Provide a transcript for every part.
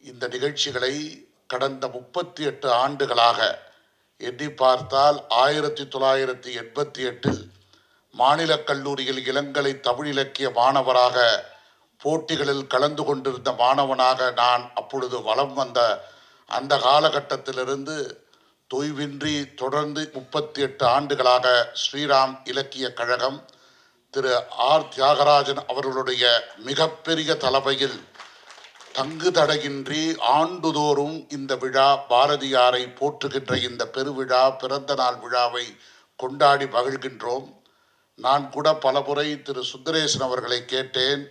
இந்த நிகழ்ச்சிகளை கடந்த 38 ஆண்டுகளாக எண்ணி பார்த்தால் 1988 மாநில கல்லூரியில் இளங்கலை தமிழ் இலக்கிய மாணவராக போட்டிகளில் கலந்து கொண்டிருந்த மாணவனாக நான் அப்பொழுது வலம் வந்த அந்த காலகட்டத்திலிருந்து தொய்வின்றி தொடர்ந்து 38 ஆண்டுகளாக ஸ்ரீராம் இலக்கிய கழகம் திரு ஆர் தியாகராஜன் அவர்களுடைய மிகப்பெரிய தலைமையில் தங்கு தடையின்றி ஆண்டுதோறும் இந்த விழா பாரதியாரை போற்றுகின்ற இந்த பெருவிழா பிறந்த நாள் விழாவை கொண்டாடி மகிழ்கின்றோம். நான் கூட பலமுறை திரு சுந்தரேசன் அவர்களை கேட்டேன்,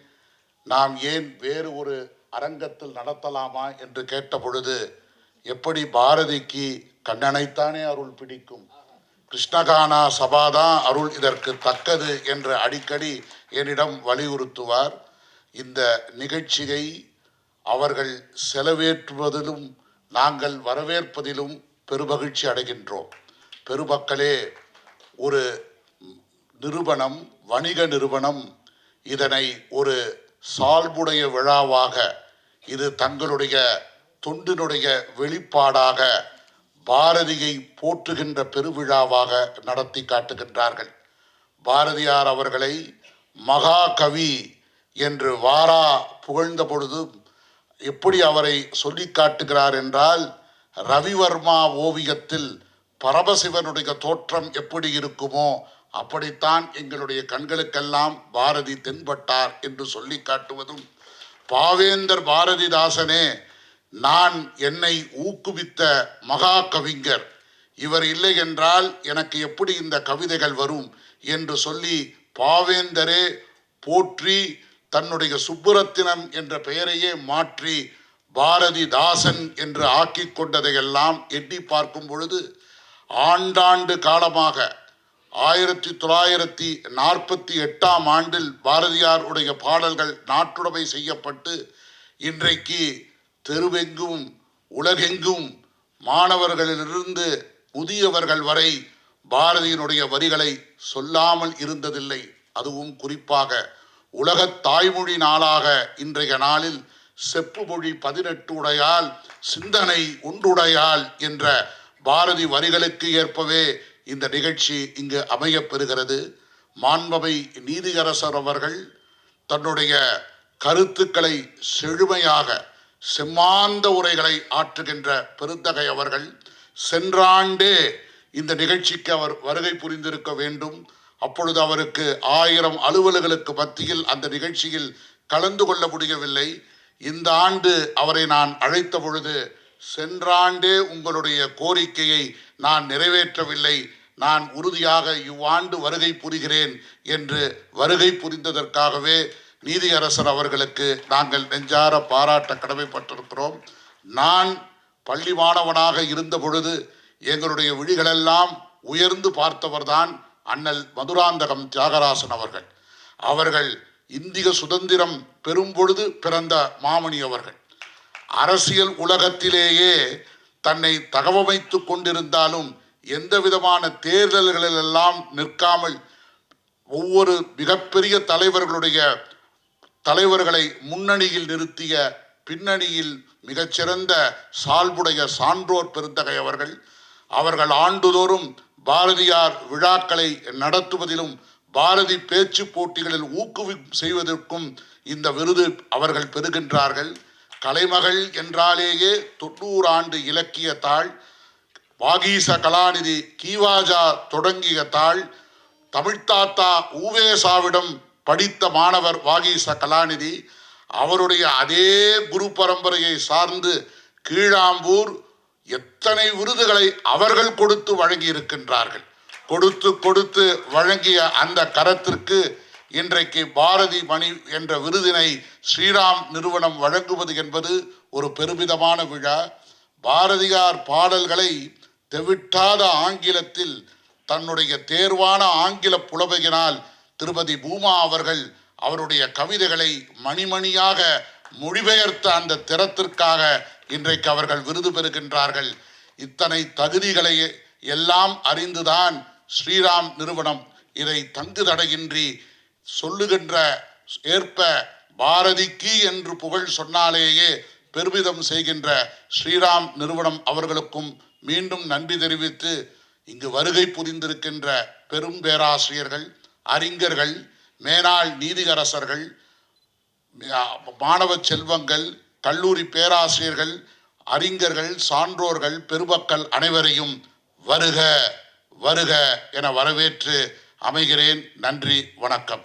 நாம் ஏன் வேறு ஒரு அரங்கத்தில் நடத்தலாமா என்று கேட்ட பொழுது, எப்படி பாரதிக்கு கண்ணனைத்தானே அருள் பிடிக்கும், கிருஷ்ணகானா சபாதான் அருள் இதற்கு தக்கது என்று அடிக்கடி என்னிடம் வலியுறுத்துவார். இந்த நிகழ்ச்சியை அவர்கள் செலவேற்றுவதிலும் நாங்கள் வரவேற்பதிலும் பெருமகிழ்ச்சி அடைகின்றோம். பெருமக்களே, ஒரு நிறுவனம், வணிக நிறுவனம் இதனை ஒரு சால்புடைய விழாவாக, இது தங்களுடைய தொண்டினுடைய வெளிப்பாடாக பாரதியை போற்றுகின்ற பெருவிழாவாக நடத்தி காட்டுகின்றார்கள். பாரதியார் அவர்களை மகாகவி என்று வாரா புகழ்ந்த பொழுது எப்படி அவரை சொல்லி காட்டுகிறார் என்றால், ரவிவர்மா ஓவியத்தில் பரமசிவனுடைய தோற்றம் எப்படி இருக்குமோ அப்படித்தான் எங்களுடைய கண்களுக்கெல்லாம் பாரதி தென்பட்டார் என்று சொல்லி காட்டுவதும், பாவேந்தர் பாரதிதாசனே நான் என்னை ஊக்குவித்த மகா கவிஞர், இவர் இல்லை என்றால் எனக்கு எப்படி இந்த கவிதைகள் வரும் என்று சொல்லி பாவேந்தரே போற்றி தன்னுடைய சுப்புரத்தினம் என்ற பெயரையே மாற்றி பாரதிதாசன் என்று ஆக்கி கொண்டதையெல்லாம் எண்ணி பார்க்கும் பொழுது, ஆண்டாண்டு காலமாக 1948ஆம் ஆண்டில் பாரதியாருடைய பாடல்கள் நாட்டுடைமை செய்யப்பட்டு இன்றைக்கு தெருவெங்கும் உலகெங்கும் மாணவர்களிலிருந்து முதியவர்கள் வரை பாரதியினுடைய வரிகளை சொல்லாமல் இருந்ததில்லை. அதுவும் குறிப்பாக உலகத் தாய்மொழி நாளாக இன்றைய நாளில் செப்பு மொழி 18 உடையால் சிந்தனை ஒன்றுடையால் என்ற பாரதி வரிகளுக்கு ஏற்பவே இந்த நிகழ்ச்சி இங்கு அமையப் பெறுகிறது. மாண்புமை நீதியரசர் அவர்கள் தன்னுடைய கருத்துக்களை செழுமையாக செம்மாந்த உரைகளை ஆற்றுகின்ற பெருந்தகை அவர்கள் சென்றாண்டே இந்த நிகழ்ச்சிக்கு அவர் வருகை புரிந்திருக்க வேண்டும். அப்பொழுது அவருக்கு 1000 அலுவலர்களுக்கு மத்தியில் அந்த நிகழ்ச்சியில் கலந்து கொள்ள முடியவில்லை. இந்த ஆண்டு அவரை நான் அழைத்த பொழுது, சென்றாண்டே உங்களுடைய கோரிக்கையை நான் நிறைவேற்றவில்லை, நான் உறுதியாக இவ்வாண்டு வருகை புரிகிறேன் என்று வருகை புரிந்ததற்காகவே நீதியரசர் அவர்களுக்கு நாங்கள் நெஞ்சார பாராட்ட கடமைப்பட்டிருக்கிறோம். நான் பள்ளி மாணவனாக இருந்த பொழுது எங்களுடைய விழிகளெல்லாம் உயர்ந்து பார்த்தவர்தான் அண்ணல் மதுராந்தகம் தியாகராசன் அவர்கள். அவர்கள் இந்திய சுதந்திரம் பெறும் பொழுது பிறந்த மாமணி அவர்கள். அரசியல் உலகத்திலேயே தன்னை தகவமைத்து கொண்டிருந்தாலும் எந்த விதமான தேர்தல்களிலெல்லாம் நிற்காமல் ஒவ்வொரு மிகப்பெரிய தலைவர்களை முன்னணியில் நிறுத்திய, பின்னணியில் மிகச்சிறந்த சால்புடைய சான்றோர் பெருந்தகை அவர்கள் ஆண்டுதோறும் பாரதியார் விழாக்களை நடத்துவதிலும் பாரதி பேச்சு போட்டிகளில் செய்வதற்கும் இந்த விருது அவர்கள் பெறுகின்றார்கள். கலைமகள் என்றாலேயே 90 ஆண்டு இலக்கிய தாள், வாகீச கலாநிதி கீவாஜா தொடங்கிய தாள், தமிழ்த்தாத்தா ஊவேசாவிடம் படித்த மாணவர் வாகீச கலாநிதி, அவருடைய அதே குரு பரம்பரையை சார்ந்து கீழாம்பூர் எத்தனை விருதுகளை அவர்கள் கொடுத்து வழங்கி இருக்கின்றார்கள். கொடுத்து வழங்கிய அந்த கரத்திற்கு இன்றைக்கு பாரதி மணி என்ற விருதினை ஸ்ரீராம் நிறுவனம் வழங்குவது என்பது ஒரு பெருமிதமான விழா. பாரதியார் பாடல்களை தெவிட்டாத ஆங்கிலத்தில் தன்னுடைய தேர்வான ஆங்கில புலமையினால் திருமதி பூமா அவர்கள் அவருடைய கவிதைகளை மணிமணியாக மொழிபெயர்த்த அந்த திறத்திற்காக இன்றைக்கு அவர்கள் விருது பெறுகின்றார்கள். இத்தனை தகுதிகளை எல்லாம் அறிந்துதான் ஸ்ரீராம் நிறுவனம் இதை தங்கு தடையின்றி சொல்லுகின்ற ஏற்ப பாரதிக்கு என்று புகழ் சொன்னாலேயே பெருமிதம் செய்கின்ற ஸ்ரீராம் நிறுவனம் அவர்களுக்கும் மீண்டும் நன்றி தெரிவித்து, இங்கு வருகை புரிந்திருக்கின்ற பெரும் பேராசிரியர்கள், அறிஞர்கள், மேனாள் நீதியரசர்கள், மாணவ செல்வங்கள், கல்லூரி பேராசிரியர்கள், அறிஞர்கள், சான்றோர்கள், பெருமக்கள் அனைவரையும் வருக வருக என வரவேற்று அமைகிறேன். நன்றி, வணக்கம்.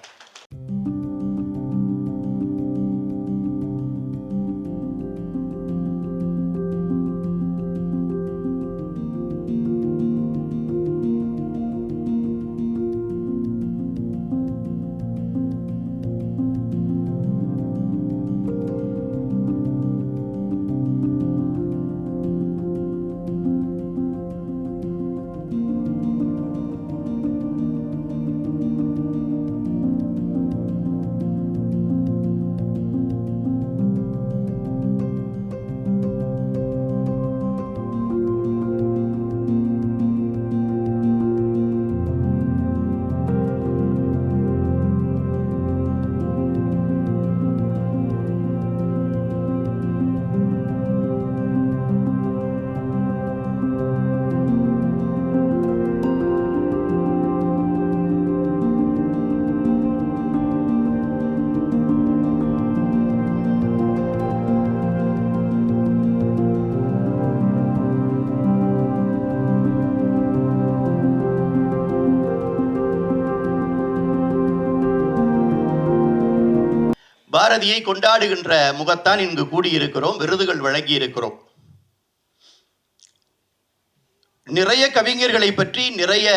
பாரதியை கொண்டாடுகின்ற முகத்தான் இங்கு கூடியிருக்கிறோம், விருதுகள் வழங்கி இருக்கிறோம். நிறைய கவிஞர்களை பற்றி, நிறைய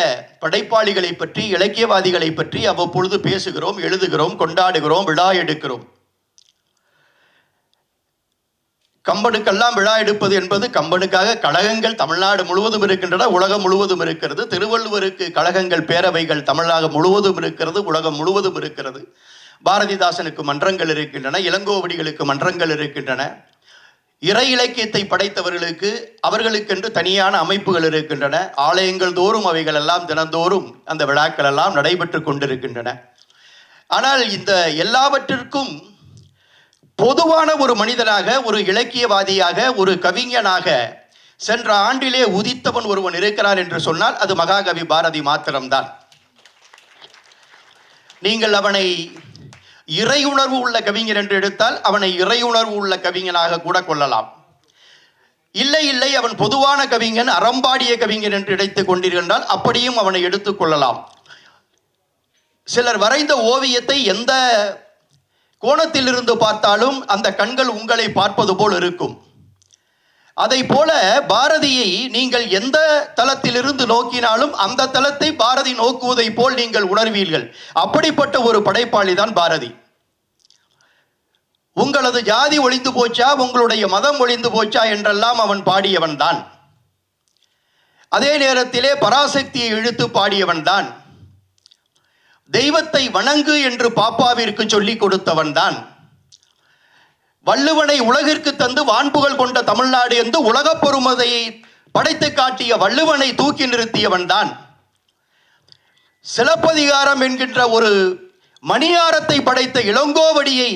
படைப்பாளிகளை பற்றி, இலக்கியவாதிகளை பற்றி அவ்வப்பொழுது பேசுகிறோம், எழுதுகிறோம், கொண்டாடுகிறோம், விழா எடுக்கிறோம். கம்பனுக்கெல்லாம் விழா எடுப்பது என்பது, கம்பனுக்காக கழகங்கள் தமிழ்நாடு முழுவதும் இருக்கின்றன, உலகம் முழுவதும் இருக்கிறது. திருவள்ளுவருக்கு கழகங்கள், பேரவைகள் தமிழ்நாடு முழுவதும் இருக்கிறது, உலகம் முழுவதும் இருக்கிறது. பாரதிதாசனுக்கு மன்றங்கள் இருக்கின்றன, இளங்கோவடிகளுக்கு மன்றங்கள் இருக்கின்றன. இறை இலக்கியத்தை படைத்தவர்களுக்கு அவர்களுக்கென்று தனியான அமைப்புகள் இருக்கின்றன. ஆலயங்கள் தோறும் அவைகள் எல்லாம் தினந்தோறும் அந்த விழாக்கள் எல்லாம் நடைபெற்று கொண்டிருக்கின்றன. ஆனால் இந்த எல்லாவற்றிற்கும் பொதுவான ஒரு மனிதனாக, ஒரு இலக்கியவாதியாக, ஒரு கவிஞனாக சென்ற ஆண்டிலே உதித்தவன் ஒருவன் இருக்கிறார் என்று சொன்னால் அது மகாகவி பாரதி மாத்திரம்தான். நீங்கள் அவனை இறையுணர்வு உள்ள கவிஞர் என்று எடுத்தால் அவனை இறையுணர்வு உள்ள கவிஞனாக கூட கொள்ளலாம். இல்லை அவன் பொதுவான கவிஞன், அறம்பாடிய கவிஞன் என்று இணைத்துக் கொண்டிருந்தால் அப்படியும் அவனை எடுத்துக் கொள்ளலாம். சிலர் வரைந்த ஓவியத்தை எந்த கோணத்தில் இருந்து பார்த்தாலும் அந்த கண்கள் உங்களை பார்ப்பது போல் இருக்கும். அதை போல பாரதியை நீங்கள் எந்த தளத்திலிருந்து நோக்கினாலும் அந்த தளத்தை பாரதி நோக்குவதை போல் நீங்கள் உணர்வீர்கள். அப்படிப்பட்ட ஒரு படைப்பாளி தான் பாரதி. உங்களது ஜாதி ஒழிந்து போச்சா, உங்களுடைய மதம் ஒழிந்து போச்சா என்றெல்லாம் அவன் பாடியவன் தான். அதே நேரத்திலே பராசக்தியை இழுத்து பாடியவன் தான். தெய்வத்தை வணங்கு என்று பாப்பாவிற்கு சொல்லிக் கொடுத்தவன் தான். வள்ளுவனை உலகிற்கு தந்து வான்புகள் கொண்ட தமிழ்நாடு என்று உலகப் பொறுமதையை படைத்து காட்டிய வள்ளுவனை தூக்கி நிறுத்தியவன் தான். சிலப்பதிகாரம் என்கின்ற ஒரு மணியாரத்தை படைத்த இளங்கோவடியை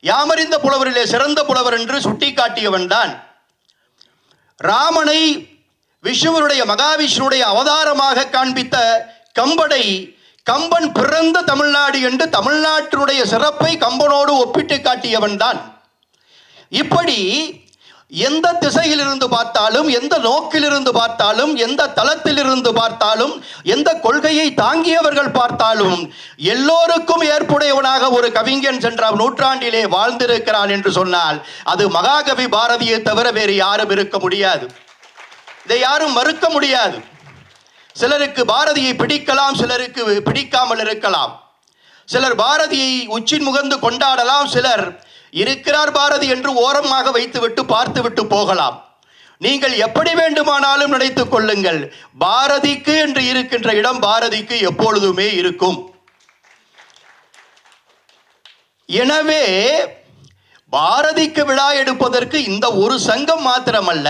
யாமறிந்த புலவரிலே சிறந்த புலவர் என்று சுட்டி காட்டியவன் தான். ராமனை விஷ்ணுவனுடைய, மகாவிஷ்ணுடைய அவதாரமாக காண்பித்த கம்பனை கம்பன் பிறந்த தமிழ்நாடு என்று தமிழ்நாட்டினுடைய சிறப்பை கம்பனோடு ஒப்பிட்டு காட்டியவன் தான். இப்படி எந்த திசையில் இருந்து பார்த்தாலும், எந்த நோக்கிலிருந்து பார்த்தாலும், எந்த தளத்திலிருந்து பார்த்தாலும், எந்த கொள்கையை தாங்கியவர்கள் பார்த்தாலும் எல்லோருக்கும் ஏற்புடையவனாக ஒரு கவிஞன் சென்ற நூற்றாண்டிலே வாழ்ந்திருக்கிறான் என்று சொன்னால் அது மகாகவி பாரதியை தவிர வேறு யாரும் இருக்க முடியாது. இதை யாரும் மறுக்க முடியாது. சிலருக்கு பாரதியை பிடிக்கலாம், சிலருக்கு பிடிக்காமல் இருக்கலாம். சிலர் பாரதியை உச்சி முகந்து கொண்டாடலாம், சிலர் இருக்கிறார் பாரதி என்று ஓரமாக வைத்துவிட்டு பார்த்துவிட்டு போகலாம். நீங்கள் எப்படி வேண்டுமானாலும் நினைத்துக் கொள்ளுங்கள், பாரதிக்கு என்று இருக்கின்ற இடம் பாரதிக்கு எப்பொழுதுமே இருக்கும். எனவே பாரதிக்கு விழா எடுப்பதற்கு இந்த ஒரு சங்கம் மாத்திரமல்ல,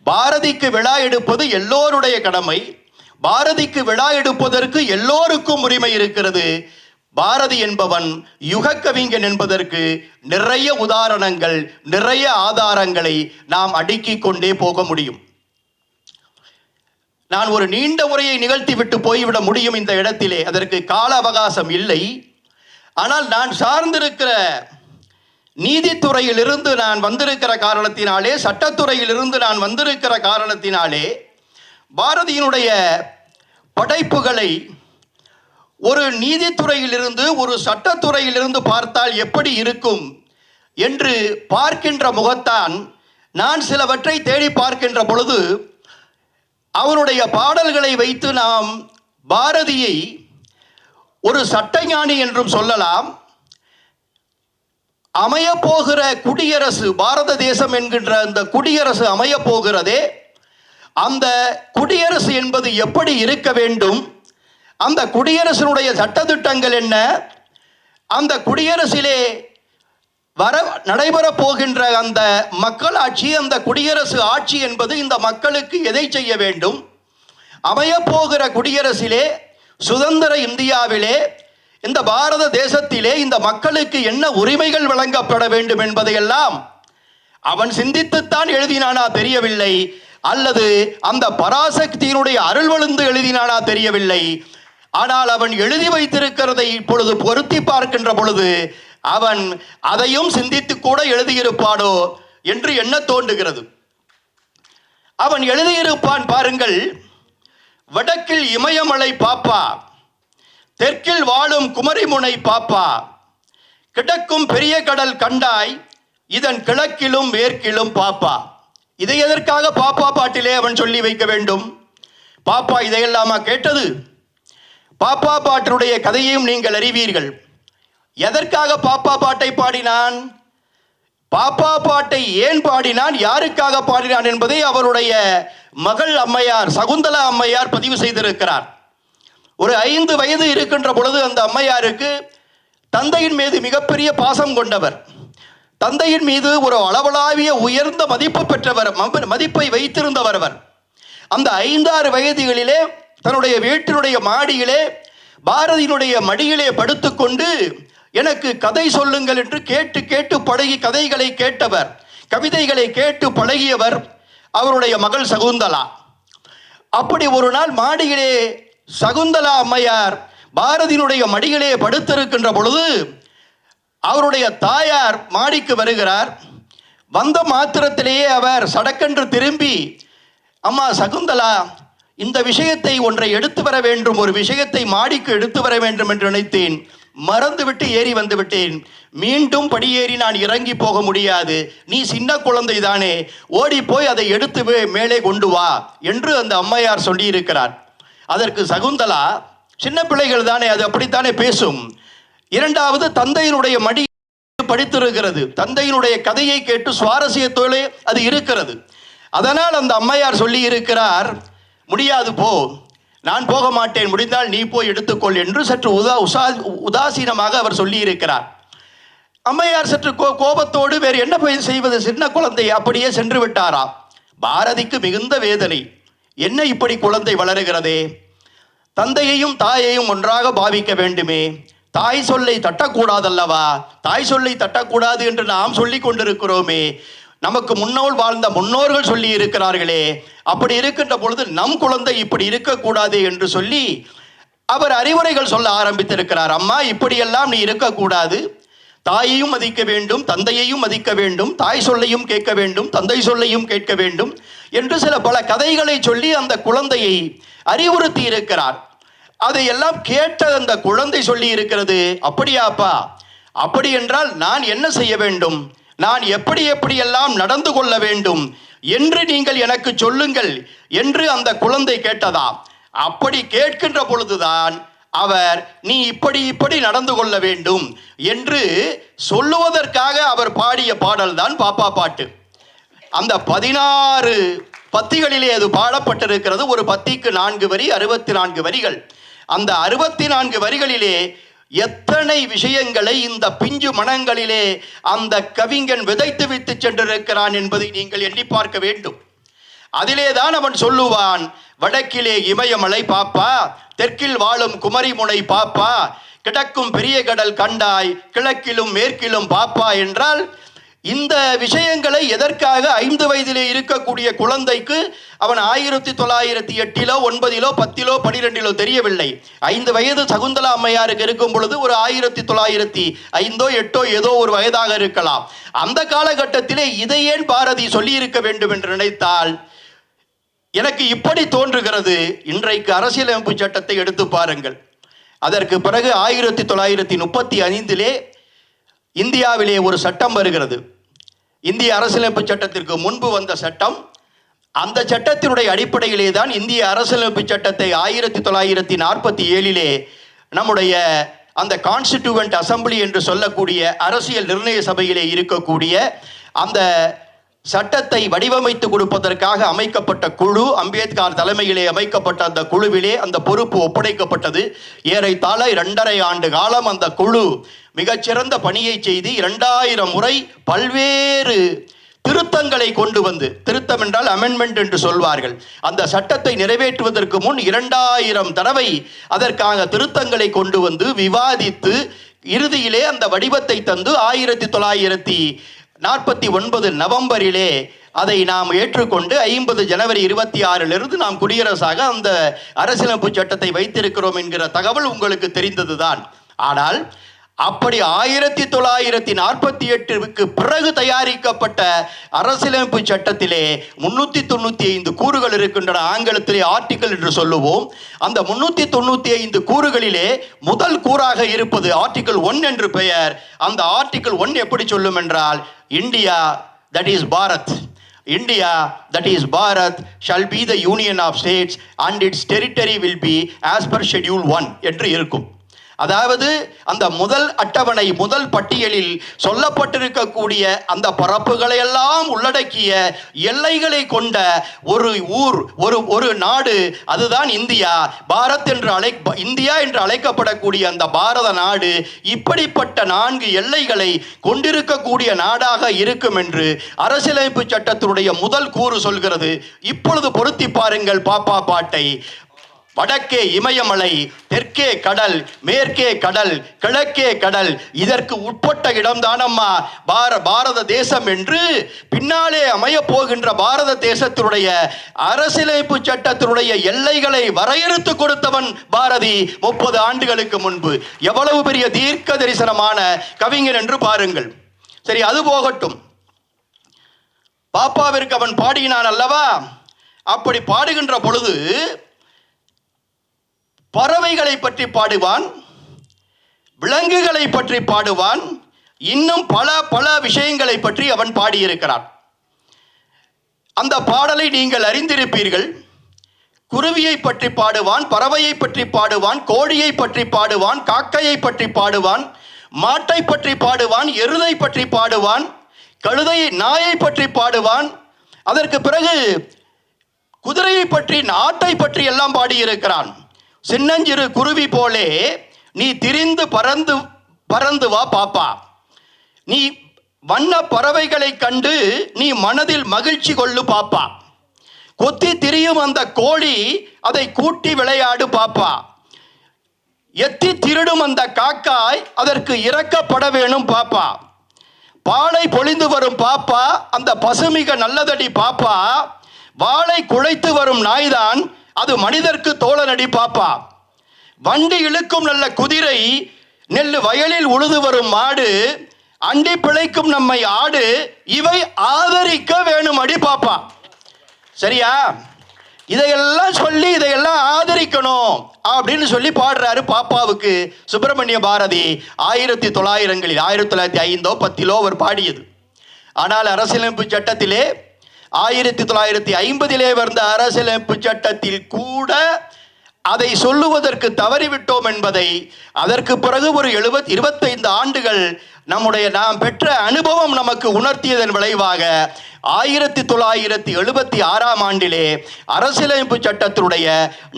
பாரதிக்கு விழா எடுப்பது எல்லோருடைய கடமை. பாரதிக்கு விழா எடுப்பதற்கு எல்லோருக்கும் உரிமை இருக்கிறது. பாரதி என்பவன் யுக கவிஞன் என்பதற்கு நிறைய உதாரணங்கள், நிறைய ஆதாரங்களை நாம் அடுக்கிக் கொண்டே போக முடியும். நான் ஒரு நீண்ட உரையை நிகழ்த்திவிட்டு போய்விட முடியும் இந்த இடத்திலே, அதற்கு கால அவகாசம் இல்லை. ஆனால் நான் சார்ந்திருக்கிற நீதித்துறையிலிருந்து நான் வந்திருக்கிற காரணத்தினாலே, சட்டத்துறையிலிருந்து நான் வந்திருக்கிற காரணத்தினாலே, பாரதியினுடைய படைப்புகளை ஒரு நீதித்துறையிலிருந்து ஒரு சட்டத்துறையிலிருந்து பார்த்தால் எப்படி இருக்கும் என்று பார்க்கின்ற முகத்தான் நான் சிலவற்றை தேடி பார்க்கின்ற பொழுது, அவருடைய பாடல்களை வைத்து நாம் பாரதியை ஒரு சட்டஞானி என்றும் சொல்லலாம். அமையப்போகிற குடியரசு, பாரத தேசம் என்கின்ற அந்த குடியரசு அமையப்போகிறதே, அந்த குடியரசு என்பது எப்படி இருக்க வேண்டும், அந்த குடியரசினுடைய சட்டதிட்டங்கள் என்ன, அந்த குடியரசிலே நடைபெறப் போகின்ற அந்த மக்கள் ஆட்சி, அந்த குடியரசு ஆட்சி என்பது இந்த மக்களுக்கு எதை செய்ய வேண்டும், அமையப்போகிற குடியரசிலே, சுதந்திர இந்தியாவிலே, இந்த பாரத தேசத்திலே இந்த மக்களுக்கு என்ன உரிமைகள் வழங்கப்பட வேண்டும் என்பதையெல்லாம் அவன் சிந்தித்துத்தான் எழுதினானா தெரியவில்லை, அல்லது அந்த பராசக்தியினுடைய அருள் வழுந்து எழுதினானா தெரியவில்லை. ஆனால் அவன் எழுதி வைத்திருக்கிறதை இப்பொழுது பொருத்தி பார்க்கின்ற பொழுது அவன் அதையும் சிந்தித்து கூட எழுதியிருப்பானோ என்று எண்ண தோன்றுகிறது. அவன் எழுதியிருப்பான் பாருங்கள். வடக்கில் இமயமலை பாப்பா, தெற்கில் வாழும் குமரிமுனை பாப்பா, கிழக்கும் பெரிய கடல் கண்டாய், இதன் கிழக்கிலும் மேற்கிலும் பாப்பா. இதை எதற்காக பாப்பா பாட்டிலே அவன் சொல்லி வைக்க வேண்டும்? பாப்பா இதையெல்லாமா கேட்டது? பாப்பா பாட்டினுடைய கதையையும் நீங்கள் அறிவீர்கள். எதற்காக பாப்பா பாட்டை பாடினான், பாப்பா பாட்டை ஏன் பாடினான், யாருக்காக பாடினான் என்பதை அவருடைய மகள் அம்மையார் சகுந்தலா அம்மையார் பதிவு செய்திருக்கிறார். ஒரு 5 வயது இருக்கின்ற பொழுது அந்த அம்மையாருக்கு தந்தையின் மீது மிகப்பெரிய பாசம் கொண்டவர், தந்தையின் மீது ஒரு அளவலாவிய உயர்ந்த மதிப்பு பெற்றவர், மதிப்பை வைத்திருந்தவர். அவர் அந்த 5-6 வயதுகளிலே தன்னுடைய வீட்டினுடைய மாடியிலே பாரதியினுடைய மடியிலே படுத்துக்கொண்டு எனக்கு கதை சொல்லுங்கள் என்று கேட்டு கேட்டு பழகி கதைகளை கேட்டவர், கவிதைகளை கேட்டு பழகியவர் அவருடைய மகள் சகுந்தலா. அப்படி ஒரு நாள் மாடியிலே சகுந்தலா அம்மையார் பாரதியினுடைய மடியிலே படுத்திருக்கின்ற பொழுது அவருடைய தாயார் மாடிக்கு வருகிறார். வந்த மாத்திரத்திலேயே அவர் சடக்கென்று திரும்பி, அம்மா சகுந்தலா, இந்த விஷயத்தை ஒன்றை எடுத்து வர வேண்டும், ஒரு விஷயத்தை மாடிக்கு எடுத்து வர வேண்டும் என்று நினைத்தேன், மறந்துவிட்டு ஏறி வந்து விட்டேன், மீண்டும் படியேறி நான் இறங்கி போக முடியாது, நீ சின்ன குழந்தை தானே, ஓடி போய் அதை எடுத்து மேலே கொண்டு வா என்று அந்த அம்மையார் சொல்லி இருக்கிறார். அதற்கு சகுந்தலா, சின்ன பிள்ளைகள் தானே, அது அப்படித்தானே பேசும். இரண்டாவது, தந்தையினுடைய மடி படித்திருக்கிறது, தந்தையினுடைய கதையை கேட்டு சுவாரஸ்யத்தோடு அது இருக்கிறது. அதனால் அந்த அம்மையார் சொல்லி இருக்கிறார், முடியாது போ, நான் போக மாட்டேன், முடிந்தால் நீ போய் எடுத்துக்கொள் என்று சற்று உதாசீனமாக அவர் சொல்லி இருக்கிறார். அம்மையார் சற்று கோபத்தோடு வேறு என்ன போய் செய்வது, சின்ன குழந்தை அப்படியே சென்று விட்டாராம். பாரதிக்கு மிகுந்த வேதனை, என்ன இப்படி குழந்தை வளருகிறதே, தந்தையையும் தாயையும் ஒன்றாக பாவிக்க வேண்டுமே, தாய் சொல்லை தட்டக்கூடாதல்லவா, தாய் சொல்லை தட்டக்கூடாது என்று நாம் சொல்லி கொண்டிருக்கிறோமே, நமக்கு முன்னோல் வாழ்ந்த முன்னோர்கள் சொல்லி இருக்கிறார்களே, அப்படி இருக்கின்ற பொழுது நம் குழந்தை இப்படி இருக்கக்கூடாது என்று சொல்லி அவர் அறிவுரைகள் சொல்ல ஆரம்பித்திருக்கிறார். அம்மா, இப்படியெல்லாம் நீ இருக்கக்கூடாது, தாயையும் மதிக்க வேண்டும், தந்தையையும் மதிக்க வேண்டும், தாய் சொல்லையும் கேட்க வேண்டும், தந்தை சொல்லையும் கேட்க வேண்டும் என்று பல கதைகளை சொல்லி அந்த குழந்தையை அறிவுறுத்தி இருக்கிறார். அதையெல்லாம் கேட்ட அந்த குழந்தை சொல்லி இருக்கிறது, அப்படியாப்பா, அப்படி என்றால் நான் என்ன செய்ய வேண்டும், நான் எப்படி எப்படியெல்லாம் நடந்து கொள்ள வேண்டும் என்று நீங்கள் எனக்கு சொல்லுங்கள் என்று அந்த குழந்தை கேட்டதாம். அப்படி கேட்கின்ற பொழுதுதான் அவர் நீ இப்படி இப்படி நடந்து கொள்ள வேண்டும் என்று சொல்லுவதற்காக அவர் பாடிய பாடல் தான் பாப்பா பாட்டு. அந்த 16 பத்திகளிலே அது பாடப்பட்டிருக்கிறது. ஒரு பத்திக்கு 4 வரி, 64 வரிகள். அந்த 64 வரிகளிலே எத்தனை விஷயங்களை இந்த பிஞ்சு மனங்களிலே அந்த கவிஞன் விதைத்து விட்டு சென்றிருக்கிறான் என்பதை நீங்கள் எண்ணி பார்க்க வேண்டும். அதிலேதான் அவன் சொல்லுவான், வடக்கிலே இமயமலை பாப்பா, தெற்கில் வாழும் குமரிமுனை பாப்பா, கிடக்கும் பெரிய கடல் கண்டாய், கிழக்கிலும் மேற்கிலும் பாப்பா என்றால் இந்த விஷயங்களை எதற்காக 5 வயதிலே இருக்கக்கூடிய குழந்தைக்கு அவன் 1908 9 10 12 தெரியவில்லை. 5 வயது சகுந்தலா அம்மையாருக்கு இருக்கும் பொழுது ஒரு 1905 8 ஏதோ ஒரு வயதாக இருக்கலாம். அந்த காலகட்டத்திலே இதை ஏன் பாரதி சொல்லியிருக்க வேண்டும் என்று நினைத்தால் எனக்கு இப்படி தோன்றுகிறது. இன்றைக்கு அரசியலமைப்பு சட்டத்தை எடுத்து பாருங்கள். அதற்கு பிறகு 1935 இந்தியாவிலே ஒரு சட்டம் வருகிறது. இந்திய அரசியலமைப்பு சட்டத்திற்கு முன்பு வந்த சட்டம். அந்த சட்டத்தினுடைய அடிப்படையிலே தான் இந்திய அரசியலமைப்பு சட்டத்தை 1947 நம்முடைய அந்த கான்ஸ்டிடியூவன்ட் அசம்பிளி என்று சொல்லக்கூடிய அரசியல் நிர்ணய சபையிலே இருக்கக்கூடிய அந்த சட்டத்தை வடிவமைத்து கொடுப்பதற்காக அமைக்கப்பட்ட குழு, அம்பேத்கர் தலைமையிலே அமைக்கப்பட்ட அந்த குழுவிலே அந்த பொறுப்பு ஒப்படைக்கப்பட்டது. ஏறத்தாழ 2.5 ஆண்டு காலம் அந்த குழு மிகச்சிறந்த பணியை செய்து 2000 முறை பல்வேறு திருத்தங்களை கொண்டு வந்து, திருத்தம் என்றால் அமெண்ட்மெண்ட் என்று சொல்வார்கள், அந்த சட்டத்தை நிறைவேற்றுவதற்கு முன் 2000 தடவை அதற்காக திருத்தங்களை கொண்டு வந்து விவாதித்து இறுதியிலே அந்த வடிவத்தை தந்து 1949 நவம்பரிலே அதை நாம் ஏற்றுக்கொண்டு 50 ஜனவரி 26 நாம் குடியரசாக அந்த அரசியலமைப்பு சட்டத்தை வைத்திருக்கிறோம் என்கிற தகவல் உங்களுக்கு தெரிந்ததுதான். ஆனால் அப்படி 1948க்கு பிறகு தயாரிக்கப்பட்ட அரசியலமைப்பு சட்டத்திலே 395 கூறுகள் இருக்கின்றன. ஆங்கிலத்திலே ஆர்டிகிள் என்று சொல்லுவோம். அந்த 395 கூறுகளிலே முதல் கூறாக இருப்பது ஆர்டிகிள் 1 என்று பெயர். அந்த ஆர்டிகிள் 1 எப்படி சொல்லும் என்றால், India that is Bharat, India that is Bharat shall be the union of states and its territory will be as per schedule 1 என்று இருக்கும். அதாவது அந்த முதல் அட்டவணை, முதல் பட்டியலில் சொல்லப்பட்டிருக்கக்கூடிய அந்த பரப்புகளை எல்லாம் உள்ளடக்கிய எல்லைகளை கொண்ட ஒரு ஊர், ஒரு நாடு, அதுதான் இந்தியா. பாரத் என்று இந்தியா என்று அழைக்கப்படக்கூடிய அந்த பாரத நாடு இப்படிப்பட்ட 4 எல்லைகளை கொண்டிருக்கக்கூடிய நாடாக இருக்கும் என்று அரசியலமைப்பு சட்டத்தினுடைய முதல் கூறு சொல்கிறது. இப்பொழுது பொருத்தி பாருங்கள் பாப்பா பாட்டை. வடக்கே இமயமலை, தெற்கே கடல், மேற்கே கடல், கிழக்கே கடல், இதற்கு உட்பட்ட இடம்தானம்மா பாரத தேசம் என்று பின்னாலே அமைய போகின்ற பாரத தேசத்தினுடைய அரசியலமைப்பு சட்டத்தினுடைய எல்லைகளை வரையறுத்து கொடுத்தவன் பாரதி 30 ஆண்டுகளுக்கு முன்பு. எவ்வளவு பெரிய தீர்க்க தரிசனமான கவிஞர் என்று பாருங்கள். சரி, அது போகட்டும். பாப்பாவிற்கு அவன் பாடினான் அல்லவா? அப்படி பாடுகின்ற பொழுது பறவைகளை பற்றி பாடுவான், விலங்குகளை பற்றி பாடுவான், இன்னும் பல விஷயங்களை பற்றி அவன் பாடியிருக்கிறான். அந்த பாடலை நீங்கள் அறிந்திருப்பீர்கள். குருவியை பற்றி பாடுவான், பறவையை பற்றி பாடுவான், கோழியை பற்றி பாடுவான், காக்கையை பற்றி பாடுவான், மாட்டை பற்றி பாடுவான், எருதை பற்றி பாடுவான், கழுதை நாயை பற்றி பாடுவான். அதற்கு பிறகு குதிரையை பற்றி, நாட்டை பற்றி எல்லாம் பாடியிருக்கிறான். சின்னஞ்சிறு குருவி போலே நீ திரிந்து பறந்து வா பாப்பா, நீ வண்ண பறவைகளை கண்டு நீ மனதில் மகிழ்ச்சி கொள்ளு பாப்பா, கொத்தி திரியும் அந்த கோழி அதை கூட்டி விளையாடு பாப்பா, எத்தி திருடும் அந்த காக்காய் அதற்கு இறக்கப்பட வேணும் பாப்பா, பாலை பொழிந்து வரும் பாப்பா அந்த பசுமிக நல்லதடி பாப்பா, வாளை குழைத்து வரும் நாய்தான் அது மனிதர்க்கு தோழனடி பாப்பா, வண்டி இழுக்கும் நல்ல குதிரை, நெல்லு வயலில் உழுது வரும் மாடு, அண்டி பிழைக்கும் நம்மை ஆடு, இவை ஆதரிக்க வேணும் அடி பாப்பா. சரியா? இதையெல்லாம் சொல்லி இதையெல்லாம் ஆதரிக்கணும் அப்படின்னு சொல்லி பாடுறாரு பாப்பாவுக்கு சுப்பிரமணிய பாரதி 1900களில் 1905 10 அவர் பாடியது. ஆனால் அரசியலமைப்பு சட்டத்திலே 1950 வந்த அரசியலமைப்பு சட்டத்தில் கூட அதை சொல்லுவதற்கு தவறிவிட்டோம் என்பதை அதற்கு பிறகு ஒரு 25 ஆண்டுகள் நாம் பெற்ற அனுபவம் நமக்கு உணர்த்தியதன் விளைவாக 1976 அரசியலமைப்பு சட்டத்தினுடைய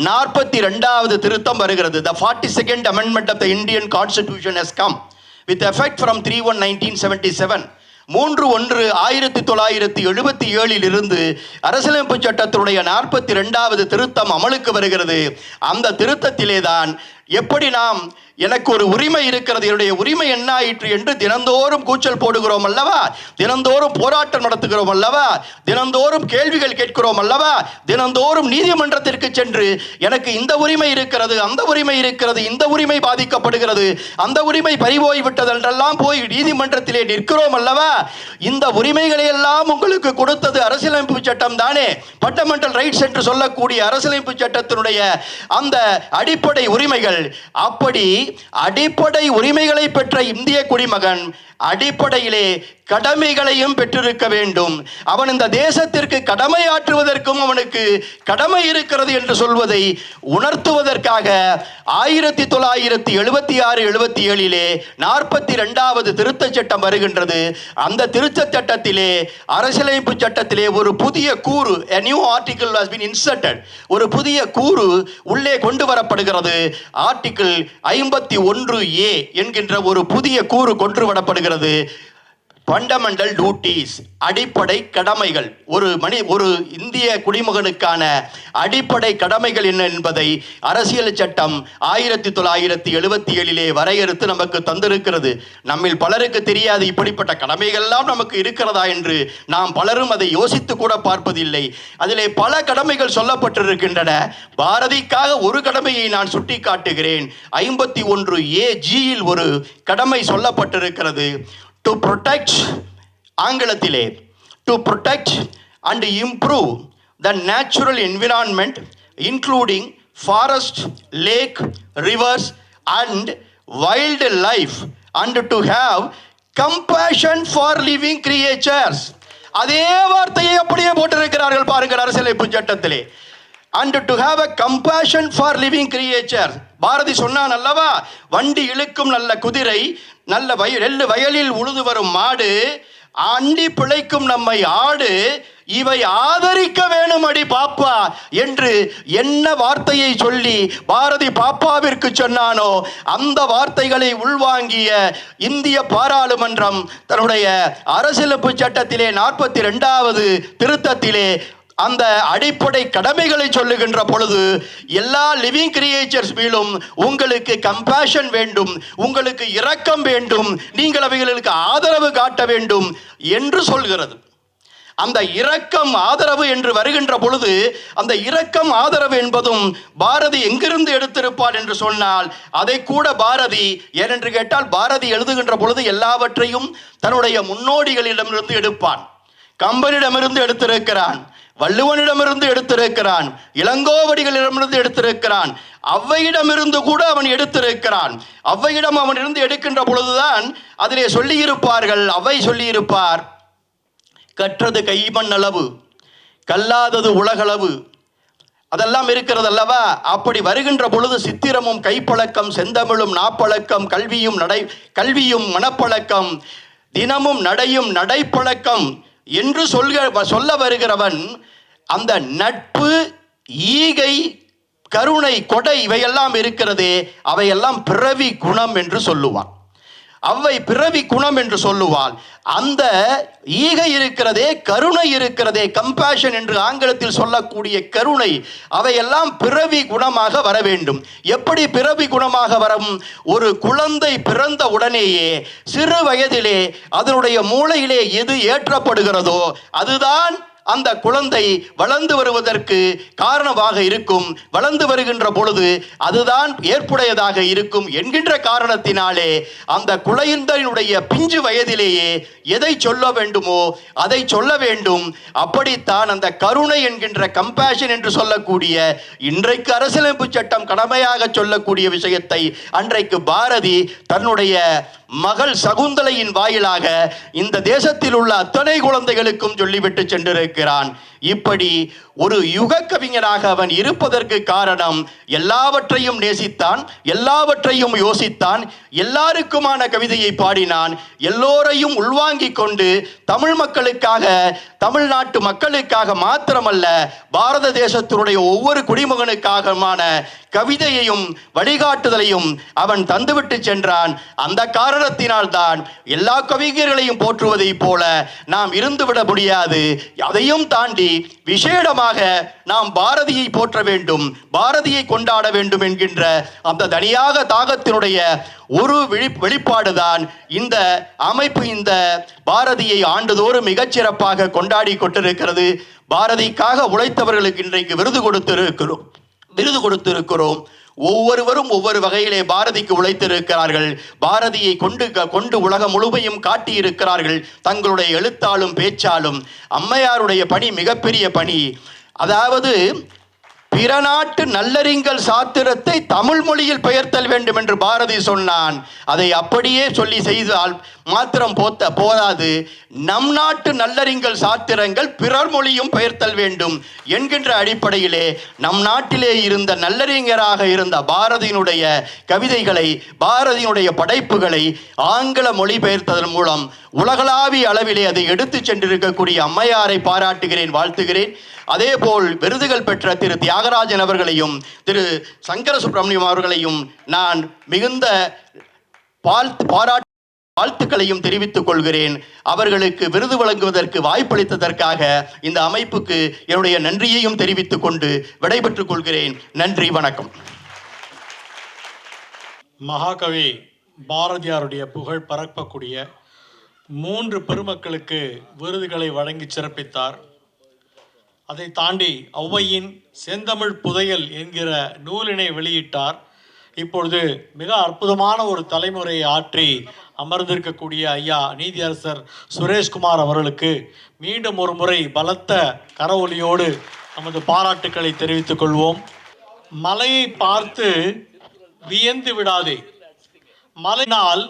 42வது திருத்தம் வருகிறது. The 42nd Amendment of the Indian Constitution has come with effect from 3/1/1977. 3/1/1977 இருந்து அரசியலமைப்பு சட்டத்தினுடைய 42வது திருத்தம் அமலுக்கு வருகிறது. அந்த திருத்தத்திலே தான் எப்படி நாம் எனக்கு ஒரு உரிமை இருக்கிறது, என்னுடைய உரிமை என்ன ஆயிற்று என்று தினந்தோறும் கூச்சல் போடுகிறோம் அல்லவா, தினந்தோறும் போராட்டம் நடத்துகிறோம் அல்லவா, தினந்தோறும் கேள்விகள் கேட்கிறோம் அல்லவா, தினந்தோறும் நீதிமன்றத்திற்கு சென்று எனக்கு இந்த உரிமை இருக்கிறது, அந்த உரிமை இருக்கிறது, இந்த உரிமை பாதிக்கப்படுகிறது, அந்த உரிமை பறிபோய் விட்டது என்றெல்லாம் போய் நீதிமன்றத்திலே நிற்கிறோம் அல்லவா. இந்த உரிமைகளை எல்லாம் உங்களுக்கு கொடுத்தது அரசியலமைப்பு சட்டம் தானே. ஃபண்டமெண்டல் ரைட்ஸ் என்று சொல்லக்கூடிய அரசியலமைப்பு சட்டத்தினுடைய அந்த அடிப்படை உரிமைகள். அப்படி அடிப்படை உரிமைகளை பெற்ற இந்திய குடிமகன் அடிப்படையிலே கடமைகளையும் பெற்றிருக்க வேண்டும். அவன் இந்த தேசத்திற்கு கடமையாற்றுவதற்கும் அவனுக்கு கடமை இருக்கிறது என்று சொல்வதை உணர்த்துவதற்காக 1976-77 42வது திருத்தச் சட்டம் வருகின்றது. அந்த திருத்தச் சட்டத்திலே அரசியலமைப்பு சட்டத்திலே ஒரு புதிய கூறு, a new article has been inserted, ஒரு புதிய கூறு உள்ளே கொண்டு வரப்படுகிறது. ஆர்டிகிள் 51A என்கின்ற ஒரு புதிய கூறு கொண்டு வரப்படுகிறது. ஃபண்டமெண்டல் டியூட்டிஸ், அடிப்படை கடமைகள். ஒரு இந்திய குடிமகனுக்கான அடிப்படை கடமைகள் என்ன என்பதை அரசியல் சட்டம் 1977 வரையறுத்து நமக்கு தந்திருக்கிறது. நம்மில் பலருக்கு தெரியாது இப்படிப்பட்ட கடமைகள் எல்லாம் நமக்கு இருக்கிறதா என்று. நாம் பலரும் அதை யோசித்து கூட பார்ப்பதில்லை. அதிலே பல கடமைகள் சொல்லப்பட்டிருக்கின்றன. பாரதிக்காக ஒரு கடமையை நான் சுட்டி காட்டுகிறேன். 51AGயில் ஒரு கடமை சொல்லப்பட்டிருக்கிறது. To protect, ஆங்கிலத்திலே to protect and improve the natural environment including forest, lake, rivers and wildlife and to have compassion for living creatures. அதே வார்த்தையை அப்படியே போட்டிருக்கிறார்கள் பாருங்கள் அரசியலமைப்பு சட்டத்திலே. And to have a compassion for living creatures. Bharathi சொன்னான் அல்லவா, வண்டி இழுக்கும் நல்ல குதிரை, நல்ல வயலில் உழுது வரும் மாடு, அண்டி பிழைக்கும் நம்மை ஆடு, இவை ஆதரிக்க வேணும் அடி பாப்பா என்று என்ன வார்த்தையை சொல்லி பாரதி பாப்பாவிற்கு சொன்னானோ அந்த வார்த்தைகளை உள்வாங்கிய இந்திய பாராளுமன்றம் தன்னுடைய அரசியலமைப்பு சட்டத்திலே 42வது திருத்தத்திலே அந்த அடிப்படை கடமைகளை சொல்லுகின்ற பொழுது எல்லா லிவிங் கிரியேச்சர்ஸ் மேலும் உங்களுக்கு கம்பேஷன் வேண்டும், உங்களுக்கு இரக்கம் வேண்டும், நீங்கள் அவைகளுக்கு ஆதரவு காட்ட வேண்டும் என்று சொல்கிறது. அந்த இரக்கம் ஆதரவு என்று வருகின்ற பொழுது அந்த இரக்கம் ஆதரவு என்பதும் பாரதி எங்கிருந்து எடுத்திருப்பார் என்று சொன்னால் அதை கூட பாரதி, ஏனென்று கேட்டால் பாரதி எழுதுகின்ற பொழுது எல்லாவற்றையும் தன்னுடைய முன்னோடிகளிடமிருந்து எடுப்பான். கம்பனிடமிருந்து எடுத்திருக்கிறான், வள்ளுவனிடமிருந்து எடுத்திருக்கிறான், இளங்கோவடிகளிடமிருந்து எடுத்திருக்கிறான், அவ்வையிடமிருந்து கூட அவன் எடுத்திருக்கிறான். அவ்வையிடம் அவனிருந்து எடுக்கின்ற பொழுதுதான் அதிலே சொல்லியிருப்பார்கள், அவ்வை சொல்லியிருப்பார், கற்றது கைமண் அளவு, கல்லாதது உலகளவு, அதெல்லாம் இருக்கிறது அல்லவா. அப்படி வருகின்ற பொழுது சித்திரமும் கைப்பழக்கம், செந்தமிழும் நாப்பழக்கம், கல்வியும் மனப்பழக்கம், தினமும் நடையும் நடைப்பழக்கம் என்று சொல்ல வருகிறவன் அந்த நட்பு, ஈகை, கருணை, கொடை இவையெல்லாம் இருக்கிறதே அவையெல்லாம் பிறவி குணம் என்று சொல்லுவான். அவை பிறவி குணம் என்று சொல்லுவாள். அந்த ஈகை இருக்கிறதே, கருணை இருக்கிறதே, கம்பேஷன் என்று ஆங்கிலத்தில் சொல்லக்கூடிய கருணை, அவையெல்லாம் பிறவி குணமாக வர வேண்டும். எப்படி பிறவி குணமாக வரும்? ஒரு குழந்தை பிறந்த உடனேயே சிறு வயதிலே அதனுடைய மூளையிலே எது ஏற்றப்படுகிறதோ அதுதான் அந்த குழந்தை வளர்ந்து வருவதற்கு காரணமாக இருக்கும். வளர்ந்து வருகின்ற பொழுது அதுதான் ஏற்புடையதாக இருக்கும் என்கின்ற காரணத்தினாலே அந்த குழந்தையினுடைய பிஞ்சு வயதிலேயே எதை சொல்ல வேண்டுமோ அதை சொல்ல வேண்டும். அப்படித்தான் அந்த கருணை என்கின்ற கம்பேஷன் என்று சொல்லக்கூடிய இன்றைக்கு அரசியலமைப்பு சட்டம் கடமையாக சொல்லக்கூடிய விஷயத்தை அன்றைக்கு பாரதி தன்னுடைய மகள் சகுந்தலையின் வாயிலாக இந்த தேசத்தில் உள்ள அத்தனை குழந்தைகளுக்கும் சொல்லிவிட்டு சென்றிருக்கிறான். இப்படி ஒரு யுக கவிஞனாக அவன் இருப்பதற்கு காரணம் எல்லாவற்றையும் நேசித்தான், எல்லாவற்றையும் யோசித்தான், எல்லாருக்குமான கவிதையை பாடினான், எல்லோரையும் உள்வாங்கிக் கொண்டு தமிழ் மக்களுக்காக, தமிழ்நாட்டு மக்களுக்காக மாத்திரமல்ல பாரத தேசத்தினுடைய ஒவ்வொரு குடிமகனுக்காகமான கவிதையையும் வழிகாட்டுதலையும் அவன் தந்துவிட்டு சென்றான். அந்த காரணத்தினால்தான் எல்லா கவிஞர்களையும் போற்றுவதை போல நாம் இருந்துவிட முடியாது. அதையும் தாண்டி விசேடமாக நிச்சயமாக நாம் பாரதியை போற்ற வேண்டும், பாரதியை கொண்டாட வேண்டும் என்கின்ற அந்த தனியாக தாகத்தினுடைய ஒரு வெளிப்பாடுதான் இந்த அமைப்பு இந்த பாரதியை ஆண்டுதோறும் மிகச்சிறப்பாக கொண்டாடி கொண்டிருக்கிறது. பாரதிக்காக உழைத்தவர்களுக்கு இன்றைக்கு விருது கொடுத்திருக்கிறோம். ஒவ்வொருவரும் ஒவ்வொரு வகையிலே பாரதிக்கு உழைத்திருக்கிறார்கள். பாரதியை கொண்டு உலகம் முழுமையும் காட்டியிருக்கிறார்கள் தங்களுடைய எழுத்தாலும் பேச்சாலும். அம்மையாருடைய பணி மிகப்பெரிய பணி. அதாவது பிற நாட்டு நல்லறிஞர் சாத்திரத்தை தமிழ் மொழியில் பெயர்த்தல் வேண்டும் என்று பாரதி சொன்னான். அதை அப்படியே சொல்லி செய்தால் மாத்திரம் போதாது, நம் நாட்டு நல்லறிஞர் சாத்திரங்கள் பிறர் மொழியும் பெயர்த்தல் வேண்டும் என்கின்ற அடிப்படையிலே நம் நாட்டிலே இருந்த நல்லறிஞராக இருந்த பாரதியினுடைய கவிதைகளை, பாரதியினுடைய படைப்புகளை ஆங்கில மொழி பெயர்த்ததன் மூலம் உலகளாவிய அளவிலே அதை எடுத்து சென்றிருக்கக்கூடிய அம்மையாரை பாராட்டுகிறேன், வாழ்த்துகிறேன். அதேபோல் விருதுகள் பெற்ற திரு தியாகராஜன் அவர்களையும் திரு சங்கர சுப்பிரமணியம் அவர்களையும் நான் மிகுந்த வாழ்த்துக்களையும் தெரிவித்துக் கொள்கிறேன். அவர்களுக்கு விருது வழங்குவதற்கு வாய்ப்பளித்ததற்காக இந்த அமைப்புக்கு என்னுடைய நன்றியையும் தெரிவித்துக் கொண்டு விடைபெற்றுக் கொள்கிறேன். நன்றி, வணக்கம். மகாகவி பாரதியாருடைய புகழ் பரப்பக்கூடிய 3 பெருமக்களுக்கு விருதுகளை வழங்கி சிறப்பித்தார். அதை தாண்டி ஔவையின் செந்தமிழ் புதையல் என்கிற நூலினை வெளியிட்டார். இப்பொழுது மிக அற்புதமான ஒரு தலைமுறையை ஆற்றி அமர்ந்திருக்கக்கூடிய ஐயா நீதியரசர் சுரேஷ்குமார் அவர்களுக்கு மீண்டும் ஒரு முறை பலத்த கரவொலியோடு நமது பாராட்டுக்களை தெரிவித்துக் கொள்வோம். மலையை பார்த்து வியந்து விடாதே, மலையினால்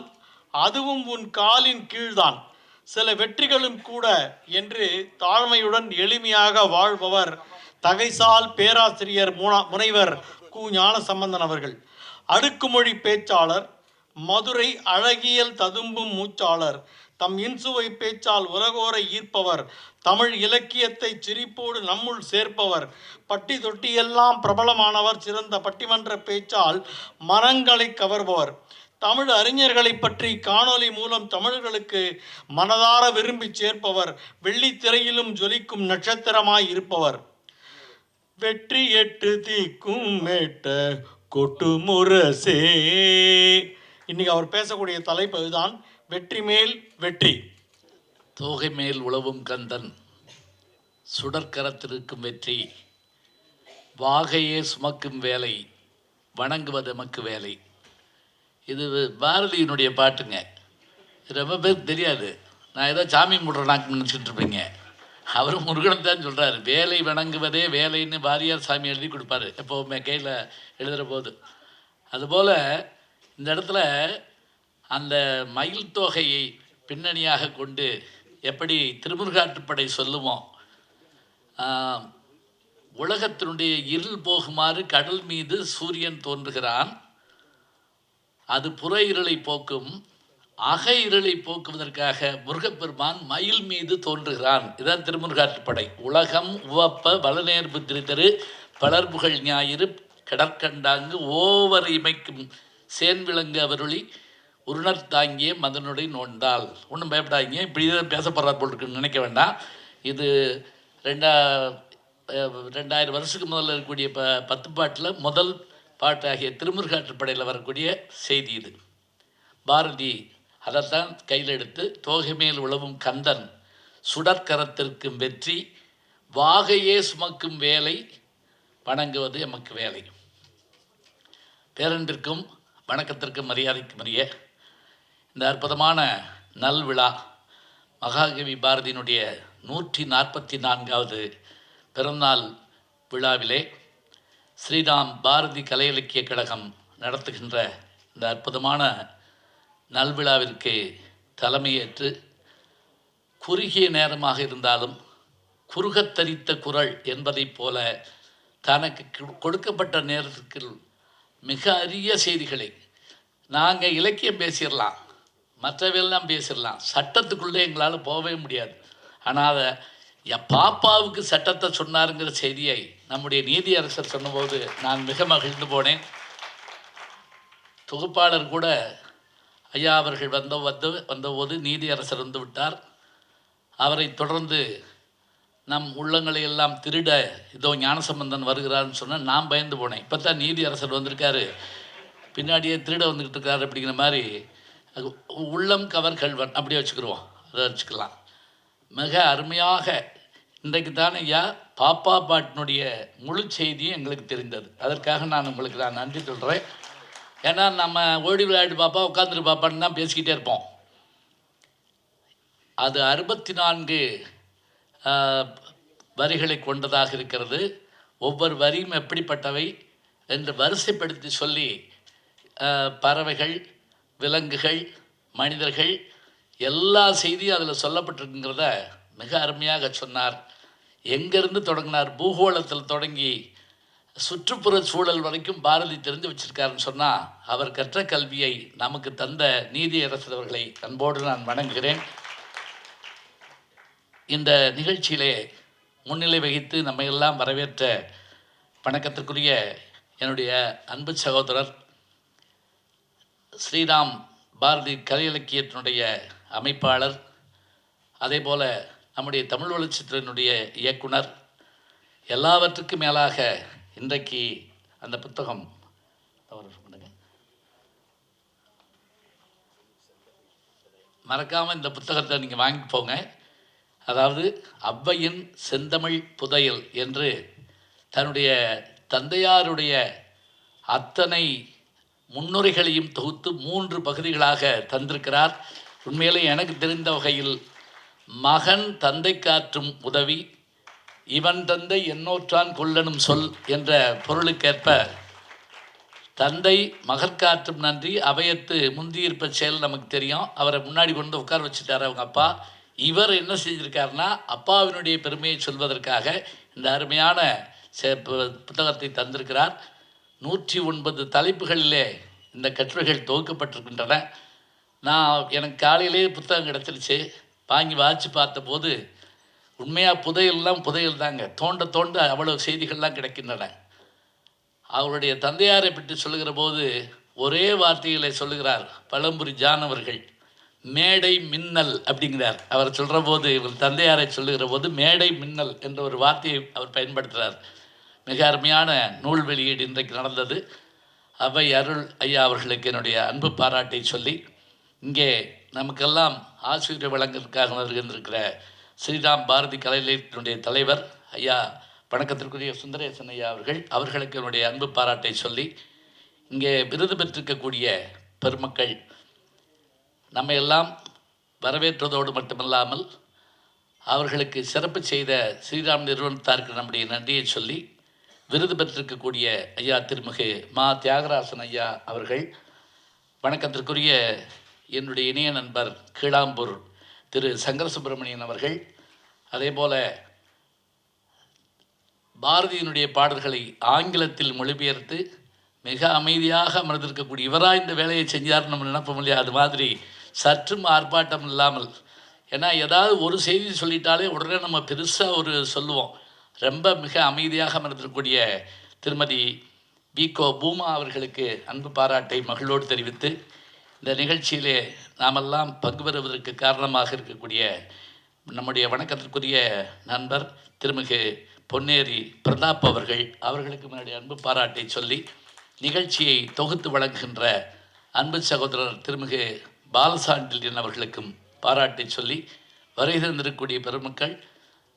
அதுவும் உன் காலின் கீழ்தான், சில வெற்றிகளும் கூட என்று தாழ்மையுடன் எளிமையாக வாழ்பவர் தகைசால் பேராசிரியர் முனைவர் கு. ஞானசம்பந்தன் அவர்கள். அடுக்குமொழி பேச்சாளர், மதுரை அழகியல் ததும்பும் மூச்சாளர், தம் இன்சுவை பேச்சால் உலகோரை ஈர்ப்பவர், தமிழ் இலக்கியத்தை சிரிப்போடு நம்முள் சேர்ப்பவர், பட்டி தொட்டியெல்லாம் பிரபலமானவர், சிறந்த பட்டிமன்ற பேச்சால் மனங்களை கவர்பவர், தமிழ் அறிஞர்களை பற்றி காணொலி மூலம் தமிழர்களுக்கு மனதார விரும்பி சேர்ப்பவர், வெள்ளித்திரையிலும் ஜொலிக்கும் நட்சத்திரமாய் இருப்பவர், வெற்றி 8 தீக்கும் மேட்ட கொட்டு முரசே. இன்னைக்கு அவர் பேசக்கூடிய தலைப்பு இதுதான், வெற்றி மேல் வெற்றி. தோகை மேல் உழவும் கந்தன், சுடற்கரத்திருக்கும் வெற்றி, வாகையே சுமக்கும் வேலை, வணங்குவது எமக்கு வேலை. இது பாரதியினுடைய பாட்டுங்க. ரொம்ப பேருக்கு தெரியாது. நான் ஏதோ சாமி முடுறனாக்கு நினச்சிட்டு இருப்பீங்க. அவர் முருகன் தான் சொல்கிறார், வேலை வணங்குவதே வேலைன்னு வாரியார் சாமி எழுதி கொடுப்பாரு எப்போவுமே கையில் எழுதுகிற போது. அதுபோல் இந்த இடத்துல அந்த மயில் தொகையை பின்னணியாக கொண்டு எப்படி திருமுருகாற்றுப்படை சொல்லுவோம், உலகத்தினுடைய இருள் போகுமாறு கடல் மீது சூரியன் தோன்றுகிறான், அது புற இருளை போக்கும், அக இருளை போக்குவதற்காக முருகப்பெருமான் மயில் மீது தோன்றுகிறான். இதுதான் திருமுருகாற்றுப்படை. உலகம் உவப்ப வளநேர்பு திரு பலர்புகழ் ஞாயிறு கடற்கண்டாங்கு ஓவர் இமைக்கும் சேன்விளங்கு அவருளி உருணர் தாங்கிய மதனுடைய நோண்டால். ஒன்றும் பயப்படாதீங்க, இப்படி தான் பேசப்படுறார் போல் இருக்குன்னு நினைக்க வேண்டாம். இது 2000 வருஷத்துக்கு முதல்ல இருக்கக்கூடிய 10 பாட்டில் முதல் பாட்டாகிய திருமுருகாற்றுப்படையில் வரக்கூடிய செய்தி இது. பாரதி அதைத்தான் கையில் எடுத்து, தோகை மேல் உழவும் கந்தன், சுடற்கரத்திற்கும் வெற்றி, வாகையே சுமக்கும் வேலை, வணங்குவது எமக்கு வேலை. பேரன்பிற்கும் வணக்கத்திற்கும் மரியாதைக்கும் உரிய இந்த அற்புதமான நல்விழா, மகாகவி பாரதியினுடைய 144வது பிறந்தநாள் விழாவிலே ஸ்ரீராம் பாரதி கலை இலக்கிய கழகம் நடத்துகின்ற இந்த அற்புதமான நல்விழாவிற்கு தலைமையேற்று, குறுகிய நேரமாக இருந்தாலும் குறுகத்தரித்த குரல் என்பதைப் போல தனக்கு கொடுக்கப்பட்ட நேரத்துக்கு மிக அரிய செய்திகளை, நாங்கள் இலக்கியம் பேசிடலாம், மற்றவையெல்லாம் பேசிடலாம், சட்டத்துக்குள்ளே எங்களால் போகவே முடியாது. ஆனால் அதை பாப்பாவுக்கு சட்டத்தை சொன்னாருங்கிற செய்தியை நம்முடைய நீதியரசர் சொன்னபோது நான் மிக மகிழ்ந்து போனேன். தொகுப்பாளர் கூட ஐயா அவர்கள் வந்தபோது நீதியரசர் வந்து விட்டார். அவரை தொடர்ந்து நம் உள்ளங்களை எல்லாம் திருட இதோ ஞானசம்பந்தன் வருகிறாருன்னு சொன்னால் நான் பயந்து போனேன். இப்போ தான் நீதியரசர் வந்திருக்காரு, பின்னாடியே திருட வந்துக்கிட்டு இருக்காரு அப்படிங்கிற மாதிரி. உள்ளம் கவர் கல்வன் அப்படியே வச்சுக்கிடுவோம், அதை வச்சுக்கலாம். மிக அருமையாக இன்றைக்கு தானே ஐயா பாப்பா பாட்டினுடைய முழு செய்தியும் எங்களுக்கு தெரிந்தது. அதற்காக நான் உங்களுக்கு நன்றி சொல்கிறேன். ஏன்னா நம்ம ஓடி விளையாட்டு பாப்பா உட்காந்துரு பாப்பான்னு தான் பேசிக்கிட்டே இருப்போம். அது 64 வரிகளை கொண்டதாக இருக்கிறது. ஒவ்வொரு வரியும் எப்படிப்பட்டவை என்று வரிசைப்படுத்தி சொல்லி பறவைகள், விலங்குகள், மனிதர்கள் எல்லா செய்தியும் அதில் சொல்லப்பட்டிருக்குங்கிறத மிக அருமையாக சொன்னார். எங்கேருந்து தொடங்கினார், பூகோளத்தில் தொடங்கி சுற்றுப்புற சூழல் வரைக்கும் பாரதி தெரிஞ்சு வச்சிருக்காருன்னு சொன்னால் அவர் கற்ற கல்வியை நமக்கு தந்த நீதியரசர் அவர்களை அன்போடு நான் வணங்குகிறேன். இந்த நிகழ்ச்சியிலே முன்னிலை வகித்து நம்மையெல்லாம் வரவேற்ற வணக்கத்திற்குரிய என்னுடைய அன்பு சகோதரர் ஸ்ரீராம் பாரதி கலை இலக்கியத்தினுடைய அமைப்பாளர், அதே போல் நம்முடைய தமிழ் வளர்ச்சித்துறையினுடைய இயக்குனர், எல்லாவற்றுக்கும் மேலாக இன்றைக்கு அந்த புத்தகம் மறக்காமல் இந்த புத்தகத்தை நீங்கள் வாங்கிட்டு போங்க. அதாவது ஔவையின் செந்தமிழ் புதையல் என்று தன்னுடைய தந்தையாருடைய அத்தனை முன்னுரைகளையும் தொகுத்து 3 பகுதிகளாக தந்திருக்கிறார். உண்மையிலே எனக்கு தெரிந்த வகையில் மகன் தந்தை காற்றும் உதவி, இவன் தந்தை என்னோற்றான் கொல்லனும் சொல் என்ற பொருளுக்கேற்ப தந்தை மகற்காற்றும் நன்றி அவையத்து முந்தியிருப்ப செயல் நமக்கு தெரியும். அவரை முன்னாடி கொண்டு உட்கார வச்சுட்டார் அவங்க அப்பா. இவர் என்ன செஞ்சிருக்காருன்னா அப்பாவினுடைய பெருமையை சொல்வதற்காக இந்த அருமையான புத்தகத்தை தந்திருக்கிறார். 109 தலைப்புகளிலே இந்த கட்டுரைகள் தொகுக்கப்பட்டிருக்கின்றன. எனக்கு காலையிலேயே புத்தகம் கிடச்சிருச்சு, வாங்கி வாசித்து பார்த்தபோது உண்மையாக புதையல் தாங்க. தோண்ட தோண்ட அவ்வளோ செய்திகள்லாம் கிடைக்கின்றன. அவருடைய தந்தையாரை பற்றி சொல்லுகிற போது ஒரே வார்த்தைகளை சொல்லுகிறார் பழம்புரி ஜான் அவர்கள், மேடை மின்னல் அப்படிங்கிறார். அவர் சொல்கிற போது, இவர் தந்தையாரை சொல்லுகிற போது மேடை மின்னல் என்ற ஒரு வார்த்தையை அவர் பயன்படுத்துகிறார். மிக அருமையான நூல் வெளியீடு இன்றைக்கு நடந்தது. அவை அருள் ஐயா அவர்களுக்கு என்னுடைய அன்பு பாராட்டை சொல்லி, இங்கே நமக்கெல்லாம் ஆசிரியர் வழங்குவதற்காக வருகின்றிருக்கிற ஸ்ரீராம் பாரதி கலை இலக்கியத்தினுடைய தலைவர் ஐயா வணக்கத்திற்குரிய சுந்தரேசன் ஐயா அவர்களுக்கு என்னுடைய அன்பு பாராட்டை சொல்லி, இங்கே விருது பெற்றிருக்கக்கூடிய பெருமக்கள் நம்ம எல்லாம் வரவேற்றதோடு மட்டுமல்லாமல் அவர்களுக்கு சிறப்பு செய்த ஸ்ரீராம் நிறுவனத்தாருக்கு நம்முடைய நன்றியை சொல்லி, விருது பெற்றிருக்கக்கூடிய ஐயா திருமிகு மா தியாகராசன் ஐயா அவர்கள், வணக்கத்திற்குரிய என்னுடைய இணைய நண்பர் கீழாம்பூர் திரு சங்கர சுப்பிரமணியன் அவர்கள், அதே போல் பாரதியினுடைய பாடல்களை ஆங்கிலத்தில் மொழிபெயர்த்து மிக அமைதியாக அமர்ந்திருக்கக்கூடிய இவராக இந்த வேலையை செஞ்சார் நம்ம நினைப்போம் இல்லையா, அது மாதிரி சற்றும் ஆர்ப்பாட்டம் இல்லாமல். ஏன்னா ஏதாவது ஒரு செய்தி சொல்லிட்டாலே உடனே நம்ம பெருசாக சொல்லுவோம். ரொம்ப மிக அமைதியாக அமர்ந்திருக்கக்கூடிய திருமதி விகோ பூமா அவர்களுக்கு அன்பு பாராட்டை மகிழ்வோடு தெரிவித்து, இந்த நிகழ்ச்சியிலே நாமெல்லாம் பங்கு பெறுவதற்கு காரணமாக இருக்கக்கூடிய நம்முடைய வணக்கத்திற்குரிய நண்பர் திருமிகு பொன்னேரி பிரதாப் அவர்களுக்கு முன்னாடி அன்பு பாராட்டை சொல்லி, நிகழ்ச்சியை தொகுத்து வழங்குகின்ற அன்பு சகோதரர் திருமிகு பாலசாண்டில்யன் அவர்களுக்கும் பாராட்டை சொல்லி, வருகை தந்திருக்கக்கூடிய பெருமக்கள்,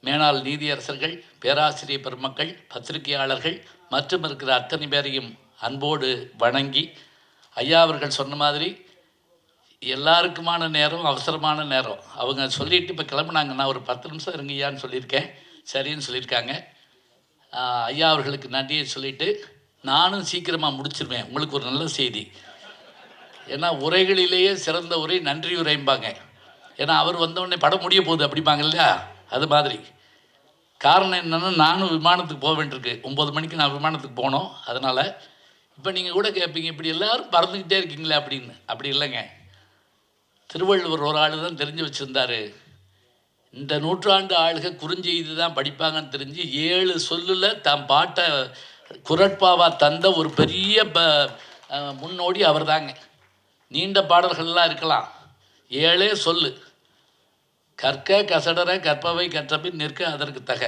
மேனாள் நீதியரசர்கள், பேராசிரியர் பெருமக்கள், பத்திரிகையாளர்கள் மற்றும் இருக்கிற அத்தனை பேரையும் அன்போடு வணங்கி, ஐயா அவர்கள் சொன்ன மாதிரி எல்லாருக்குமான நேரம் அவசரமான நேரம். அவங்க சொல்லிவிட்டு இப்போ கிளம்புனாங்க, நான் ஒரு 10 நிமிஷம் இருங்கய்யான்னு சொல்லியிருக்கேன், சரின்னு சொல்லியிருக்காங்க. ஐயா அவர்களுக்கு நன்றியை சொல்லிவிட்டு நானும் சீக்கிரமாக முடிச்சிருவேன். உங்களுக்கு ஒரு நல்ல செய்தி, ஏன்னா உரைகளிலேயே சிறந்த உரை நன்றி உரைம்பாங்க. ஏன்னா அவர் வந்தவுடனே படம் முடிய போகுது அப்படிம்பாங்க இல்லையா, அது மாதிரி. காரணம் என்னென்னா நானும் விமானத்துக்கு போக வேண்டியிருக்கு, 9 மணிக்கு நான் விமானத்துக்கு போனோம். அதனால் இப்போ நீங்கள் கூட கேட்பீங்க, இப்படி எல்லோரும் பறந்துக்கிட்டே இருக்கீங்களே அப்படின்னு. அப்படி இல்லைங்க, திருவள்ளுவர் ஒரு ஆள் தான் தெரிஞ்சு வச்சுருந்தார். இந்த நூற்றாண்டு ஆளுக குறுஞ்செய்தி தான் படிப்பாங்கன்னு தெரிஞ்சு 7 சொல்லில் தன் பாட்டை குரட்பாவாக தந்த ஒரு பெரிய முன்னோடி அவர் தாங்க. நீண்ட பாடல்கள்லாம் இருக்கலாம், 7 சொல்லு. கற்க கசடர கற்பவை கற்றபின் நிற்க அதற்கு தக.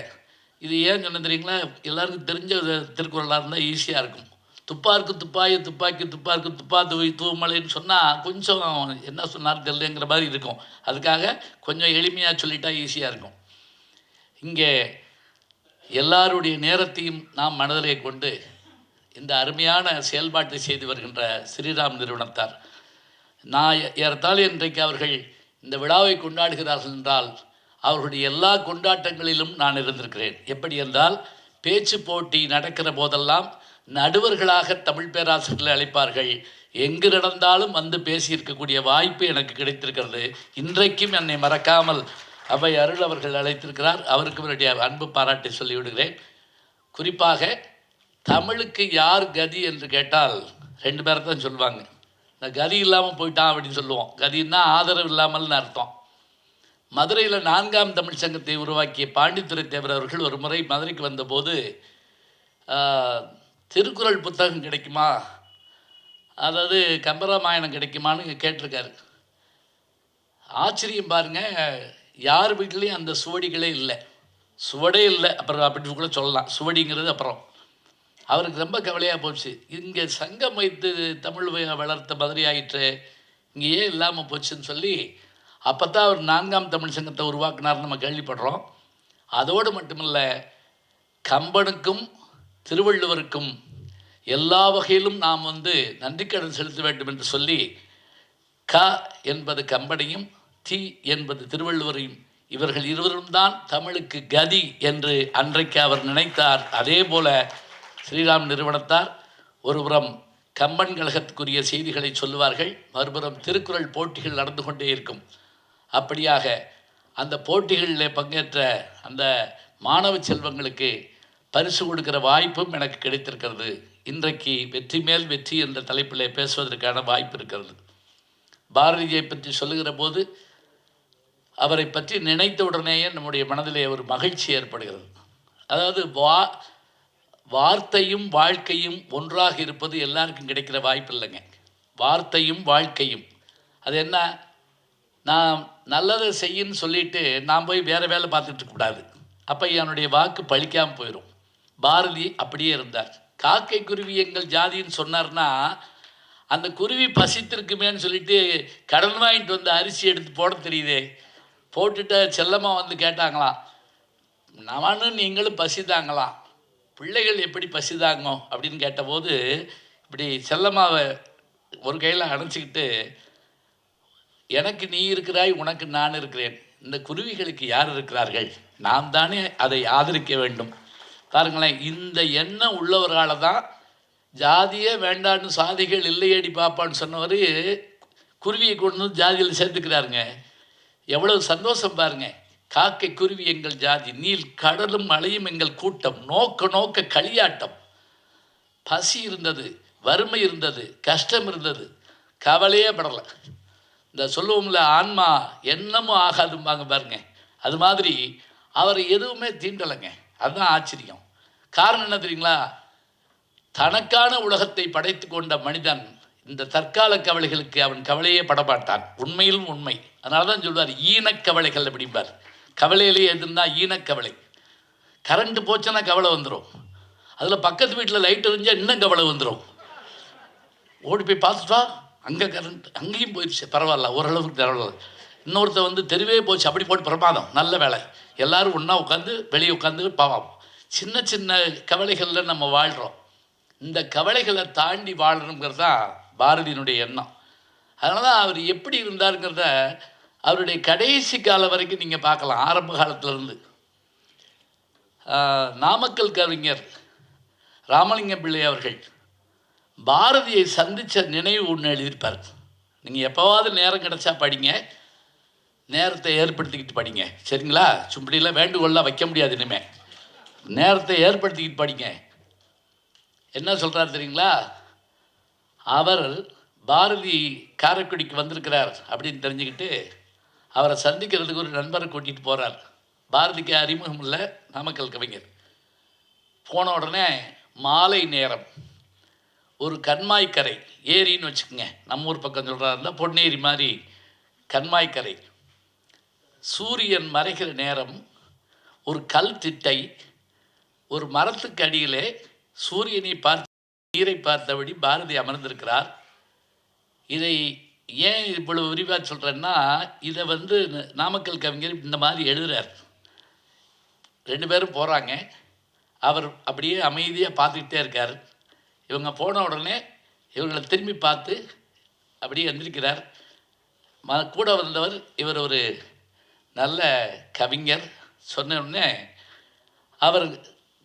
இது ஏன் சொன்ன தெரியுங்களா? எல்லாருக்கும் தெரிஞ்ச திருக்குறளாக இருந்தால் ஈஸியாக இருக்கும். துப்பாருக்கு துப்பாய துப்பாக்கி துப்பாருக்கு துப்பா துவை தூமலைன்னு சொன்னால் கொஞ்சம் என்ன சொன்னார் தெரியலங்கிற மாதிரி இருக்கும். அதுக்காக கொஞ்சம் எளிமையாக சொல்லிட்டா ஈஸியாக இருக்கும். இங்கே எல்லாருடைய நேரத்தையும் நாம் மனதிலே கொண்டு இந்த அருமையான செயல்பாட்டை செய்து வருகின்ற ஸ்ரீராம் நிறுவனத்தார், நான் ஏறத்தாழ இன்றைக்கு அவர்கள் இந்த விழாவை கொண்டாடுகிறார்கள் என்றால் அவர்களுடைய எல்லா கொண்டாட்டங்களிலும் நான் இருந்திருக்கிறேன். எப்படி என்றால், பேச்சு போட்டி நடக்கிற போதெல்லாம் நடுவர்களாக தமிழ் பேராசிரியர்களை அழைப்பார்கள். எங்கு நடந்தாலும் வந்து பேசியிருக்கக்கூடிய வாய்ப்பு எனக்கு கிடைத்திருக்கிறது. இன்றைக்கும் என்னை மறக்காமல் அவை அருள் அவர்கள் அழைத்திருக்கிறார். அவருக்கு என்னுடைய அன்பு பாராட்டை சொல்லிவிடுகிறேன். குறிப்பாக தமிழுக்கு யார் கதி என்று கேட்டால் 2 பேரை தான் சொல்லுவாங்க. இந்த கதி இல்லாமல் போயிட்டான் அப்படின்னு சொல்லுவோம். கதின்னா ஆதரவு இல்லாமல்னு அர்த்தம். மதுரையில் 4ஆம் தமிழ் சங்கத்தை உருவாக்கிய பாண்டித்துரை தேவர் அவர்கள் ஒரு முறை மதுரைக்கு வந்தபோது திருக்குறள் புத்தகம் கிடைக்குமா, அதாவது கம்பராமாயணம் கிடைக்குமான்னு கேட்டிருக்காரு. ஆச்சரியம் பாருங்கள், யார் வீட்லேயும் அந்த சுவடிகளே இல்லை, சுவடே இல்லை. அப்புறம் அப்படின்னு கூட சொல்லலாம், சுவடிங்கிறது. அப்புறம் அவருக்கு ரொம்ப கவலையாக போச்சு. இங்கே சங்கம் வைத்து தமிழ் வளர்த்த மாதிரி ஆயிற்று, இங்கேயே இல்லாமல் போச்சுன்னு சொல்லி அப்போ தான் அவர் 4ஆம் தமிழ் சங்கத்தை உருவாக்குனார்னு நம்ம கேள்விப்படுறோம். அதோடு மட்டுமில்லை, கம்பனுக்கும் திருவள்ளுவருக்கும் எல்லா வகையிலும் நாம் நன்றிக்கடன் செலுத்த வேண்டும் என்று சொல்லி க என்பது கம்பனையும் தி என்பது திருவள்ளுவரையும், இவர்கள் இருவரும் தான் தமிழுக்கு கதி என்று அன்றைக்கு அவர் நினைத்தார். அதே போல ஸ்ரீராம் நிறுவனத்தார் ஒருபுறம் கம்பன் கழகத்துக்குரிய செய்திகளை சொல்லுவார்கள், மறுபுறம் திருக்குறள் போட்டிகள் நடந்து கொண்டே இருக்கும். அப்படியாக அந்த போட்டிகளில் பங்கேற்ற அந்த மாணவ செல்வங்களுக்கு பரிசு கொடுக்கிற வாய்ப்பும் எனக்கு கிடைத்திருக்கிறது. இன்றைக்கு வெற்றி மேல் வெற்றி என்ற தலைப்பில் பேசுவதற்கான வாய்ப்பு இருக்கிறது. பாரதியை பற்றி சொல்லுகிற போது அவரை பற்றி நினைத்த உடனேயே நம்முடைய மனதிலே ஒரு மகிழ்ச்சி ஏற்படுகிறது. அதாவது வார்த்தையும் வாழ்க்கையும் ஒன்றாக இருப்பது எல்லாருக்கும் கிடைக்கிற வாய்ப்பு இல்லைங்க. வார்த்தையும் வாழ்க்கையும் அது என்ன, நான் நல்லதை செய்யின்னு சொல்லிட்டு நான் போய் வேறு வேலை பார்த்துட்டு இருக்கக்கூடாது. அப்போ என்னுடைய வாக்கு பழிக்காமல் போயிடும். பாரதி அப்படியே இருந்தார். காக்கை குருவி எங்கள் ஜாதின்னு சொன்னார்னா, அந்த குருவி பசித்திருக்குமேன்னு சொல்லிட்டு கடன் வாங்கிட்டு வந்து அரிசி எடுத்து போட தெரியுதே, போட்டுட்டு செல்லமாக கேட்டாங்களாம், நானும் நீங்களும் பசிதாங்களாம், பிள்ளைகள் எப்படி பசிதாங்கோ அப்படின்னு கேட்டபோது இப்படி செல்லம்மாவை ஒரு கையில் அணைச்சிக்கிட்டு, எனக்கு நீ இருக்கிறாய் உனக்கு நான் இருக்கிறேன், இந்த குருவிகளுக்கு யார் இருக்கிறார்கள், நாம் தானே அதை ஆதரிக்க வேண்டும். பாருங்களேன், இந்த எண்ணம் உள்ளவர்களால் தான் ஜாதியே வேண்டான்னு சாதிகள் இல்லையடி பாப்பான்னு சொன்னவர் குருவியை கொண்டு வந்து ஜாதியில் சேர்த்துக்கிறாருங்க. எவ்வளவு சந்தோஷம் பாருங்க. காக்கை குருவி எங்கள் ஜாதி, நீல் கடலும் மலையும் எங்கள் கூட்டம், நோக்க நோக்க களியாட்டம். பசி இருந்தது, வறுமை இருந்தது, கஷ்டம் இருந்தது, கவலையே படலை. இந்த சொல்லுவோம்ல, ஆன்மா என்னமும் ஆகாதும்பாங்க பாருங்க, அது மாதிரி அவர் எதுவுமே தீண்டலைங்க. அதுதான் ஆச்சரியம். காரணம் என்ன தெரியுங்களா? தனக்கான உலகத்தை படைத்து கொண்ட மனிதன் இந்த தற்கால கவலைகளுக்கு அவன் கவலையே படமாட்டான். உண்மையிலும் உண்மை. அதனால தான் சொல்வார் ஈனக்கவலைகள் அப்படிம்பார். கவலையிலே எதுன்னா ஈனக்கவலை. கரண்ட்டு போச்சுன்னா கவலை வந்துடும். அதில் பக்கத்து வீட்டில் லைட் எரிஞ்சால் இன்னும் கவலை வந்துடும். ஓடி போய் பார்த்துட்டா அங்கே கரண்ட், அங்கேயும் போயிடுச்சு, பரவாயில்ல, ஓரளவுக்கு பரவாயில்ல. இன்னொருத்த தெருவே போச்சு, அப்படி போட்டு பிரமாதம், நல்ல வேலை. எல்லோரும் ஒன்றா உட்காந்து வெளியே உட்காந்து பாவம். சின்ன சின்ன கவலைகளில் நம்ம வாழ்கிறோம். இந்த கவலைகளை தாண்டி வாழணுங்கிறது தான் பாரதியினுடைய எண்ணம். அதனால தான் அவர் எப்படி இருந்தாருங்கிறத அவருடைய கடைசி காலம் வரைக்கும் நீங்கள் பார்க்கலாம். ஆரம்ப காலத்திலேருந்து நாமக்கல் கவிஞர் ராமலிங்கம் பிள்ளை அவர்கள் பாரதியை சந்தித்த நினைவு ஒன்று எழுதியிருப்பார். நீங்கள் எப்போவாவது நேரம் கிடச்சா படிங்க, நேரத்தை ஏற்படுத்திக்கிட்டு படிங்க, சரிங்களா? சும்படியில் வேண்டுகோளெலாம் வைக்க முடியாது. இனிமேல் நேரத்தை ஏற்படுத்திக்கிட்டு படிங்க. என்ன சொல்கிறார் தெரியுங்களா? அவர் பாரதி காரைக்குடிக்கு வந்திருக்கிறார் அப்படின்னு தெரிஞ்சுக்கிட்டு அவரை சந்திக்கிறதுக்கு ஒரு நண்பரை கூட்டிகிட்டு போகிறார். பாரதிக்கு அறிமுகம் இல்லை, நாமக்கல் கவிஞர். போன உடனே மாலை நேரம், ஒரு கண்மாய்க்கரை, ஏரின்னு வச்சுக்கோங்க, நம்ம ஊர் பக்கம் சொல்கிறாருல பொன்னேரி மாதிரி கண்மாய்க்கரை. சூரியன் மறைகிற நேரம் ஒரு கல் திட்டை, ஒரு மரத்துக்கு அடியிலே சூரியனை பார்த்து நீரை பார்த்தபடி பாரதி அமர்ந்திருக்கிறார். இதை ஏன் இவ்வளவு விரிவாக சொல்கிறேன்னா, இதை நாமக்கல் கவிஞர் இந்த மாதிரி எழுதுகிறார். 2 பேரும் போகிறாங்க, அவர் அப்படியே அமைதியாக பார்த்துக்கிட்டே இருக்கார். இவங்க போன உடனே இவங்களை திரும்பி பார்த்து அப்படியே எந்திரிக்கிறார். கூட வந்தவர் இவர் ஒரு நல்ல கவிஞர். சொன்ன உடனே அவர்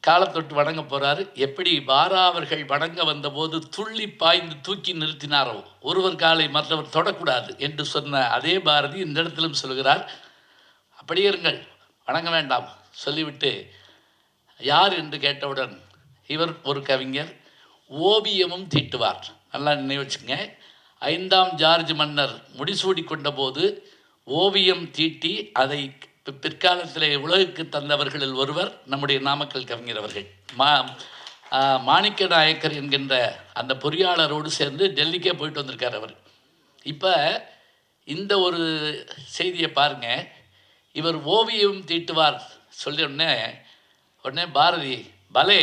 காலத்தொட்டு வணங்க போகிறாரு. எப்படி வாரா அவர்கள் வணங்க வந்தபோது துள்ளி பாய்ந்து தூக்கி நிறுத்தினாரோ, ஒருவர் காலை மற்றவர் தொடக்கூடாது என்று சொன்ன அதே பாரதி இந்த இடத்திலும் சொல்கிறார், அப்படியே இருங்கள், வணங்க வேண்டாம் சொல்லிவிட்டு, யார் என்று கேட்டவுடன் இவர் ஒரு கவிஞர், ஓவியமும் தீட்டுவார். நல்லா நினைவு வச்சுங்க. 5ஆம் ஜார்ஜ் மன்னர் முடிசூடி கொண்ட போது ஓவியம் தீட்டி அதை பிற்காலத்தில் உலகுக்கு தந்தவர்களில் ஒருவர் நம்முடைய நாமக்கல் கவிஞர் அவர்கள். மாணிக்க நாயக்கர் என்கின்ற அந்த பொறியாளரோடு சேர்ந்து டெல்லிக்கே போயிட்டு வந்திருக்கார் அவர். இப்போ இந்த ஒரு செய்தியை பாருங்கள். இவர் ஓவியம் தீட்டுவார் சொல்லி உடனே பாரதி, பலே,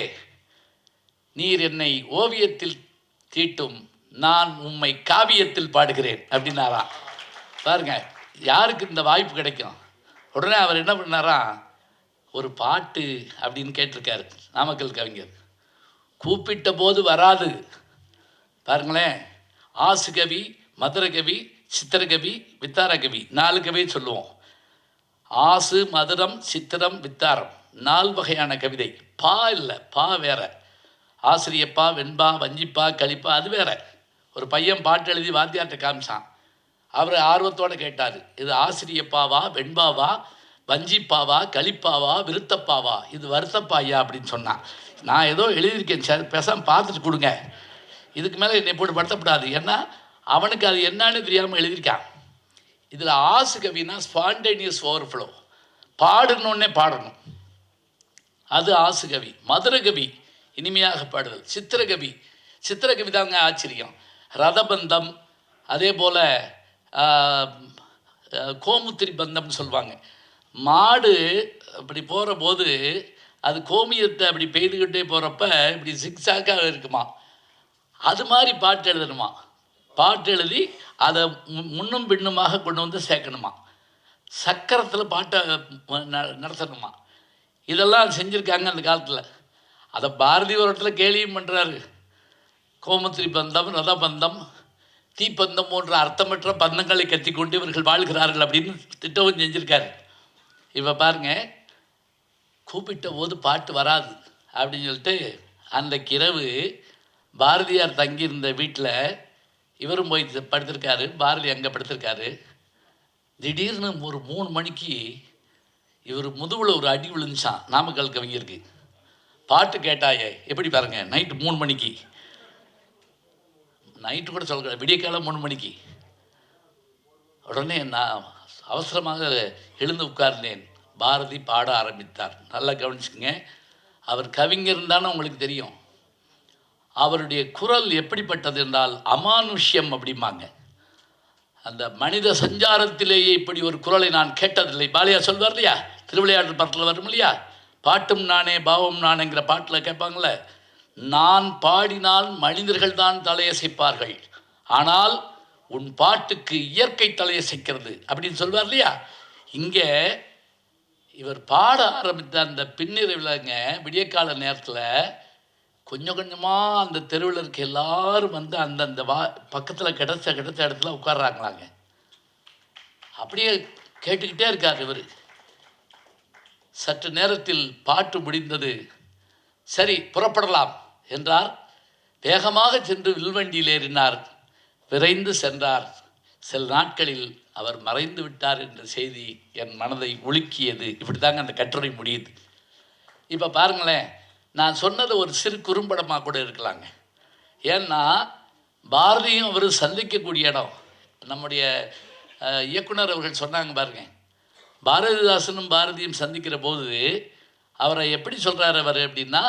நீர் என்னை ஓவியத்தில் தீட்டும், நான் உம்மை காவியத்தில் பாடுகிறேன் அப்படின்னாராம். பாருங்க, யாருக்கு இந்த வாய்ப்பு கிடைக்கும்? உடனே அவர் என்ன பண்ணாரா, ஒரு பாட்டு அப்படின்னு கேட்டிருக்காரு நாமக்கல் கவிஞர். கூப்பிட்ட போது வராது. பாருங்களேன், ஆசுகவி, மதுரகவி, சித்திரகவி, வித்தாரகவி, 4 கவியை சொல்லுவோம். ஆசு, மதுரம், சித்திரம், வித்தாரம், 4 வகையான கவிதை. பா இல்லை, பா வேற. ஆசிரியப்பா, வெண்பா, வஞ்சிப்பா, களிப்பா, அது வேற. ஒரு பையன் பாட்டு எழுதி வாத்தியார்ட்ட காமிச்சான். அவர் ஆர்வத்தோடு கேட்டார், இது ஆசிரியப்பாவா, வெண்பாவா, வஞ்சிப்பாவா, களிப்பாவா, விருத்தப்பாவா, இது வருத்தப்பாயா அப்படின்னு சொன்னான். நான் ஏதோ எழுதியிருக்கேன் சார், பேசாமல் பார்த்துட்டு கொடுங்க, இதுக்கு மேலே என்னை போட்டு படுத்தப்படாது. ஏன்னா அவனுக்கு அது என்னன்னு தெரியாமல் எழுதியிருக்கான். இதில் ஆசு கவினா ஸ்பான்டேனியஸ் ஓவர்ஃப்ளோ, பாடணுன்னே பாடணும், அது ஆசு கவி. மதுரகவி, இனிமையாக பாடுதல். சித்திரகவி, சித்திரகவி தாங்க ஆச்சரியம். ரதபந்தம், அதே போல் கோமுத்திரி பந்தம்னு சொல்லுவாங்க. மாடு அப்படி போகிற போது அது கோமியத்தை அப்படி பெய்துக்கிட்டே போகிறப்ப இப்படி சிக்ஸாக்காக இருக்குமா, அது மாதிரி பாட்டு எழுதணுமா. பாட்டு எழுதி அதை முன்னும் பின்னுமாக கொண்டு வந்து சேர்க்கணுமா. சக்கரத்தில் பாட்டை நடத்தணுமா. இதெல்லாம் செஞ்சுருக்காங்க அந்த காலத்தில். அதை பாரதி ஒரு இடத்துல கேலியும் பண்ணுறாரு. கோமுத்திரி பந்தம், ரதபந்தம், தீப்பந்தம் போன்ற அர்த்தமற்ற பந்தங்களை கத்திக்கொண்டு இவர்கள் வாழ்கிறார்கள் அப்படின்னு திட்டமும் செஞ்சுருக்காரு. இப்போ பாருங்கள், கூப்பிட்ட போது பாட்டு வராது அப்படின்னு சொல்லிட்டு அன்றைக்கு இரவு பாரதியார் தங்கியிருந்த வீட்டில் இவரும் போய் படுத்திருக்காரு. பாரதி அங்கே படுத்திருக்காரு. திடீர்னு ஒரு 3 மணிக்கு இவர் முதுகில் ஒரு அடி விழுந்துச்சான் நாமக்கல் கவிஞருக்கு. பாட்டு கேட்டாயே எப்படி பாருங்கள், நைட்டு 3 மணிக்கு, நைட்டு கூட சொல்கிறேன், விடிய காலம் 3 மணிக்கு. உடனே நான் அவசரமாக எழுந்து உட்கார்ந்தேன். பாரதி பாட ஆரம்பித்தார். நல்லா கவனிச்சுங்க, அவர் கவிஞர் தானே உங்களுக்கு தெரியும். அவருடைய குரல் எப்படிப்பட்டது என்றால் அமானுஷ்யம் அப்படிம்பாங்க. அந்த மனித சஞ்சாரத்திலேயே இப்படி ஒரு குரலை நான் கேட்டதில்லை. பாலியா சொல்வார் இல்லையா, திருவிளையாடல் படத்தில் வரும் இல்லையா, பாட்டும் நானே பாவம் நானேங்கிற பாட்டில் கேட்பாங்களே, நான் பாடினால் மனிதர்கள் தான் தலையசைப்பார்கள், ஆனால் உன் பாட்டுக்கு இயற்கை தலையசைக்கிறது அப்படின்னு சொல்வார் இல்லையா. இங்கே இவர் பாட ஆரம்பித்த அந்த பின்னிரவில்ங்க, விடியற்கால நேரத்தில் கொஞ்சம் கொஞ்சமாக அந்த தெருவில் இருக்க எல்லாரும் அந்தந்த பக்கத்தில் கிடைச்ச இடத்துல உட்கார்றாங்களாங்க. அப்படியே கேட்டுக்கிட்டே இருக்கார் இவர். சற்று நேரத்தில் பாட்டு முடிந்தது. சரி, புறப்படலாம் என்றார். வேகமாக சென்று வில்வண்டியில் ஏறினார். விரைந்து சென்றார். சில நாட்களில் அவர் மறைந்து விட்டார் என்ற செய்தி என் மனதை உலுக்கியது. இப்படி தாங்க அந்த கட்டுரை முடியுது. இப்போ பாருங்களேன், நான் சொன்னது ஒரு சிறு குறும்படமாக கூட இருக்கலாங்க. ஏன்னா பாரதியும் அவர் சந்திக்கக்கூடிய இடம். நம்முடைய இயக்குனர் அவர்கள் சொன்னாங்க பாருங்க, பாரதிதாசனும் பாரதியும் சந்திக்கிற போது அவரை எப்படி சொல்கிறார் அவர் அப்படின்னா,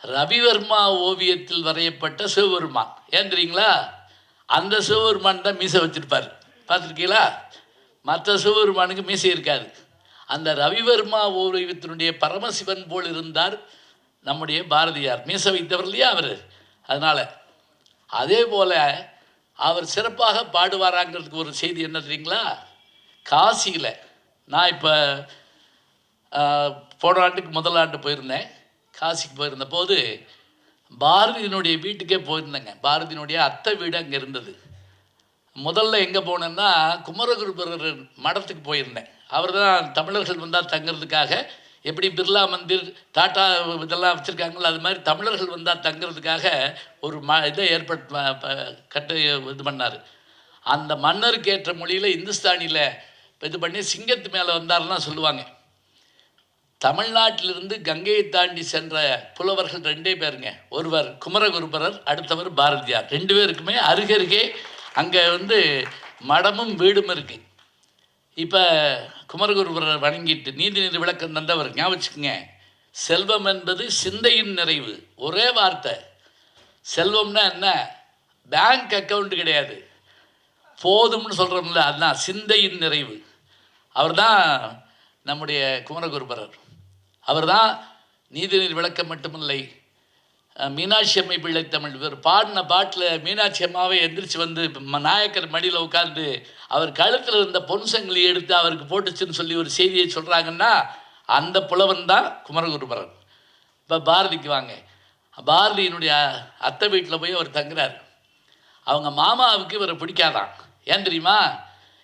ரவிவர்மா ஓவியத்தில் வரையப்பட்ட சிவபெருமான். ஏன் தெரியுங்களா, அந்த சிவபெருமான் தான் மீசை வச்சுருப்பார். பார்த்துருக்கீங்களா? மற்ற சிவபெருமானுக்கு மீசை இருக்காது. அந்த ரவிவர்மா ஓவியத்தினுடைய பரமசிவன் போல் இருந்தார் நம்முடைய பாரதியார். மீசை வைத்தவர் இல்லையா அவர். அதனால் அதே போல் அவர் சிறப்பாக பாடுவாராங்கிறதுக்கு ஒரு செய்தி என்ன தெரியுங்களா? காசியில் நான் இப்போ போன ஆண்டுக்கு முதல் ஆண்டு போயிருந்தேன். காசிக்கு போயிருந்த போது பாரதியினுடைய வீட்டுக்கே போயிருந்தேங்க. பாரதியினுடைய அத்தை வீடு அங்கே இருந்தது. முதல்ல எங்கே போனேன்னா குமரகுருபரர் மடத்துக்கு போயிருந்தேன். அவர் தான் தமிழர்கள் வந்தால் தங்கிறதுக்காக, எப்படி பிர்லா மந்திர் டாட்டா இதெல்லாம் வச்சுருக்காங்களோ அது மாதிரி தமிழர்கள் வந்தால் தங்கிறதுக்காக ஒரு இதை இது பண்ணார். அந்த மன்னருக்கு ஏற்ற மொழியில் இந்துஸ்தானியில் இது பண்ணி சிங்கத்து மேலே வந்தார்னா சொல்லுவாங்க. தமிழ்நாட்டிலிருந்து கங்கையை தாண்டி சென்ற புலவர்கள் 2 பேருங்க. ஒருவர் குமரகுருபரர், அடுத்தவர் பாரதியார். 2 பேருக்குமே அருகருகே அங்கே மடமும் வீடும் இருக்குது. இப்போ குமரகுருபரர் வணங்கிட்டு நீதிநீதி விளக்கம் தந்தவர். ஞாபகம் வச்சுக்கோங்க, செல்வம் என்பது சிந்தையின் நிறைவு. ஒரே வார்த்தை. செல்வம்னா என்ன? பேங்க் அக்கௌண்ட் கிடையாது, போதும்னு சொல்கிறோம்ல, அதுதான் சிந்தையின் நிறைவு. அவர் தான் நம்முடைய குமரகுருபரர். அவர் தான் நீதிநீதி விளக்கம் மட்டுமில்லை, மீனாட்சி அம்மை பிள்ளை தமிழ். இவர் பாடின பாட்டில் மீனாட்சி அம்மாவை எந்திரிச்சு நாயக்கர் மடியில் உட்கார்ந்து அவர் கழுத்தில் இருந்த பொன்சங்கிலி எடுத்து அவருக்கு போட்டுச்சுன்னு சொல்லி ஒரு செய்தியை சொல்கிறாங்கன்னா அந்த புலவன் தான் குமரகுருபரன். இப்போ பாரதிக்கு வாங்க. பாரதியினுடைய அத்தை வீட்டில் போய் அவர் தங்குறார். அவங்க மாமாவுக்கு இவரை பிடிக்காதான். ஏன் தெரியுமா?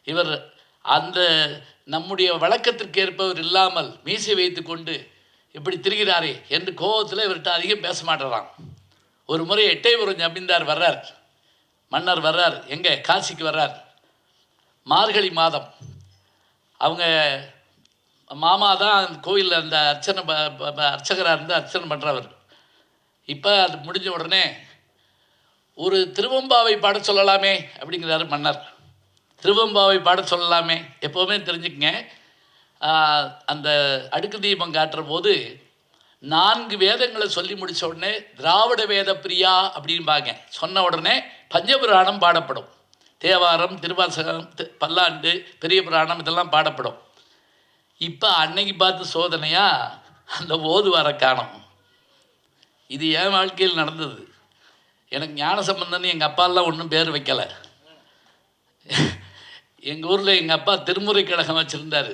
இவர் அந்த நம்முடைய வழக்கத்திற்கு ஏற்பவர் இல்லாமல் மீசை வைத்து கொண்டு இப்படி திரிகிறாரே என்று கோபத்தில் இவர்கிட்ட அதிகம் பேச மாட்டேறான். ஒரு முறை எட்டயபுரம் ஜமீன்தார் வர்றார், மன்னர் வர்றார், எங்கே காசிக்கு வர்றார். மார்கழி மாதம். அவங்க மாமா தான் கோயிலில் அந்த அர்ச்சகராக இருந்து அர்ச்சனை பண்ணுறவர். இப்போ அது முடிஞ்ச உடனே ஒரு திருவம்பாவை பாட சொல்லலாமே அப்படிங்கிறாரு மன்னர். திருவம்பாவை பாட சொல்லலாமே. எப்போவுமே தெரிஞ்சுக்கங்க, அந்த அடுக்கு தீபம் காட்டுற போது 4 வேதங்களை சொல்லி முடித்த உடனே திராவிட வேத பிரியா அப்படின்பாங்க. சொன்ன உடனே பஞ்சபுராணம் பாடப்படும். தேவாரம், திருவாசகம், பல்லாண்டு, பெரிய புராணம் இதெல்லாம் பாடப்படும். இப்போ அன்னைக்கு பார்த்து சோதனையாக அந்த ஓதுவார காணோம். இது என் வாழ்க்கையில் நடந்தது. எனக்கு ஞான சம்பந்தன்னு எங்கள் அப்பாலாம் ஒன்றும் பேர் வைக்கலை. எங்கள் ஊரில் எங்கள் அப்பா திருமுறை கழகம் வச்சுருந்தார்.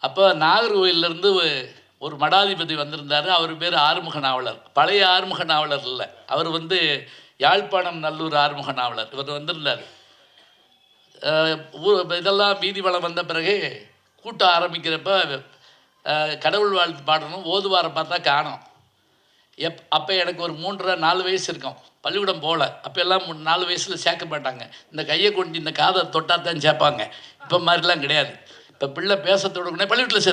அப்போ நாகர்கோவிலேருந்து ஒரு மடாதிபதி வந்திருந்தார். அவர் பேர் ஆறுமுக நாவலர். பழைய ஆறுமுக நாவலர் இல்லை, அவர் யாழ்ப்பாணம் நல்லூர் ஆறுமுக நாவலர். இவர் வந்திருந்தார். இதெல்லாம் வீதி வளம் வந்த பிறகு கூட்டம் ஆரம்பிக்கிறப்ப கடவுள் வாழ்த்து பாடணும். ஓதுவாரை பார்த்தா காணோம். அப்போ எனக்கு ஒரு 3-4 வயசு இருக்கும். பள்ளிக்கூடம் போகல. அப்போ எல்லாம் 4 வயசில் சேர்க்க மாட்டாங்க. இந்த கையை கொண்டு இந்த காதை தொட்டால் தான் சேர்ப்பாங்க. இப்போ மாதிரிலாம் கிடையாது. இப்போ பிள்ளை பேச தொடங்கினே பள்ளிக்கூட்டில்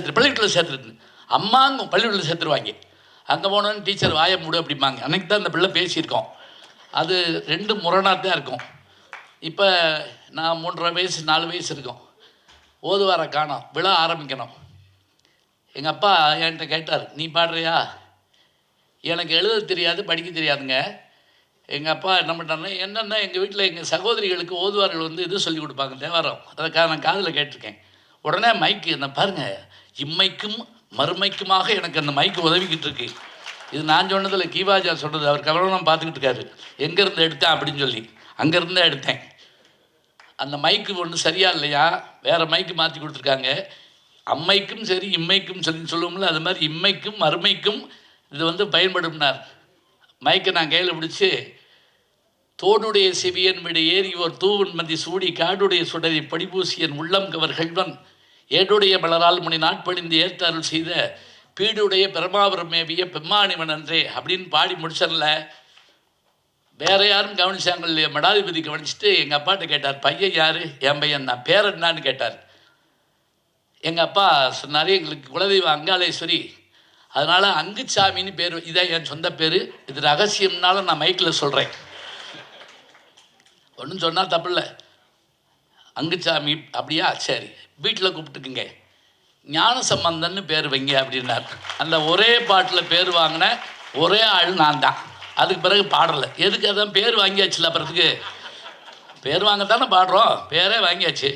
சேர்த்துருக்கு அம்மாங்கும் பள்ளிக்கூட்டில் சேர்த்துருவாங்க. அங்கே போனோன்னு டீச்சர் வாயை மூடு அப்படிம்பாங்க. அன்றைக்கி தான் அந்த பிள்ளை பேசியிருக்கோம். அது 2 முரணாக தான் இருக்கும். இப்போ நான் 3.5 வயசு 4 வயசு இருக்கும். ஓதுவார காணோம். விழா ஆரம்பிக்கணும். எங்கள் அப்பா என்கிட்ட கேட்டார், நீ பாடுறியா? எனக்கு எழுத தெரியாது, படிக்க தெரியாதுங்க. எங்கள் அப்பா என்ன பண்ணாருன்னா, என்னென்னா எங்கள் வீட்டில் எங்கள் சகோதரிகளுக்கு ஓதுவார்கள் இது சொல்லி கொடுப்பாங்க, தேவாரம். அதை நான் காதில் கேட்டிருக்கேன். உடனே மைக்கு நான் பாருங்கள், இம்மைக்கும் மறுமைக்குமாக எனக்கு அந்த மைக்கு உதவிக்கிட்டு இருக்கு. இது நான் சொன்னதில் கீவாஜா சொன்னது. அவர் கவனம் பார்த்துக்கிட்டு இருக்காரு. எங்கேருந்து எடுத்தேன் அப்படின்னு சொல்லி. அங்கேருந்தே எடுத்தேன். அந்த மைக்கு ஒன்று சரியா இல்லையா, வேறு மைக்கு மாற்றி கொடுத்துருக்காங்க. அம்மைக்கும் சரி இம்மைக்கும் சரின்னு சொல்லுவோம்ல, அது மாதிரி இம்மைக்கும் மறுமைக்கும் இது பயன்படும்னார். மைக்கை நான் கையில் பிடிச்சி, தோடுடைய செவியன் விட ஏறி ஒரு தூவன் மதி சூடி காடுடைய சுடரை படிபூசியன் உள்ளம் கவர் கல்வன் ஏடுடைய மலரால் முனி நாட்படிந்து ஏற்றாருள் செய்த பீடுடைய பெருமாபுரம் மேவிய பெம்மானிவன் அன்றே அப்படின்னு பாடி முடிச்சல. வேற யாரும் கவனிச்சாங்க இல்லையா? மடாதிபதி கவனிச்சுட்டு எங்கள் அப்பாட்ட கேட்டார், பையன் யார்? என் பையன் தான். பேர் என்னான்னு கேட்டார். எங்கள் அப்பா சொன்னார், எங்களுக்கு குலதெய்வம் அங்காளேஸ்வரி, அதனால் அங்குச்சாமின்னு பேர். இதான் என் சொந்த பேர். இது ரகசியம்னாலும் நான் மைக்கில் சொல்கிறேன். ஒன்றும் சொன்னால் தப்பில்லை. அங்குச்சாமி அப்படியா? சரி, வீட்டில் கூப்பிட்டுக்குங்க, ஞான சம்பந்தன்னு பேர் வைங்க அப்படின்னார். அந்த ஒரே பாட்டில் பேர் வாங்கின ஒரே ஆள் நான் தான். அதுக்கு பிறகு பாடலை. எதுக்கு? அதான் பேர் வாங்கியாச்சுல. அப்புறத்துக்கு பேர் வாங்கத்தானே பாடுறோம். பேரே வாங்கியாச்சு.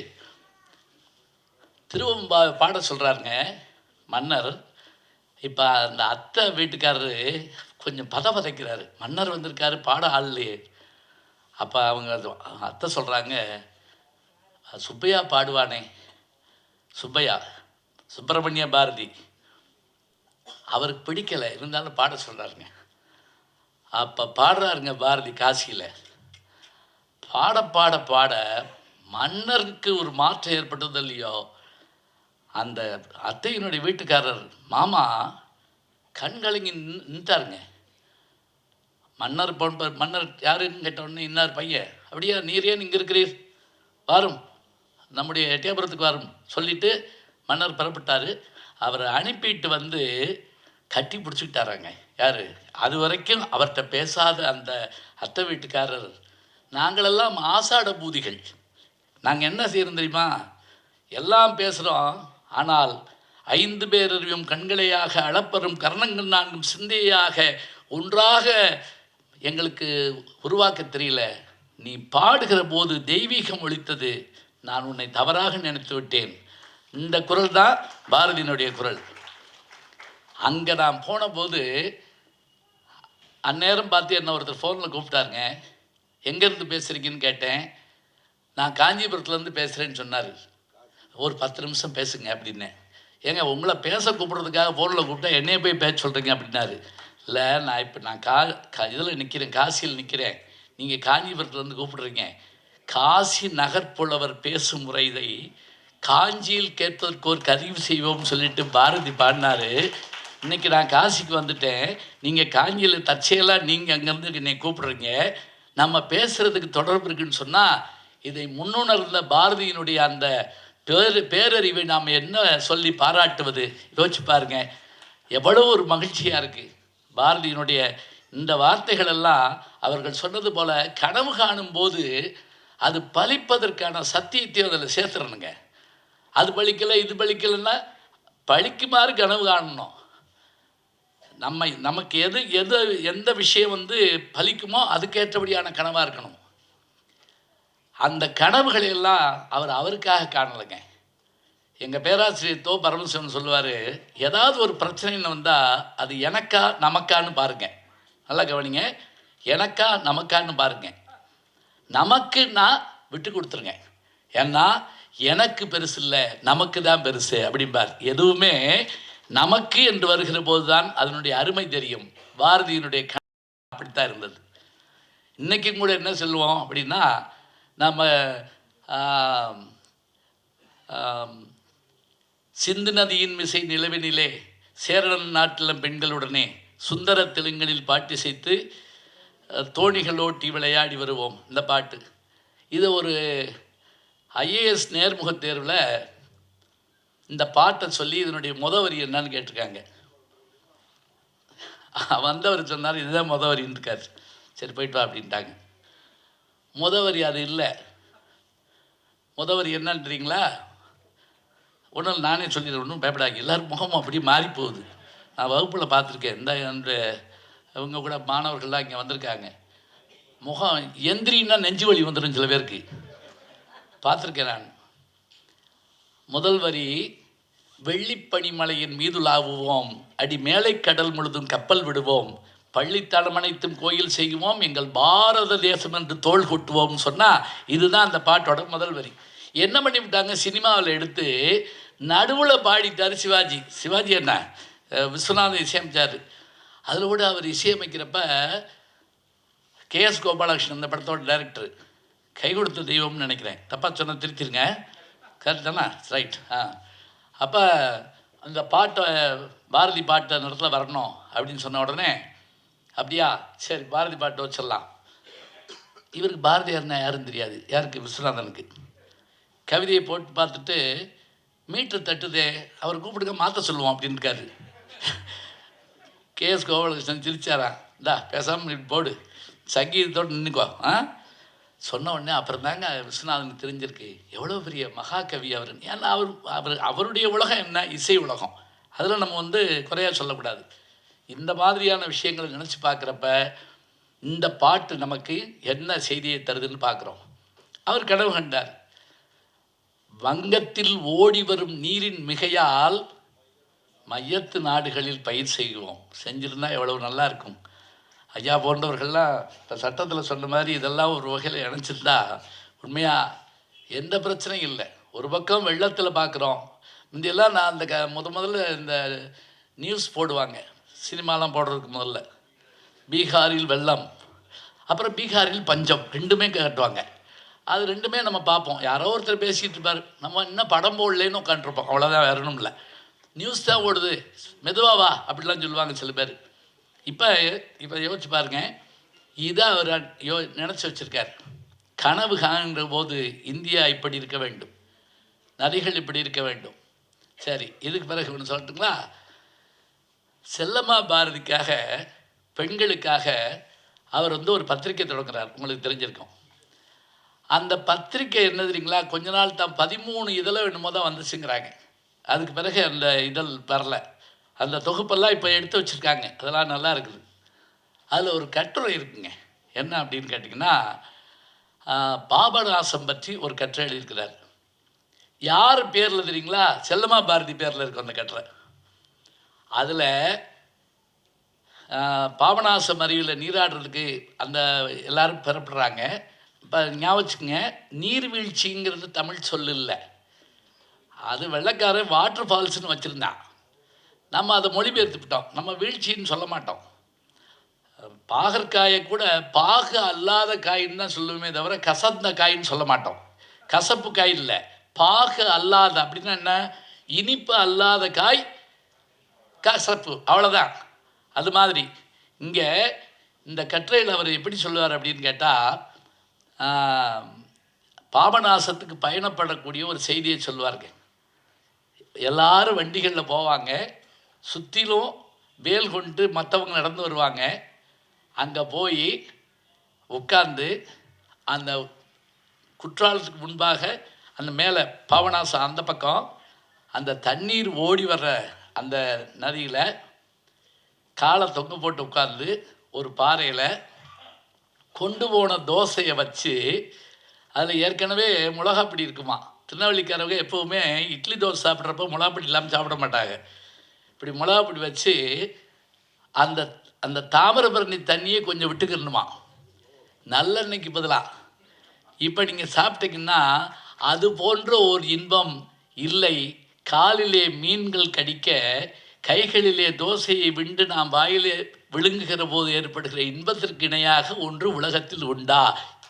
திருவம் பாட சொல்கிறாருங்க மன்னர். இப்போ அந்த அத்தை வீட்டுக்காரரு கொஞ்சம் பதைக்கிறாரு. மன்னர் வந்திருக்காரு, பாட ஆள் இல்லையே. அப்போ அவங்க அத்தை சொல்கிறாங்க, சுப்பையா பாடுவானே, சுப்பையா சுப்பிரமணிய பாரதி, அவருக்கு பிடிக்கலை, இருந்தாலும் பாட சொல்கிறாருங்க. அப்போ பாடுறாருங்க பாரதி காசியில். பாட பாட பாட மன்னருக்கு ஒரு மாற்றம் ஏற்பட்டது இல்லையோ, அந்த அத்தையினுடைய வீட்டுக்காரர் மாமா கண்கலங்கி நின்றுட்டாருங்க. மன்னர் யாருன்னு கேட்டவுடனே இன்னார் பையன். அப்படியா, நீர் ஏன் இங்கே இருக்கிறீர், வாரும் நம்முடைய எட்டயபுரத்துக்கு வரும் சொல்லிவிட்டு மன்னர் புறப்பட்டார். அவரை அனுப்பிட்டு வந்து கட்டி பிடிச்சிக்கிட்டாராங்க. யார்? அது வரைக்கும் அவர்கிட்ட பேசாத அந்த அத்தை வீட்டுக்காரர். நாங்களெல்லாம் ஆசாட பூதிகள். நாங்கள் என்ன செய்யறோம் தெரியுமா? எல்லாம் பேசுகிறோம், ஆனால் 5 பேர் அறிவும் கண்களையாக அளப்பரும் கர்ணங்கள் 4 சிந்தையாக ஒன்றாக எங்களுக்கு உருவாக்க தெரியல. நீ பாடுகிற போது தெய்வீகம் ஒலித்தது, நான் உன்னை தவறாக நினைத்து விட்டேன். இந்த குரல் தான் பாரதியினுடைய குரல். அங்கே நான் போன போது அந்நேரம் பார்த்து என்ன ஒருத்தர் ஃபோனில் கூப்பிட்டாருங்க. எங்கேருந்து பேசுகிறீங்கன்னு கேட்டேன். நான் காஞ்சிபுரத்துலேருந்து பேசுகிறேன்னு சொன்னார். ஒரு 10 நிமிஷம் பேசுங்க அப்படின்னேன். ஏங்க, உங்களை பேச கூப்பிட்றதுக்காக ஃபோனில் கூப்பிட்டா என்னைய போய் பேச சொல்கிறீங்க அப்படின்னாரு. இல்லை, நான் இதில் நிற்கிறேன், காசியில் நிற்கிறேன், நீங்கள் காஞ்சிபுரத்துலேருந்து கூப்பிடுறீங்க. காசி நகர்ப்புலவர் பேசும் முறைதை காஞ்சியில் கேட்பதற்கு ஒரு கருவி செய்வோம்னு சொல்லிட்டு பாரதி பாடினார். இன்றைக்கி நான் காசிக்கு வந்துட்டேன், நீங்கள் காஞ்சியில் தற்செயலாக நீங்கள் அங்கேருந்து என்னை கூப்பிடுறீங்க. நம்ம பேசுகிறதுக்கு தொடர்பு இருக்குன்னு சொன்னால், இதை முன்னுணர்ந்த பாரதியினுடைய அந்த பேரறிவை நாம் என்ன சொல்லி பாராட்டுவது? யோசிச்சு பாருங்க, எவ்வளோ ஒரு மகிழ்ச்சியாக இருக்குது. பாரதியினுடைய இந்த வார்த்தைகள் எல்லாம் அவர்கள் சொன்னது போல் கனவு காணும்போது அது பலிப்பதற்கான சத்தியத்தையும் அதில் சேர்த்துறணுங்க. அது பலிக்கலை, இது பலிக்கலைன்னா பலிக்குமாறு கனவு காணணும். நமக்கு எந்த விஷயம் பலிக்குமோ அதுக்கேற்றபடியான கனவாக இருக்கணும். அந்த கனவுகளை எல்லாம் அவருக்காக காணலைங்க. எங்கள் பேராசிரியர் தோ பரமசிவன் சொல்லுவார், ஏதாவது ஒரு பிரச்சனைன்னு வந்தால் அது எனக்கா நமக்கான்னு பாருங்க. நல்லா கவனிங்க, எனக்கா நமக்கான்னு பாருங்க. நமக்கு நான் விட்டு கொடுத்துருங்க, ஏன்னா எனக்கு பெருசு இல்லை, நமக்கு தான் பெருசு அப்படிம்பார். எதுவுமே நமக்கு என்று வருகிற போது தான் அதனுடைய அருமை தெரியும். பாரதியினுடைய அப்படித்தான் இருந்தது. இன்றைக்கும் கூட என்ன சொல்லுவோம் அப்படின்னா, நம்ம சிந்து நதியின் மிசை நிலவினிலே சேரன் நாட்டிலம் பெண்களுடனே சுந்தர தெலுங்கனில் பாட்டு செய்து தோணிகள் ஓட்டி விளையாடி வருவோம். இந்த பாட்டு இது ஒரு ஐஏஎஸ் நேர்முகத் தேர்வில் இந்த பாட்டை சொல்லி இதனுடைய வரி என்னன்னு கேட்டிருக்காங்க. வந்தவர் சொன்னார், இதுதான் வரின்னு இருக்கார். சரி போயிட்டு வா அப்படின்ட்டாங்க. வரி அது இல்லை. வரி என்னன்றீங்களா? ஒன்றும் நானே சொல்லிடுறேன், ஒன்றும் பயப்படாங்க. எல்லோரும் முகமும் அப்படி மாறி போகுது. நான் வகுப்பில் பார்த்துருக்கேன். இந்த இவங்க கூட மாணவர்கள்லாம் இங்கே வந்திருக்காங்க. முகம் எந்திரின்னா நெஞ்சு வலி வந்துடும் சில பேருக்கு, பார்த்துருக்கேன் நான். முதல் வரி, வெள்ளிப்பனிமலையின் மீதுலாவுவோம், அடி மேலை கடல் முழுதும் கப்பல் விடுவோம், பள்ளித்தளம் அனைத்தும் கோயில் செய்வோம், எங்கள் பாரத தேசம் என்று தோள் கொட்டுவோம்னு சொன்னால் இதுதான் அந்த பாட்டோட முதல் வரி. என்ன பண்ணி விட்டாங்க, சினிமாவில் எடுத்து நடுவில் பாடிட்டார் சிவாஜி. சிவாஜி என்ன விஸ்வநாதன் இசையமைச்சார். அதில் கூட அவர் இசையமைக்கிறப்ப KS கோபாலகிருஷ்ணன் இந்த படத்தோட டைரக்டர், கை கொடுத்த தெய்வம்னு நினைக்கிறேன், தப்பாக சொன்ன திருத்திருங்க, கரெக்ட் தானே? ரைட். அப்போ அந்த பாட்டை பாரதி பாட்டை அந்த இடத்துல வரணும் அப்படின்னு சொன்ன உடனே, அப்படியா சரி பாரதி பாட்டை வச்சிடலாம். இவருக்கு பாரதியார்னா யாருன்னு தெரியாது. யாருக்கு? விஸ்வநாதனுக்கு. கவிதையை போட்டு பார்த்துட்டு மீட்டர் தட்டுதே, அவர் கூப்பிடுங்க மாற்ற சொல்லுவோம் அப்படின்னு இருக்காரு. KS கோபாலகிருஷ்ணன் சிரிச்சாரா, இந்தா பேசாமல் இப்படி போடு, சங்கீதத்தோடு நின்றுக்கோ சொன்ன உடனே அப்புறம் தாங்க விஸ்வநாதனுக்கு தெரிஞ்சிருக்கு எவ்வளோ பெரிய மகாகவி அவர். ஏன்னா அவருடைய உலகம் என்ன, இசை உலகம். அதில் நம்ம குறையாக சொல்லக்கூடாது. இந்த மாதிரியான விஷயங்களை நினச்சி பார்க்குறப்ப இந்த பாட்டு நமக்கு என்ன செய்தியை தருதுன்னு பார்க்குறோம். அவர் கனவு கண்டார். வங்கத்தில் ஓடி வரும் நீரின் மிகையால் மையத்து நாடுகளில் பயிர் செய்வோம். செஞ்சிருந்தா எவ்வளவு நல்லா இருக்கும். ஐயா போன்றவர்கள்லாம் இப்போ சட்டத்தில் சொன்ன மாதிரி இதெல்லாம் ஒரு வகையில் இணைச்சிருந்தா உண்மையாக எந்த பிரச்சனையும் இல்லை. ஒரு பக்கம் வெள்ளத்தில் பார்க்குறோம். முந்தையெல்லாம் நான் அந்த முதல்ல இந்த நியூஸ் போடுவாங்க, சினிமாலாம் போடுறதுக்கு முதல்ல பீகாரில் வெள்ளம், அப்புறம் பீகாரில் பஞ்சம், ரெண்டுமே காட்டுவாங்க. அது ரெண்டுமே நம்ம பார்ப்போம். யாரோ ஒருத்தர் பேசிகிட்டு இருப்பார், நம்ம இன்னும் படம் போடலேன்னு உட்காந்துருப்போம். அவ்வளோதான், வரணும் இல்லை, நியூஸ் தான் ஓடுது, மெதுவாக வா அப்படிலாம் சொல்லுவாங்க சில பேர். இப்போ யோசிச்சு பாருங்க, இதை அவர் நினச்சி வச்சுருக்கார். கனவு காணுகிற போது இந்தியா இப்படி இருக்க வேண்டும், நதிகள் இப்படி இருக்க வேண்டும். சரி, இதுக்கு பிறகு ஒன்று சொல்லட்டுங்களா? செல்லம்மா பாரதிக்காக, பெண்களுக்காக அவர் ஒரு பத்திரிக்கை தொடங்குறார். உங்களுக்கு தெரிஞ்சிருக்கும். அந்த பத்திரிக்கை என்ன தெரியுங்களா? கொஞ்ச நாள் தான் 13 இதழ் என்னமோ தான் வந்துச்சுங்கிறாங்க. அதுக்கு பிறகு அந்த இதழ் வரல. அந்த தொகுப்பெல்லாம் இப்போ எடுத்து வச்சுருக்காங்க. அதெல்லாம் நல்லா இருக்குது. அதில் ஒரு கட்டுரை இருக்குங்க. என்ன அப்படின்னு கேட்டிங்கன்னா, பாபநாசம் பற்றி ஒரு கட்டுரை எழுதியிருக்கிறார். யார் பேரில் தெரியுங்களா? செல்லம்மா பாரதி பேரில் இருக்கும் அந்த கட்டுரை. அதில் பாபநாசம் அருவியில் நீராடுறதுக்கு அந்த எல்லோரும் பெறப்படுறாங்க. இப்போ ஞாபகம் வச்சுக்கோங்க, நீர்வீழ்ச்சிங்கிறது தமிழ் சொல் இல்லை, அது வெள்ளைக்காரன் வாட்டர் ஃபால்ஸ்னு வச்சுருந்தான். நம்ம அதை மொழிபெயர்த்துவிட்டோம். நம்ம வீழ்ச்சின்னு சொல்ல மாட்டோம். பாகற்காயை கூட பாகு அல்லாத காயின்னு தான் சொல்லுவோமே தவிர கசந்த காயின்னு சொல்ல மாட்டோம். கசப்பு காய் இல்லை, பாகு அல்லாத அப்படின்னா என்ன? இனிப்பு அல்லாத காய் கசப்பு, அவ்வளோதான். அது மாதிரி இங்கே இந்த கட்டுரையில் அவர் எப்படி சொல்லுவார் அப்படின்னு கேட்டால், பாபநாசத்துக்கு பயணப்படக்கூடிய ஒரு செய்தியை சொல்லுவார்கள். எல்லாரும் வண்டிகளில் போவாங்க, சுற்றிலும் வேல் கொண்டு மற்றவங்க நடந்து வருவாங்க. அங்கே போய் உட்கார்ந்து அந்த குற்றாலத்துக்கு முன்பாக அந்த மேலே பாபநாசம் அந்த பக்கம் அந்த தண்ணீர் ஓடி வர்ற அந்த நதியில் காலை தொங்க போட்டு உட்கார்ந்து ஒரு பாறையில் கொண்டு போன தோசையை வச்சு, அதில் ஏற்கனவே மிளகாப்பிடி இருக்குமா. திருநெல்வேலிக்காரவங்க எப்போவுமே இட்லி தோசை சாப்பிட்றப்ப மிளகாப்பிடி இல்லாமல் சாப்பிட மாட்டாங்க. இப்படி மிளகாப்பிடி வச்சு அந்த அந்த தாமிரபரணி தண்ணியை கொஞ்சம் விட்டுக்கிறணுமா, நல்லெண்ணெய்க்கு பதிலாக. இப்போ நீங்கள் சாப்பிட்டீங்கன்னா அது போன்ற ஒரு இன்பம் இல்லை. காலிலே மீன்கள் கடிக்க, கைகளிலே தோசையை விண்டு நாம் வாயிலே விழுங்குகிற போது ஏற்படுகிற இன்பத்திற்கு இணையாக ஒன்று உலகத்தில் உண்டா?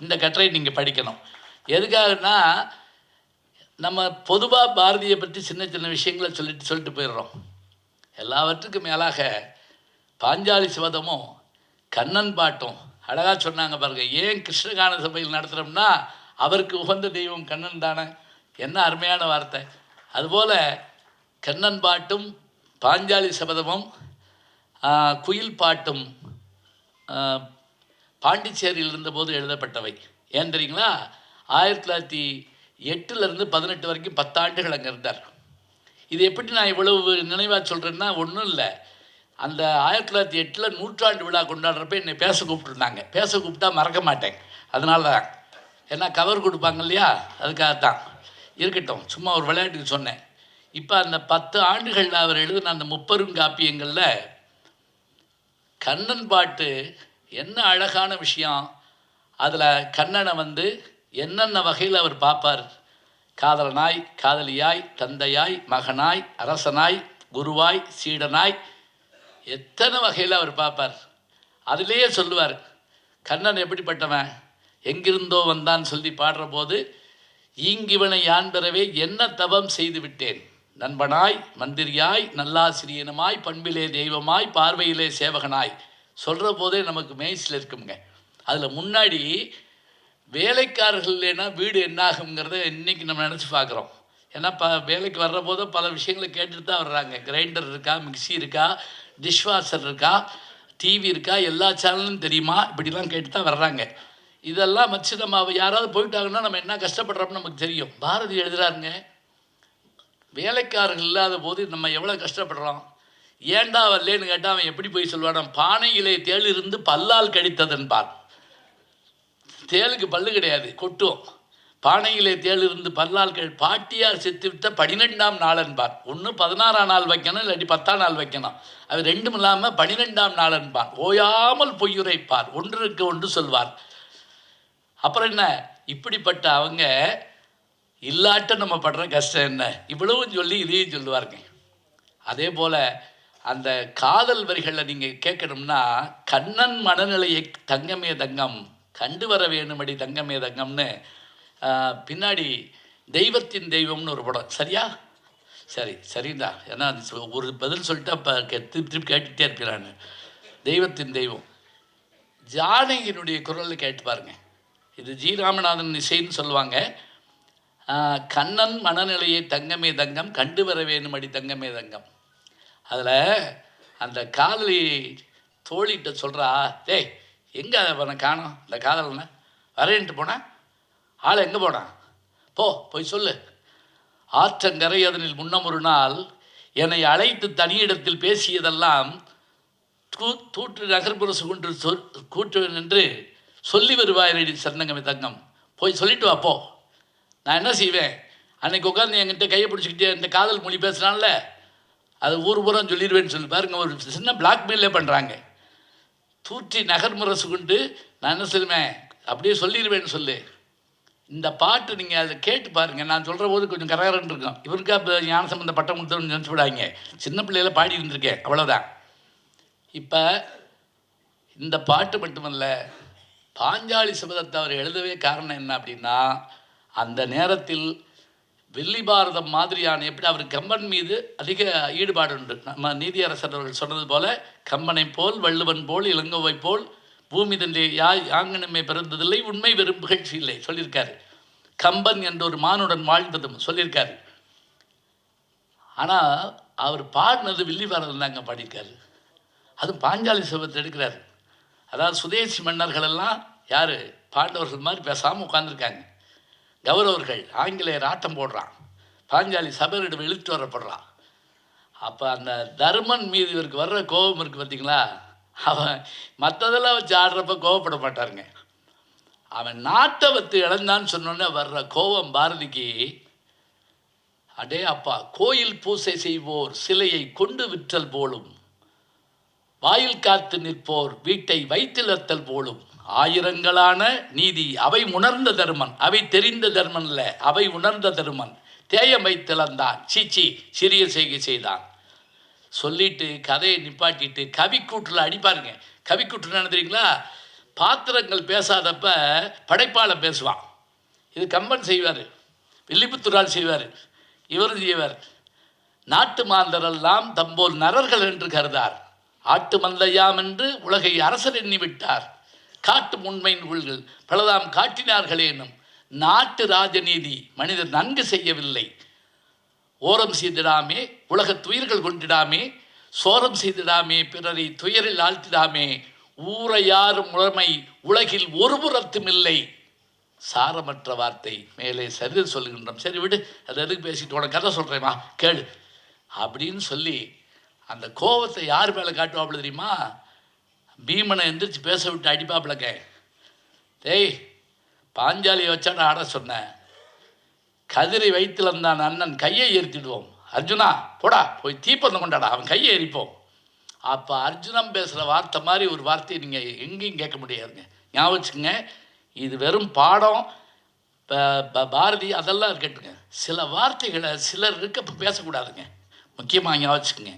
இந்த கட்டுரை நீங்கள் படிக்கணும். எதுக்காகனா, நம்ம பொதுவாக பாரதியை பற்றி சின்ன சின்ன விஷயங்களை சொல்லிட்டு போயிடுறோம். எல்லாவற்றுக்கும் மேலாக பாஞ்சாலி சபதமும் கண்ணன் பாட்டும் அழகாக சொன்னாங்க பாருங்கள். ஏன் கிருஷ்ணகான சபையில் நடத்துகிறோம்னா, அவருக்கு உகந்த தெய்வம் கண்ணன் தானே. என்ன அருமையான வார்த்தை. அதுபோல் கண்ணன் பாட்டும் பாஞ்சாலி சபதமும் குயில் பாட்டும் பாண்டிச்சேரியில் இருந்தபோது எழுதப்பட்டவை. ஏன் தெரியுங்களா? 1908 18 வரைக்கும் 10 ஆண்டுகள் அங்கே இருந்தார். இது எப்படி நான் இவ்வளவு நினைவாக சொல்கிறேன்னா, ஒன்றும் இல்லை, அந்த 1908 நூற்றாண்டு விழா கொண்டாடுறப்ப என்னை பேச கூப்பிட்டுருந்தாங்க. பேச கூப்பிட்டா மறக்க மாட்டேன். அதனால தான், ஏன்னா கவர் கொடுப்பாங்க இல்லையா, அதுக்காகத்தான். இருக்கட்டும், சும்மா ஒரு விளையாட்டுக்கு சொன்னேன். இப்போ அந்த 10 ஆண்டுகளில் அவர் எழுதின அந்த முப்பெருங்காப்பியங்களில் கண்ணன் பாட்டு என்ன அழகான விஷயம். அதில் கண்ணனை என்னென்ன வகையில் அவர் பார்ப்பார். காதலனாய், காதலியாய், தந்தையாய், மகனாய், அரசனாய், குருவாய், சீடனாய், எத்தனை வகையில் அவர் பார்ப்பார். அதிலேயே சொல்லுவார், கண்ணன் எப்படிப்பட்டவன், எங்கிருந்தோ வந்தான் சொல்லி பாடுற போது, ஈங்கிவனை யான் பெறவே என்ன தவம் செய்து விட்டேன், நண்பனாய், மந்திரியாய், நல்லாசிரியனுமாய், பண்பிலே தெய்வமாய், பார்வையிலே சேவகனாய் சொல்கிற போதே நமக்கு மேய்ச்சில் இருக்குங்க. அதில் முன்னாடி வேலைக்காரர்கள் இல்லைன்னா வீடு என்னாகுங்கிறத இன்றைக்கி நம்ம நினச்சி பார்க்குறோம். ஏன்னா வேலைக்கு வர்ற போது பல விஷயங்களை கேட்டுட்டு தான் வர்றாங்க. கிரைண்டர் இருக்கா, மிக்சி இருக்கா, டிஷ்வாஷர் இருக்கா, டிவி இருக்கா, எல்லா சேனலும் தெரியுமா, இப்படிலாம் கேட்டு தான் வர்றாங்க. இதெல்லாம் வச்சு நம்ம யாராவது போயிட்டாங்கன்னா நம்ம என்ன கஷ்டப்படுறோம்னு நமக்கு தெரியும். பாரதி எழுதுகிறாருங்க, வேலைக்காரர்கள் இல்லாத போது நம்ம எவ்வளோ கஷ்டப்படுறோம். ஏண்டா வரலேன்னு கேட்டால் அவன் எப்படி போய் சொல்லுவான், பானையிலே தேள் இருந்து பல்லால் கடித்ததன்பான். தேளுக்கு பல்லு கிடையாது, கொட்டும். பானையிலே தேளிருந்து பல்லாள்கள் பாட்டியார் செத்துவிட்ட 12ஆம் நாள் என்பார். ஒன்று 16ஆம் நாள் வைக்கணும், இல்லாட்டி 10ஆம் நாள் வைக்கணும். அது ரெண்டும் இல்லாமல் 12ஆம் நாள் என்பார். ஓயாமல் பொய்யுரைப்பார், ஒன்றுக்கு ஒன்று சொல்வார். அப்புறம் என்ன, இப்படிப்பட்ட அவங்க இல்லாட்ட நம்ம படுற கஷ்டம் என்ன, இவ்வளவும் சொல்லி இதையும் சொல்லுவாருங்க. அதே போல் அந்த காதல் வரிகளில் நீங்கள் கேட்கணும்னா, கண்ணன் மனநிலையை தங்கமே தங்கம் கண்டு வர வேணுமடி தங்கமே தங்கம்னு பின்னாடி தெய்வத்தின் தெய்வம்னு ஒரு படம். சரியா? சரிதான். ஏன்னா ஒரு பதில் சொல்லிட்டு அப்போ திருப்பி கேட்டுகிட்டே இருப்பேன். தெய்வத்தின் தெய்வம் ஜானகியினுடைய குரலில் கேட்டு பாருங்க. இது ஜி ராமநாதன் இசைன்னு சொல்லுவாங்க. கண்ணன் மனநிலையை தங்கமே தங்கம் கண்டு வர வேணுமடி தங்கமே தங்கம். அதில் அந்த காதலி தோழிகிட்ட சொல்கிறா, டேய் எங்கே அவனை காணோம், இந்த காதலனை வரேன்ட்டு போனேன், ஆளை எங்கே போனான், போய் சொல்லு. ஆற்றங்கரை அதனில் முன்னம் ஒரு நாள் என்னை அழைத்து தனியிடத்தில் பேசியதெல்லாம் தூற்று நகர்புரசு கொண்டு கூட்டுவேன் என்று சொல்லி வருவாயடி சந்தங்கமே தங்கம், போய் சொல்லிட்டு வா போ. நான் என்ன செய்வேன், அன்னைக்கு உட்காந்து என்கிட்ட கையை பிடிச்சிக்கிட்டே இந்த காதல் மொழி பேசுகிறான்ல, அது ஊர் பூரம் சொல்லிடுவேன்னு சொல்லி பாருங்க. ஒரு சின்ன பிளாக்மெயிலே பண்ணுறாங்க. தூற்றி நகர்முரசு கொண்டு நான் என்ன சொல்லுவேன், அப்படியே சொல்லிடுவேன்னு சொல்லு. இந்த பாட்டு நீங்கள் அதை கேட்டு பாருங்கள். நான் சொல்கிற போது கொஞ்சம் கரகரன்னு இருக்கும். இவருக்கா இப்போ ஞான சம்பந்த பட்டம் கொடுத்தோன்னு நினச்சி விடாங்க. சின்ன பிள்ளையில பாடி இருந்திருக்கேன், அவ்வளோதான். இப்போ இந்த பாட்டு மட்டுமல்ல, பாஞ்சாலி சபதத்தை அவர் எழுதவே காரணம் என்ன அப்படின்னா, அந்த நேரத்தில் வெள்ளி பாரதம் மாதிரியான எப்படி அவர் கம்பன் மீது அதிக ஈடுபாடு உண்டு. நம்ம நீதியரசர் அவர்கள் சொன்னது போல், கம்பனை போல் வள்ளுவன் போல் இளங்கோவை போல் பூமி தந்தை யாங்கனுமே பிறந்ததில்லை, உண்மை வெறும் புகழ்ச்சி இல்லை சொல்லியிருக்காரு. கம்பன் என்ற ஒரு மானுடன் வாழ்ந்ததும் சொல்லியிருக்காரு. ஆனால் அவர் பாடினது வில்லி பாரதம் தாங்க பாடியிருக்காரு. அதுவும் பாஞ்சாலி சபதத்தை எடுக்கிறாரு. அதாவது சுதேசி மன்னர்களெல்லாம் யார், பாண்டவர்கள் மாதிரி பேசாமல் உட்காந்துருக்காங்க. கௌரவர்கள் ஆங்கிலேயர் ஆட்டம் போடுறான், பாஞ்சாலி சபரிடம் இழுத்து வரப்படுறான். அப்போ அந்த தர்மன் மீது இவருக்கு வர்ற கோபம் இருக்குது பார்த்தீங்களா, அவன் மற்றதெல்லாம் வச்சு ஆடுறப்ப கோவப்பட மாட்டாருங்க. அவன் நாட்டை வத்து இழந்தான்னு சொன்னோன்னே வர்ற கோபம் பாரதிக்கு, அடே அப்பா, கோயில் பூசை செய்வோர் சிலையை கொண்டு விற்றல் போலும், வாயில் காத்து நிற்போர் வீட்டை வைத்திலத்தல் போலும், ஆயிரங்களான நீதி அவை உணர்ந்த தர்மன், அவை தெரிந்த தர்மன் இல்லை, அவை உணர்ந்த தர்மன் தேயம் வைத்திழந்தான், சீச்சி சிறிய செய்கை செய்தான் சொல்லிட்டு கதையை நிப்பாட்டிட்டு கவிக்கூற்றில் அடிப்பாருங்க. கவிக்கூற்று நினைக்கிறீங்களா, பாத்திரங்கள் பேசாதப்ப படைப்பாளர் பேசுவான். இது கம்பன் செய்வார், வில்லிபுத்தூரால் செய்வார், இவரும் செய்வார். நாட்டு மாந்தரெல்லாம் தம்போல் நரர்கள் என்று கருதார், ஆட்டு மந்தையாம் என்று உலகை அரசர் எண்ணி விட்டார், காட்டு உண்மையின் உள்கள் பலதாம் காட்டினார்களேனும் நாட்டு ராஜநீதி மனிதர் நன்கு செய்யவில்லை, ஓரம் செய்திடாமே உலக துயர்கள் கொண்டிடாமே, சோரம் செய்திடாமே பிறரை துயரில் ஆழ்த்திடாமே, ஊரையாரும் உளமை உலகில் ஒரு புறத்தும் இல்லை, சாரமற்ற வார்த்தை மேலே சரிது சொல்லுகின்றோம். சரி விடு, அது எதுக்கு பேசிட்டு உனக்கு கதை சொல்கிறேம்மா கேளு அப்படின்னு சொல்லி அந்த கோபத்தை யார் மேலே காட்டுவாப்புல தெரியுமா, பீமனை எந்திரிச்சு பேச விட்டு அடிப்பாப்புலங்க. டேய் பாஞ்சாலியை வச்சான ஆட சொன்னேன், கதிரை வைத்தில் இருந்தான் அண்ணன் கையை எரித்திடுவோம், அர்ஜுனா போடா போய் தீப்பந்தம் கொண்டாடா, அவன் கையை எரிப்போம். அப்போ அர்ஜுனன் பேசுகிற வார்த்தை மாதிரி ஒரு வார்த்தையை நீங்கள் எங்கேயும் கேட்க முடியாதுங்க. ஞாபகம் வச்சுக்கோங்க, இது வெறும் பாடம் பாரதி அதெல்லாம் இருக்கட்டுங்க. சில வார்த்தைகளை சிலர் இருக்க பேசக்கூடாதுங்க, முக்கியமாக ஞாபகம் வச்சுக்கோங்க.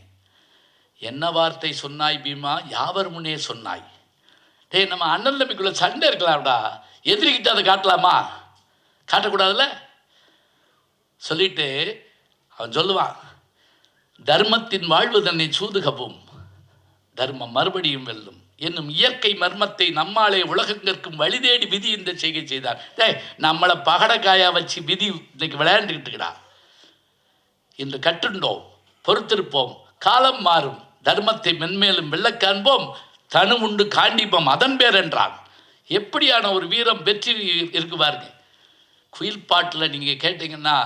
என்ன வார்த்தை சொன்னாய் பீமா, யாவர் முன்னே சொன்னாய். டேய் நம்ம அண்ணன் தம்பிக்குள்ளே சண்டை இருக்கலாம்டா, எதிரிக்கிட்ட அதை காட்டலாமா, காட்டக்கூடாதுல்ல. சொல்லிட்டு அவன் சொல்லுவான், தர்மத்தின் வாழ்வு தன்னை சூதுகவும் தர்மம் மறுபடியும் வெல்லும் என்னும் இயற்கை மர்மத்தை நம்மாலே உலகங்கற்கும் வழி தேடி விதி இந்த செய்கை செய்தார். டேய் நம்மளை பகடக்காயா வச்சு விதி இன்னைக்கு விளையாண்டுக்கிட்டுக்கிறா. இன்று கற்றுண்டோம், பொறுத்திருப்போம், காலம் மாறும், தர்மத்தை மென்மேலும் வெல்ல காண்போம், தனு உண்டு காண்டிப்போம் அதன் பேர் என்றான். எப்படியான ஒரு வீரம் வெற்றி இருக்கு பாருங்க. குயில் பாட்டில் நீங்கள் கேட்டிங்கன்னா,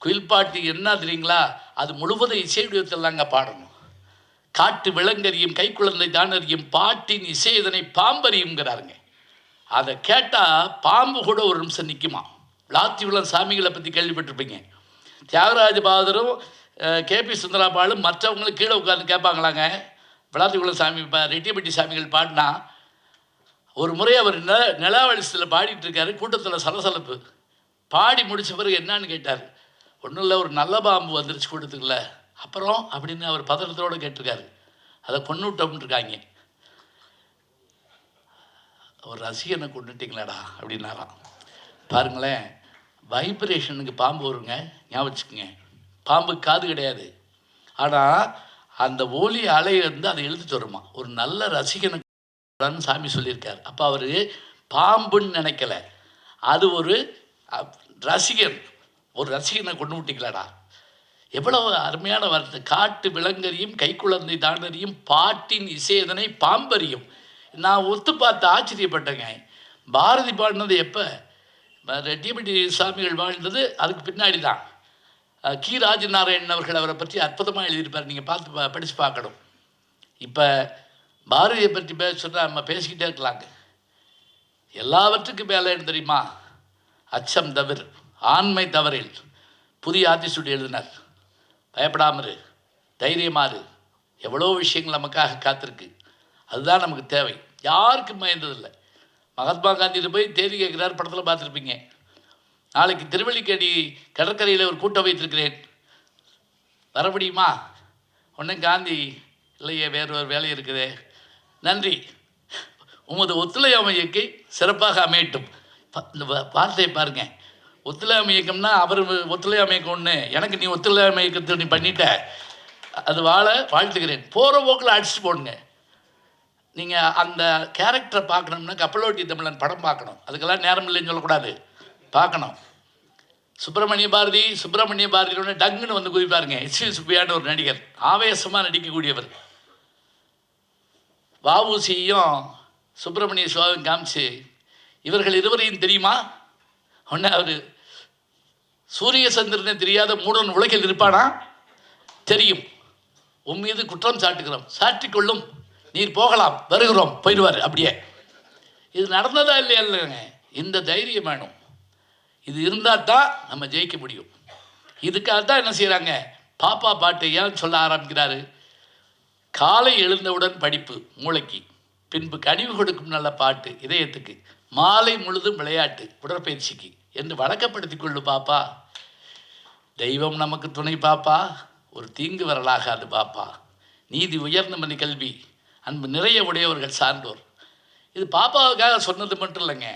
குயில் பாட்டு என்ன தெரியுங்களா, அது முழுவதும் இசை வடிவத்தில்தாங்க பாடணும். காட்டு விலங்கறியும் கை குழந்தை தானறியும் பாட்டின் இசை இதனை பாம்பறியுங்கிறாருங்க. அதை கேட்டால் பாம்பு கூட ஒரு நிமிஷம் நிற்குமா. விளாத்தியுள்ள சாமிகளை பற்றி கேள்விப்பட்டிருப்பீங்க. தியாகராஜ பாதரும் கேபி சுந்தராபாலும் மற்றவங்களும் கீழே உட்காந்து கேட்பாங்களாங்க. விளாத்திக்குள்ள சாமி ரெட்டியப்பட்டி சாமிகள் பாடினா ஒரு முறை அவர் நிலாவளிசத்தில் பாடிட்டு இருக்காரு. கூட்டத்தில் சலசலப்பு. பாடி முடித்த பிறகு என்னான்னு கேட்டார். ஒன்றும் இல்லை, ஒரு நல்ல பாம்பு வந்துருச்சு கூட்டத்துக்குள்ள. அப்புறம் அப்படின்னு அவர் பதட்டத்தோடு கேட்டிருக்காரு. அதை கொண்டுட்டோம்னு இருக்காங்க. ஒரு ரசிகனை கொண்டுட்டிங்களாடா அப்படின்னாராம். பாருங்களேன், வைப்ரேஷனுக்கு பாம்பு வருங்க, ஞாபகம் வச்சுக்கோங்க. பாம்புக்கு காது கிடையாது, ஆனால் அந்த ஒலி அலையிலேருந்து அதை எழுதிட்டு வருமா. ஒரு நல்ல ரசிகனுக்கு சாமி சொல்லியிருக்கார். அப்போ அவர் பாம்புன்னு நினைக்கல, அது ஒரு ரசிகன். ஒரு ரசிகனை கொண்டு விட்டீங்களாடா. எவ்வளவு அருமையான வார்த்தை. காட்டு விலங்கறியும் கைக்குழந்தை தாண்டறியும் பாட்டின் இசையதனை பாம்பறியும். நான் ஒத்து பார்த்து ஆச்சரியப்பட்டேங்க. பாரதி பாடினது எப்போ? ரெட்டியப்பட்டி சாமிகள் வாழ்ந்தது அதுக்கு பின்னாடி தான். கி ராஜநாராயணன் அவர்கள் அவரை பற்றி அற்புதமாக எழுதியிருப்பார். நீங்கள் பார்த்து படித்து பார்க்கணும். இப்போ பாரதியை பற்றி சொன்னால் நம்ம பேசிக்கிட்டே இருக்கலாங்க. எல்லாவற்றுக்கும் மேலே என்ன தெரியுமா? அச்சம் தவிர ஆண்மை தவறில் புதிய ஆத்திசூடி எழுதினார். பயப்படாமரு, தைரியமாறு, எவ்வளோ விஷயங்கள் நமக்காக காத்திருக்கு. அதுதான் நமக்கு தேவை. யாருக்கும் பயந்ததில்லை. மகாத்மா காந்திகிட்ட போய் தேதி கேட்குறாரு, படத்தில் பார்த்துருப்பீங்க. நாளைக்கு திருவள்ளிக்கேணி கடற்கரையில் ஒரு கூட்டம் வைத்திருக்கிறேன், வர முடியுமா? உடனே காந்தி, இல்லையே வேறு ஒரு வேலை இருக்குதே. நன்றி, உமது ஒத்துழையாமை இயக்கை சிறப்பாக அமையட்டும். இந்த வார்த்தையை பாருங்கள். ஒத்துழையாமை இயக்கம்னா அவர் ஒத்துழையாமை இயக்கம் ஒன்று, எனக்கு நீ ஒத்துழையாமை இயக்கத்தை நீ பண்ணிட்ட, அது வாழ்த்துக்கிறேன். போகிற போக்கில் அடிச்சுட்டு போடுங்க. நீங்கள் அந்த கேரக்டரை பார்க்கணும்னா கப்பலோட்டி தமிழன் படம் பார்க்கணும். அதுக்கெல்லாம் நேரம் இல்லைன்னு சொல்லக்கூடாது, பார்க்கணும். சுப்பிரமணிய பாரதியோட டங்குன்னு வந்து குதிப்பாருங்க. எஸ்.வி. சுப்பையான்னு ஒரு நடிகர், ஆவேசமாக நடிக்கக்கூடியவர். வ.உ.சியும் சுப்பிரமணிய சிவாவும் காமிச்சு இவர்கள் இருவரையும் தெரியுமா? உடனே அவர், சூரிய சந்திரனே தெரியாத மூடன் உலகில் இருப்பானா? தெரியும், உன் மீது குற்றம் சாட்டுகிறோம், சாட்டிக்கொள்ளும், நீர் போகலாம், வருகிறோம், போயிடுவார். அப்படியே இது நடந்ததா இல்லையா? இல்லைங்க. இந்த தைரியம் வேணும். இது இருந்தால் தான் நம்ம ஜெயிக்க முடியும். இதுக்காகத்தான் என்ன செய்கிறாங்க, பாப்பா பாட்டு ஏன் சொல்ல ஆரம்பிக்கிறாரு? காலை எழுந்தவுடன் படிப்பு மூளைக்கு, பின்பு கனிவு கொடுக்கும் நல்ல பாட்டு இதயத்துக்கு, மாலை முழுதும் விளையாட்டு உடற்பயிற்சிக்கு என்று வழக்கப்படுத்தி கொள்ளு பாப்பா. தெய்வம் நமக்கு துணை பாப்பா, ஒரு தீங்கு வரலாகாது பாப்பா. நீதி உயர்ந்த மணி கல்வி, அன்பு நிறைய உடையவர்கள் சார்ந்தோர். இது பாப்பாவுக்காக சொன்னது மட்டும் இல்லைங்க,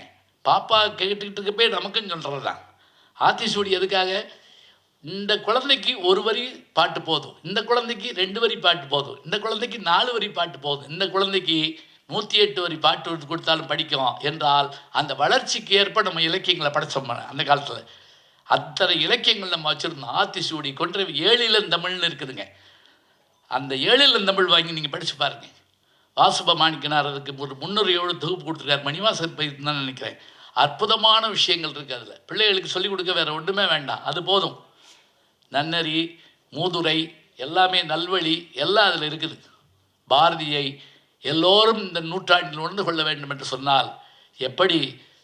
பாப்பா கேட்டுக்கிட்டு இருக்கப்பே நமக்கும் சொல்கிறது தான். ஆத்திசூடி எதுக்காக? இந்த குழந்தைக்கு ஒரு வரி பாட்டு போதும், இந்த குழந்தைக்கு 2 வரி பாட்டு போதும், இந்த குழந்தைக்கு 4 வரி பாட்டு போதும், இந்த குழந்தைக்கு 108 வரி பாட்டு கொடுத்தாலும் படிக்கும் என்றால் அந்த வளர்ச்சிக்கு ஏற்ப நம்ம இலக்கியங்களை படைச்சோம். அந்த காலத்தில் அத்தனை இலக்கியங்கள் நம்ம வச்சுருந்தோம். ஆத்திசூடி கொன்ற 7 இளந்தமிழ்னு இருக்குதுங்க. அந்த 7 இளந்தமிழ் வாங்கி நீங்கள் படித்து பாருங்கள். வாசுப மாணிக்கனார் அதுக்கு ஒரு 307 தொகுப்பு கொடுத்துருக்காரு. மணிவாசகர் பயிர் தான் நினைக்கிறேன். அற்புதமான விஷயங்கள் இருக்குது அதில். பிள்ளைகளுக்கு சொல்லிக் கொடுக்க வேறு ஒன்றுமே வேண்டாம், அது போதும். நன்னறி, மூதுரை, எல்லாமே நல்வழி எல்லாம் அதில் இருக்குது. பாரதியை எல்லோரும் இந்த நூற்றாண்டில் உணர்ந்து கொள்ள வேண்டும் என்று சொன்னால் எப்படி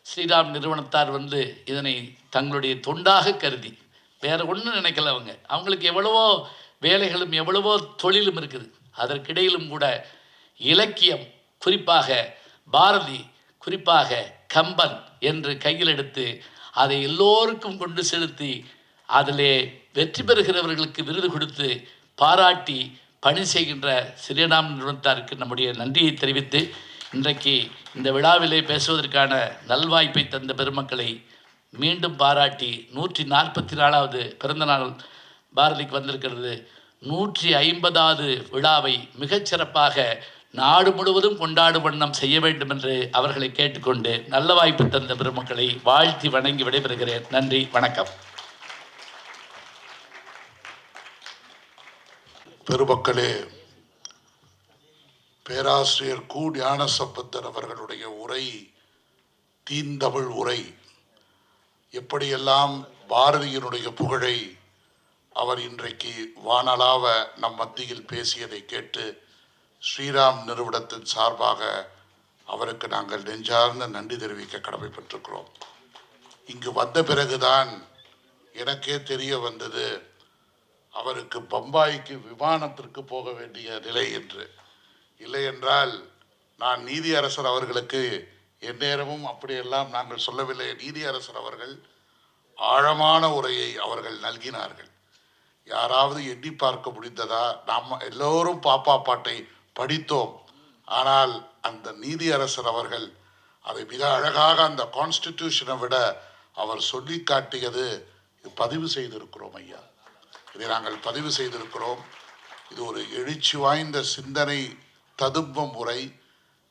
ஸ்ரீராம் நிறுவனத்தார் இதனை தங்களுடைய தொண்டாக கருதி வேறு ஒன்றும் நினைக்கல. அவங்களுக்கு எவ்வளவோ வேலைகளும் எவ்வளவோ தொழிலும் இருக்குது. அதற்கிடையிலும் கூட இலக்கியம், குறிப்பாக பாரதி, குறிப்பாக கம்பன் என்று கையில் எடுத்து அதை எல்லோருக்கும் கொண்டு செலுத்தி அதிலே வெற்றி பெறுகிறவர்களுக்கு விருது கொடுத்து பாராட்டி பணி செய்கின்ற ஸ்ரீராம் நிறுவனத்தாருக்கு நம்முடைய நன்றியை தெரிவித்து, இன்றைக்கு இந்த விழாவிலே பேசுவதற்கான நல்வாய்ப்பை தந்த பெருமக்களை மீண்டும் பாராட்டி, 144வது பிறந்தநாள் பாரதிக்கு வந்திருக்கிறது. 150வது விழாவை மிகச்சிறப்பாக நாடு முழுவதும் கொண்டாடும் வண்ணம் செய்ய வேண்டும் என்று அவர்களை கேட்டுக்கொண்டு நல்ல வாய்ப்பு தந்த பெருமக்களை வாழ்த்தி வணங்கி விடைபெறுகிறேன். நன்றி, வணக்கம். பெருமக்களே, பேராசிரியர் கு. ஞானசம்பந்தர் அவர்களுடைய உரை, தீந்தமிழ் உரை, எப்படியெல்லாம் பாரதியினுடைய புகழை அவர் இன்றைக்கு வானளாவ நம் மத்தியில் பேசியதை கேட்டு ஸ்ரீராம் நிறுவனத்தின் சார்பாக அவருக்கு நாங்கள் நெஞ்சார்ந்த நன்றி தெரிவிக்க கடமைப்பட்டிருக்கிறோம். இங்கு வந்த பிறகுதான் எனக்கே தெரிய வந்தது அவருக்கு பம்பாய்க்கு விமானத்திற்கு போக வேண்டிய நிலை என்று. இல்லை என்றால் நான் நீதியரசர் அவர்களுக்கு எந்நேரமும் அப்படியெல்லாம் நாங்கள் சொல்லவில்லை. நீதியரசர் அவர்கள் ஆழமான உரையை அவர்கள் நல்கினார்கள். யாராவது எண்ணி பார்க்க முடிந்ததா? நாம் எல்லோரும் பாப்பா பாட்டை படித்தோம். ஆனால் அந்த நீதியரசர் அவர்கள் அதை மிக அழகாக அந்த கான்ஸ்டிடியூஷனை விட அவர் சொல்லி காட்டியது பதிவு செய்திருக்கிறோம் ஐயா. இதை நாங்கள் பதிவு செய்திருக்கிறோம். இது ஒரு எழுச்சி வாய்ந்த சிந்தனை ததும்ப முறை.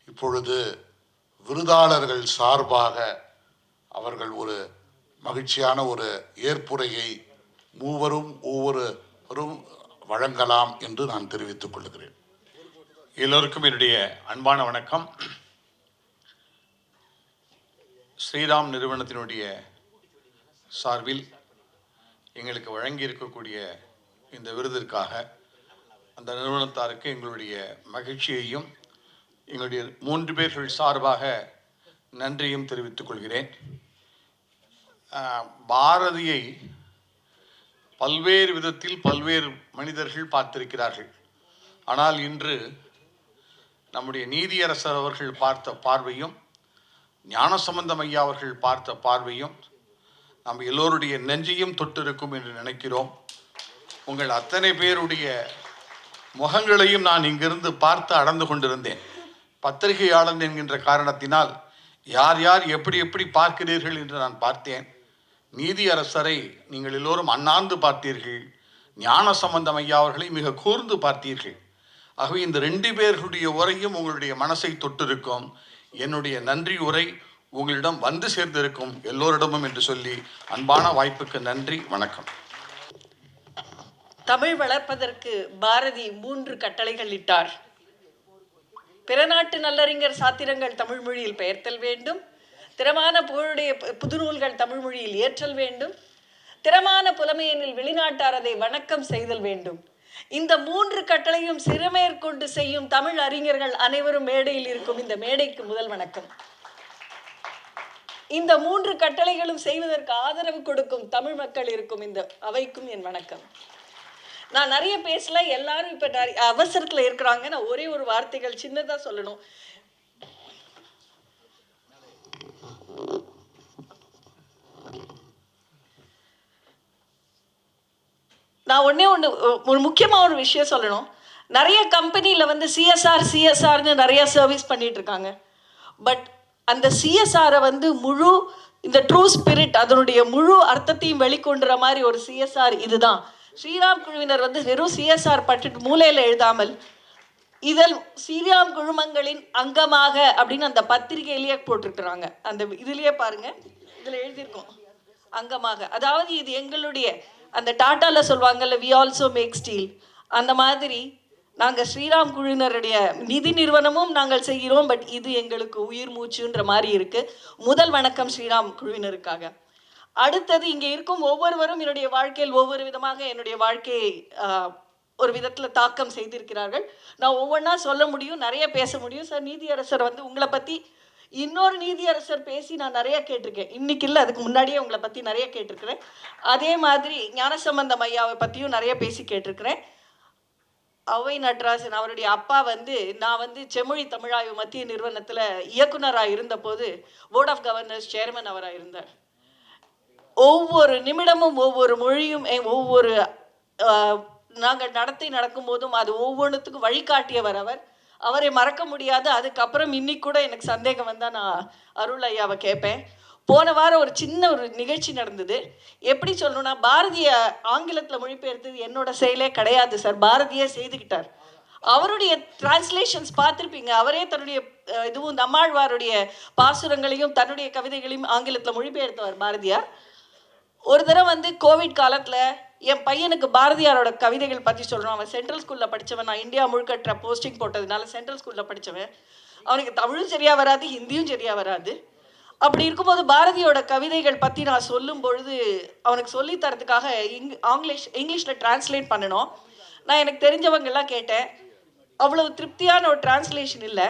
இப்பொழுது விருதாளர்கள் சார்பாக அவர்கள் ஒரு மகிழ்ச்சியான ஒரு ஏற்புரையை ஒவ்வொருவரும் வழங்கலாம் என்று நான் தெரிவித்துக் கொள்கிறேன். எல்லோருக்கும் என்னுடைய அன்பான வணக்கம். ஸ்ரீராம் நிறுவனத்தினுடைய சார்பில் எங்களுக்கு வழங்கியிருக்கக்கூடிய இந்த விருதிற்காக அந்த நிறுவனத்தாருக்கு எங்களுடைய மகிழ்ச்சியையும் எங்களுடைய 3 பேர்கள் சார்பாக நன்றியும் தெரிவித்துக் கொள்கிறேன். பாரதியை பல்வேறு விதத்தில் பல்வேறு மனிதர்கள் பார்த்திருக்கிறார்கள். ஆனால் இன்று நம்முடைய நீதியரசர் அவர்கள் பார்த்த பார்வையும் ஞானசம்பந்தம் ஐயா அவர்கள் பார்த்த பார்வையும் நம்ம எல்லோருடைய நெஞ்சையும் தொட்டிருக்கும் என்று நினைக்கிறோம். உங்கள் அத்தனை பேருடைய முகங்களையும் நான் இங்கிருந்து பார்த்து அடர்ந்து கொண்டிருந்தேன். பத்திரிகையாளன் என்கின்ற காரணத்தினால் யார் யார் எப்படி எப்படி பார்க்கிறீர்கள் என்று நான் பார்த்தேன். நீதியரசரை நீங்கள் எல்லோரும் அண்ணாந்து பார்த்தீர்கள். ஞானசம்பந்தம் ஐயா அவர்களை மிக கூர்ந்து பார்த்தீர்கள். ஆகவே இந்த 2 பேர்களுடைய உரையும் உங்களுடைய மனசை தொட்டிருக்கும். என்னுடைய நன்றி உரை உங்களிடம் வந்து சேர்ந்திருக்கும் எல்லோரிடமும் என்று சொல்லி அன்பான வாய்ப்புக்கு நன்றி, வணக்கம். தமிழ் வளர்ப்பதற்கு பாரதி 3 கட்டளைகள் இட்டார். பிற நாட்டு நல்லறிஞர் சாத்திரங்கள் தமிழ் மொழியில் பெயர்த்தல் வேண்டும், திறமான புகழுடைய புதுநூல்கள் தமிழ் மொழியில் ஏற்றல் வேண்டும், திறமான புலமையெனில் வெளிநாட்டார் அதை வணக்கம் செய்தல் வேண்டும். இந்த 3 கட்டளையும் சிறமேற்கொண்டு செய்யும் தமிழ் அறிஞர்கள் அனைவரும் மேடையில் இருக்கும் இந்த மேடைக்கு முதல் வணக்கம். இந்த 3 கட்டளைகளும் செய்வதற்கு ஆதரவு கொடுக்கும் தமிழ் மக்கள் இருக்கும் இந்த அவைக்கும் என் வணக்கம். நான் நிறைய பேசல, எல்லாரும் இப்ப அவசரத்துல இருக்கிறாங்க. நான் ஒரே ஒரு வார்த்தைகள் சின்னதா சொல்லணும். நான் ஒரு முக்கியமாக ஒரு விஷயம் சொல்லணும். நிறைய கம்பெனியில் வந்து சிஎஸ்ஆர்னு நிறைய சர்வீஸ் பண்ணிட்டு இருக்காங்க. பட் அந்த சிஎஸ்ஆரை வந்து இந்த ட்ரூ ஸ்பிரிட் அதனுடைய முழு அர்த்தத்தையும் வெளிக்கொண்டுற மாதிரி ஒரு சிஎஸ்ஆர் இதுதான். ஸ்ரீராம் குழுவினர் வந்து வெறும் சிஎஸ்ஆர் பட்டு மூலையில் எழுதாமல் இதில் ஸ்ரீராம் குழுமங்களின் அங்கமாக அப்படின்னு அந்த பத்திரிகையிலேயே போட்டிருக்கிறாங்க. அந்த இதுலேயே பாருங்க, இதில் எழுதியிருக்கோம் அங்கமாக. அதாவது இது எங்களுடைய அந்த டாட்டாவில் சொல்லுவாங்கல்ல, வி ஆல்சோ மேக் ஸ்டீல், அந்த மாதிரி நாங்கள் ஸ்ரீராம் குழுவினருடைய நிதி நிறுவனமும் நாங்கள் செய்கிறோம். பட் இது எங்களுக்கு உயிர் மூச்சுன்ற மாதிரி இருக்குது. முதல் வணக்கம் ஸ்ரீராம் குழுவினருக்காக. அடுத்தது, இங்கே இருக்கும் ஒவ்வொருவரும் என்னுடைய வாழ்க்கையில் ஒவ்வொரு விதமாக என்னுடைய வாழ்க்கையை ஒரு விதத்தில் தாக்கம் செய்திருக்கிறார்கள். நான் ஒவ்வொன்றா சொல்ல முடியும், நிறைய பேச முடியும். சார், நீதியரசர் வந்து உங்களை பற்றி இன்னொரு நீதியரசர் பேசி நான் நிறைய கேட்டிருக்கேன். இன்னைக்கு இல்லை, அதுக்கு முன்னாடியே உங்களை பற்றி நிறைய கேட்டிருக்கிறேன். அதே மாதிரி ஞானசம்பந்தம் ஐயாவை பற்றியும் நிறைய பேசி கேட்டிருக்கிறேன். அவை நடராஜன் அவருடைய அப்பா வந்து நான் வந்து செம்மொழி தமிழாய்வு மத்திய நிறுவனத்தில் இயக்குனராக இருந்தபோது போர்ட் ஆஃப் கவர்னர்ஸ் சேர்மன் அவராக இருந்தார். ஒவ்வொரு நிமிடமும் ஒவ்வொரு மொழியும் ஒவ்வொரு நாங்கள் நடக்கும் போதும் அது ஒவ்வொன்றுத்துக்கும் வழிகாட்டியவர் அவர். அவரை மறக்க முடியாது. அதுக்கப்புறம் இன்னைக்கு கூட எனக்கு சந்தேகம் வந்தால் நான் அருள் ஐயாவை கேட்பேன். போன வாரம் ஒரு சின்ன ஒரு நிகழ்ச்சி நடந்தது. எப்படி சொல்லணும்னா, பாரதிய ஆங்கிலத்தில் மொழிபெயர்த்தது என்னோட செயலே கிடையாது சார், பாரதியே செய்துக்கிட்டார். அவருடைய டிரான்ஸ்லேஷன்ஸ் பார்த்துருப்பீங்க. அவரே தன்னுடைய இதுவும் நம்மாழ்வாருடைய பாசுரங்களையும் தன்னுடைய கவிதைகளையும் ஆங்கிலத்தில் மொழிபெயர்த்தவர் பாரதியார். ஒரு தடவை வந்து கோவிட் காலத்தில் என் பையனுக்கு பாரதியாரோட கவிதைகள் பற்றி சொல்லணும். அவன் சென்ட்ரல் ஸ்கூலில் படித்தவன். நான் இந்தியா முழுக்கற்ற போஸ்டிங் போட்டதுனால சென்ட்ரல் ஸ்கூலில் படித்தவன். அவனுக்கு தமிழும் சரியாக வராது, ஹிந்தியும் சரியாக வராது. அப்படி இருக்கும்போது பாரதியோட கவிதைகள் பற்றி நான் சொல்லும் பொழுது அவனுக்கு சொல்லித்தரத்துக்காக இங்கிலீஷில் டிரான்ஸ்லேட் பண்ணணும். நான் எனக்கு தெரிஞ்சவங்கெல்லாம் கேட்டேன். அவ்வளவு திருப்தியான ஒரு டிரான்ஸ்லேஷன் இல்லை.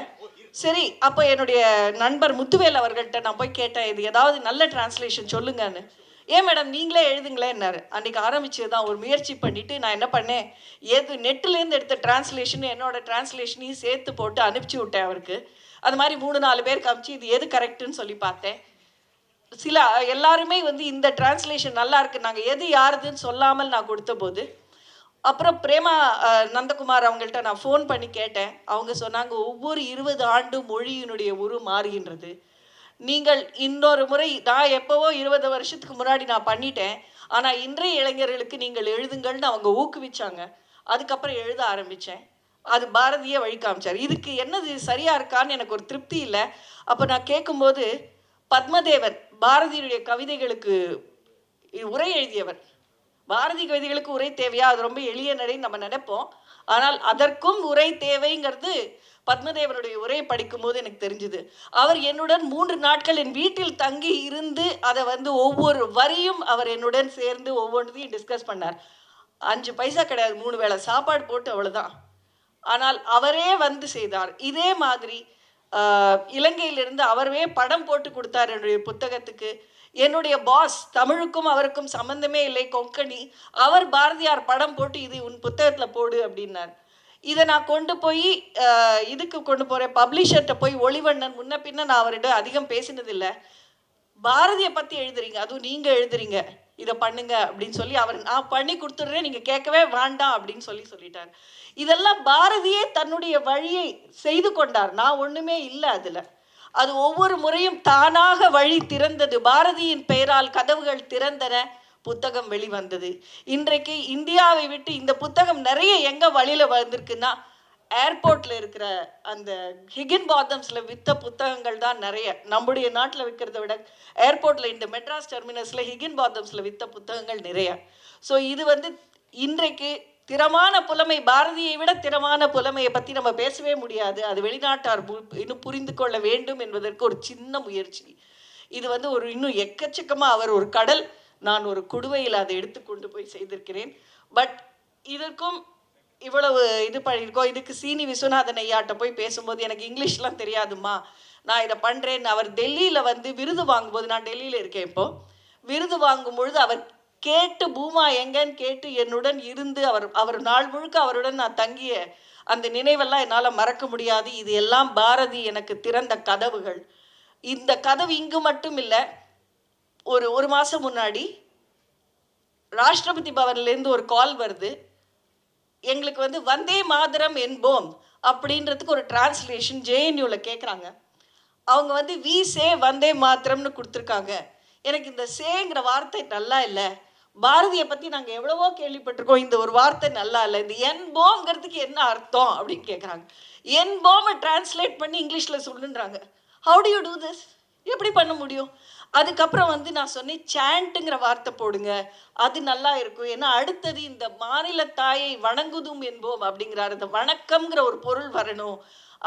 சரி, அப்போ என்னுடைய நண்பர் முத்துவேல் அவர்கள்ட்ட நான் போய் கேட்டேன், இது ஏதாவது நல்ல டிரான்ஸ்லேஷன் சொல்லுங்கன்னு. ஏன் மேடம் நீங்களே எழுதுங்களேன்னாரு. அன்றைக்கி ஆரம்பிச்சது தான் ஒரு முயற்சி பண்ணிவிட்டு நான் என்ன பண்ணேன், எது நெட்டிலேருந்து எடுத்த டிரான்ஸ்லேஷன் என்னோட டிரான்ஸ்லேஷனையும் சேர்த்து போட்டு அனுப்பிச்சி விட்டேன் அவருக்கு. அது மாதிரி 3-4 பேருக்கு அனுப்பிச்சு இது எது கரெக்டுன்னு சொல்லி பார்த்தேன். சில எல்லாருமே வந்து இந்த டிரான்ஸ்லேஷன் நல்லா இருக்கு, நாங்கள் எது யாருதுன்னு சொல்லாமல் நான் கொடுத்த போது, அப்புறம் பிரேமா நந்தகுமார் அவங்கள்ட்ட நான் ஃபோன் பண்ணி கேட்டேன். அவங்க சொன்னாங்க, ஒவ்வொரு 20 ஆண்டு மொழியினுடைய உரு மாறுகின்றது. நீங்கள் இன்னொரு முறை, நான் எப்போவோ 20 வருஷத்துக்கு முன்னாடி நான் பண்ணிட்டேன், ஆனால் இன்றைய இளைஞர்களுக்கு நீங்கள் எழுதுங்கள்னு அவங்க ஊக்குவிச்சாங்க. அதுக்கப்புறம் எழுத ஆரம்பித்தேன். அது பாரதியே வழி காமிச்சார். இதுக்கு என்னது சரியாக இருக்கான்னு எனக்கு ஒரு திருப்தி இல்லை. அப்போ நான் கேட்கும்போது, பத்மதேவன் பாரதியுடைய கவிதைகளுக்கு உரை எழுதியவர். பாரதி கவிதைகளுக்கு உரை தேவையா? அது ரொம்ப எளிய நடைன்னு நம்ம நினைப்போம். ஆனால் அதற்கும் உரை தேவைங்கிறது பத்மதேவனுடைய உரையை படிக்கும்போது எனக்கு தெரிஞ்சுது. அவர் என்னுடன் 3 நாட்கள் என் வீட்டில் தங்கி இருந்து அதை வந்து ஒவ்வொரு வரியும் அவர் என்னுடன் சேர்ந்து ஒவ்வொன்றையும் டிஸ்கஸ் பண்ணார். 5 பைசா கிடையாது, 3 வேளை சாப்பாடு போட்டு அவ்வளோதான். ஆனால் அவரே வந்து செய்தார். இதே மாதிரி இலங்கையிலிருந்து அவரே படம் போட்டு கொடுத்தார் என்னுடைய புத்தகத்துக்கு. என்னுடைய பாஸ், தமிழுக்கும் அவருக்கும் சம்மந்தமே இல்லை, கொங்கணி, அவர் பாரதியார் படம் போட்டு இது உன் புத்தகத்தில் போடு அப்படின்னார். இதை நான் கொண்டு போய் இதுக்கு கொண்டு போகிறேன், பப்ளிஷர்கிட்ட போய். ஒளிவண்ணன் முன்ன பின்ன நான் அவர்கிட்ட அதிகம் பேசினதில்லை. பாரதியை பற்றி எழுதுறீங்க, அதுவும் நீங்கள் எழுதுறீங்க, இதை பண்ணுங்க அப்படின்னு சொல்லி அவர், நான் பண்ணி கொடுத்துட்றேன், நீங்கள் கேட்கவே வேண்டாம் அப்படின்னு சொல்லிட்டார். இதெல்லாம் பாரதியே தன்னுடைய வழியை செய்து கொண்டார். நான் ஒன்றுமே இல்லை அதில். அது ஒவ்வொரு முறையும் தானாக வழி திறந்தது. பாரதியின் பெயரால் கதவுகள் திறந்தன, புத்தகம் வெளிவந்தது. இன்றைக்கு இந்தியாவை விட்டு இந்த புத்தகம் நிறைய எங்கே வழியில் வந்திருக்குன்னா, ஏர்போர்ட்டில் இருக்கிற அந்த ஹிகின் பாத்தம்ஸில் விற்ற புத்தகங்கள் தான் நிறைய. நம்முடைய நாட்டில் விற்கிறத விட ஏர்போர்ட்டில், இந்த மெட்ராஸ் டெர்மினஸில் ஹிகின் பாத்தம்ஸில் விற்ற புத்தகங்கள் நிறைய. ஸோ இது வந்து இன்றைக்கு திறமான புலமை, பாரதியை விட திறமான புலமையை பற்றி நம்ம பேசவே முடியாது. அது வெளிநாட்டார் இன்னும் புரிந்து கொள்ள வேண்டும் என்பதற்கு ஒரு சின்ன முயற்சி. இது வந்து ஒரு இன்னும் எக்கச்சக்கமாக, அவர் ஒரு கடல், நான் ஒரு குடுவையில் அதை எடுத்து கொண்டு போய் செய்திருக்கிறேன். பட் இதற்கும் இவ்வளவு இது பண்ணியிருக்கோம். இதுக்கு சீனி விஸ்வநாதன் ஐயாட்ட போய் பேசும்போது, எனக்கு இங்கிலீஷ்லாம் தெரியாதுமா, நான் இதை பண்ணுறேன்னு. அவர் டெல்லியில் வந்து விருது வாங்கும்போது, நான் டெல்லியில் இருக்கேன் இப்போது, விருது வாங்கும்பொழுது அவர் கேட்டு, பூமா எங்கன்னு கேட்டு என்னுடன் இருந்து, அவர் நாள் முழுக்க அவருடன் நான் தங்கிய அந்த நினைவெல்லாம் என்னால் மறக்க முடியாது. இது எல்லாம் பாரதி எனக்கு திறந்த கதவுகள். இந்த கதவு இங்கு மட்டும் இல்லை. ஒரு மாதம் முன்னாடி ராஷ்டிரபதி பவன்லேருந்து ஒரு கால் வருது. எங்களுக்கு வந்து வந்தே மாதரம் என்போம் அப்படின்றதுக்கு ஒரு டிரான்ஸ்லேஷன் ஜேஎன்யூவில் கேட்குறாங்க. அவங்க வந்து வி சே வந்தே மாத்திரம்னு கொடுத்துருக்காங்க. எனக்கு இந்த சேங்கிற வார்த்தை நல்லா இல்லை. பாரதியை பற்றி நாங்கள் எவ்வளவோ கேள்விப்பட்டிருக்கோம், இந்த ஒரு வார்த்தை நல்லா இல்லை. இந்த என்போங்கிறதுக்கு என்ன அர்த்தம் அப்படின்னு கேட்குறாங்க. என்போமை டிரான்ஸ்லேட் பண்ணி இங்கிலீஷில் சொல்லுன்றாங்க. How do you do this? எப்படி பண்ண முடியும்? அதுக்கப்புறம் வந்து நான் சொன்னேன், சாண்ட்டுங்கிற வார்த்தை போடுங்க, அது நல்லா இருக்கும். ஏன்னா அடுத்தது இந்த மாநில தாயை வணங்குதும் என்போம் அப்படிங்கிறாரு. இந்த வணக்கம்ங்கிற ஒரு பொருள் வரணும்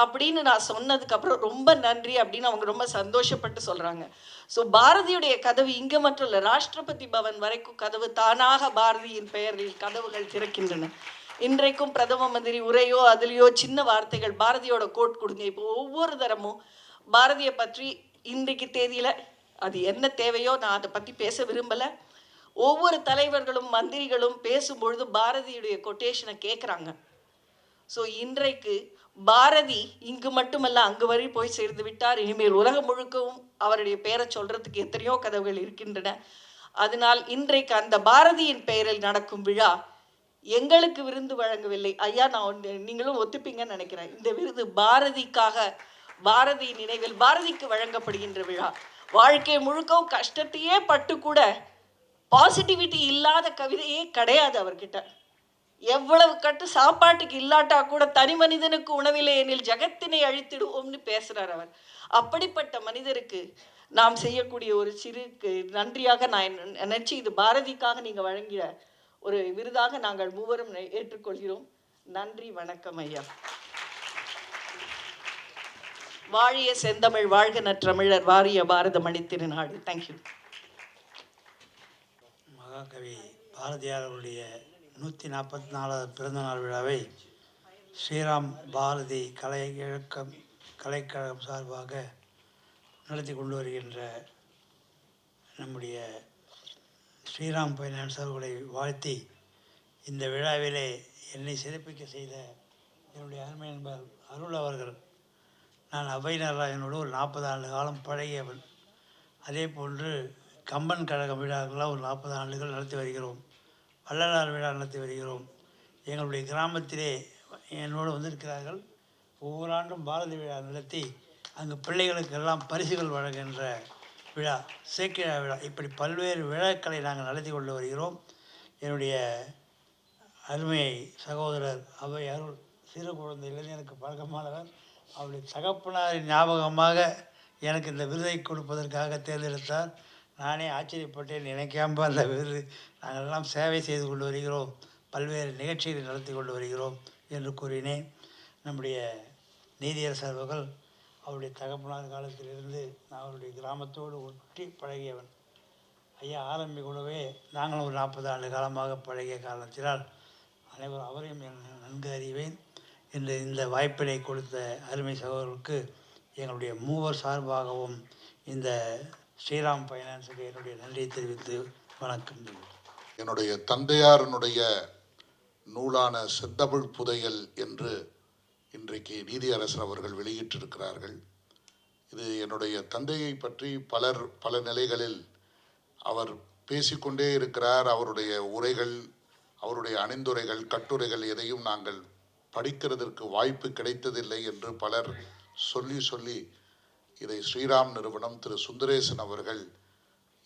அப்படின்னு நான் சொன்னதுக்கப்புறம் ரொம்ப நன்றி அப்படின்னு அவங்க ரொம்ப சந்தோஷப்பட்டு சொல்கிறாங்க. ஸோ பாரதியுடைய கதவு இங்கே மட்டும் இல்லை, ராஷ்டிரபதி பவன் வரைக்கும் கதவு தானாக பாரதியின் பெயரில் கதவுகள் திறக்கின்றன. இன்றைக்கும் பிரதம மந்திரி உரையோ அதுலேயோ சின்ன வார்த்தைகள், பாரதியோட கோட் கொடுங்க. இப்போ ஒவ்வொரு தரமும் பாரதியை பற்றி இன்றைக்கு தேதியில் அது என்ன தேவையோ, நான் அதை பற்றி பேச விரும்பலை. ஒவ்வொரு தலைவர்களும் மந்திரிகளும் பேசும்பொழுது பாரதியுடைய கொட்டேஷனை கேட்குறாங்க. ஸோ இன்றைக்கு பாரதி இங்கு மட்டுமல்ல, அங்கு வரை போய் சேர்ந்து விட்டார். இனிமேல் உலகம் முழுக்கவும் அவருடைய பெயரை சொல்கிறதுக்கு எத்தனையோ கதவுகள் இருக்கின்றன. அதனால் இன்றைக்கு அந்த பாரதியின் பெயரில் நடக்கும் விழா எங்களுக்கு விருந்து வழங்கவில்லை ஐயா. நான் நீங்களும் ஒத்துப்பீங்கன்னு நினைக்கிறேன். இந்த விருது பாரதிக்காக, பாரதி நினைவில் பாரதிக்கு வழங்கப்படுகின்ற விழா. வாழ்க்கை முழுக்கவும் கஷ்டத்தையே பட்டு கூட பாசிட்டிவிட்டி இல்லாத கவிதையே கிடையாது அவர்கிட்ட. எவ்வளவு கட்டு சாப்பாட்டுக்கு இல்லாட்டா கூட தனி மனிதனுக்கு உணவில்லை எனில் ஜகத்தினை அழித்திடுவோம்னு பேசுகிறார் அவர். அப்படிப்பட்ட மனிதருக்கு நாம் செய்யக்கூடிய ஒரு சிறு நன்றியாக நான் நினைச்சு, இது பாரதிக்காக நீங்கள் வழங்கிய ஒரு விருதாக நாங்கள் மூவரும் ஏற்றுக்கொள்கிறோம். நன்றி, வணக்கம் ஐயா. வாழிய செந்தமிழ், வாழ்க நற்றமிழர், வாரிய பாரத மணி திருநாடு. தேங்க்யூ. மகாகவி பாரதியார் அவருடைய 144வது பிறந்தநாள் விழாவை ஸ்ரீராம் பாரதி கலை இயக்கம் கலைக்கழகம் சார்பாக நடத்தி கொண்டு வருகின்ற நம்முடைய ஸ்ரீராம் ஃபைனான்ஸ் அவர்களை வாழ்த்தி இந்த விழாவிலே என்னை சிறப்பிக்க செய்த என்னுடைய அருமை நண்பர் அருள் அவர்கள். நான் அவை நடராஜனோடு ஒரு 40 ஆண்டு காலம் பழகியவன். அதே போன்று கம்பன் கழக விழாக்கெல்லாம் ஒரு 40 ஆண்டுகள் நடத்தி வருகிறோம். வள்ளலார் விழா நடத்தி வருகிறோம். எங்களுடைய கிராமத்திலே என்னோடு வந்திருக்கிறார்கள். ஒவ்வொரு ஆண்டும் பாரதி விழா நடத்தி அங்கு பிள்ளைகளுக்கெல்லாம் பரிசுகள் வழங்குகின்ற விழா, சேக்கிழா விழா, இப்படி பல்வேறு விழாக்களை நாங்கள் நடத்தி கொண்டு வருகிறோம். என்னுடைய அருமை சகோதரர் அவை அருள் சிறு குழந்தையிலிருந்து எனக்கு பழக்கமானவர். அவருடைய தகப்பனாரின் ஞாபகமாக எனக்கு இந்த விருதை கொடுப்பதற்காக தேர்ந்தெடுத்தார். நானே ஆச்சரியப்பட்டேன். நினைக்காம அந்த விருது நாங்கள் எல்லாம் சேவை செய்து கொண்டு வருகிறோம், பல்வேறு நிகழ்ச்சிகளை நடத்தி கொண்டு வருகிறோம் என்று கூறினேன். நம்முடைய நீதியரசர் அவர்கள் அவருடைய தகப்பனார் காலத்திலிருந்து நான் அவருடைய கிராமத்தோடு ஒட்டி பழகியவன். ஐயா ஆரம்பி கூடவே நாங்களும் ஒரு 40 ஆண்டு காலமாக பழகிய காரணத்தினால் அனைவரும் அவரையும் நன்கு அறிவேன். என்று இந்த வாய்ப்பினை கொடுத்த அருமை சகோதரருக்கு எங்களுடைய மூவர் சார்பாகவும் இந்த ஸ்ரீராம் ஃபைனான்ஸுக்கு என்னுடைய நன்றியை தெரிவித்து வணக்கம். என்னுடைய தந்தையாரனுடைய நூலான செந்தமிழ் புதையல் என்று இன்றைக்கு நீதியரசர் அவர்கள் வெளியிட்டிருக்கிறார்கள். இது என்னுடைய தந்தையை பற்றி பலர் பல நிலைகளில் அவர் பேசிக்கொண்டே இருக்கிறார். அவருடைய உரைகள், அவருடைய அணிந்துரைகள், கட்டுரைகள் எதையும் நாங்கள் படிக்கிறதற்கு வாய்ப்பு கிடைத்ததில்லை என்று பலர் சொல்லி இதை ஸ்ரீராம் நிறுவனம் திரு சுந்தரேசன் அவர்கள்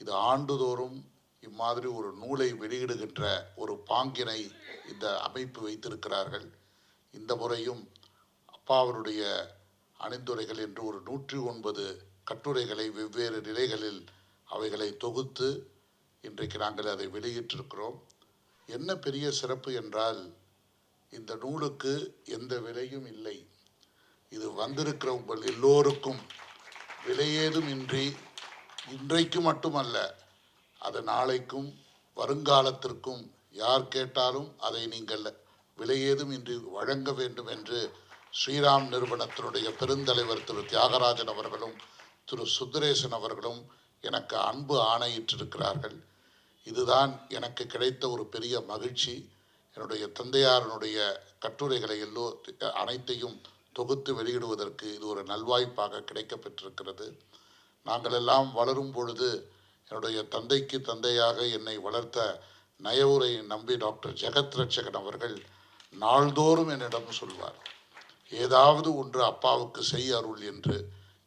இது ஆண்டுதோறும் இம்மாதிரி ஒரு நூலை வெளியிடுகின்ற ஒரு பாங்கினை இந்த அமைப்பு வைத்திருக்கிறார்கள். இந்த முறையும் அப்பா அவருடைய அணிந்துரைகள் என்று ஒரு 109 கட்டுரைகளை வெவ்வேறு நிலைகளில் அவைகளை தொகுத்து இன்றைக்கு நாங்கள் அதை வெளியிட்டிருக்கிறோம். என்ன பெரிய சிறப்பு என்றால் இந்த நூலுக்கு எந்த விலையும் இல்லை. இது வந்திருக்கிற உங்கள் எல்லோருக்கும் விலையேதும் இன்றி இன்றைக்கு மட்டுமல்ல, அது நாளைக்கும் வருங்காலத்திற்கும் யார் கேட்டாலும் அதை நீங்கள் விலையேதும் இன்றி வழங்க வேண்டும் என்று ஸ்ரீராம் நிறுவனத்தினுடைய பெருந்தலைவர் திரு தியாகராஜன் அவர்களும் திரு சுந்தரேசன் அவர்களும் எனக்கு அன்பு ஆணையிட்டிருக்கிறார்கள். இதுதான் எனக்கு கிடைத்த ஒரு பெரிய மகிழ்ச்சி. என்னுடைய தந்தையாரனுடைய கட்டுரைகளை அனைத்தையும் தொகுத்து வெளியிடுவதற்கு இது ஒரு நல்வாய்ப்பாக கிடைக்கப்பெற்றிருக்கிறது. நாங்கள் எல்லாம் வளரும் பொழுது என்னுடைய தந்தைக்கு தந்தையாக என்னை வளர்த்த நயவுரை நம்பி டாக்டர் ஜெகத் ரட்சகன் அவர்கள் நாள்தோறும் என்னிடம் சொல்வார், ஏதாவது ஒன்று அப்பாவுக்கு செய் அருள் என்று.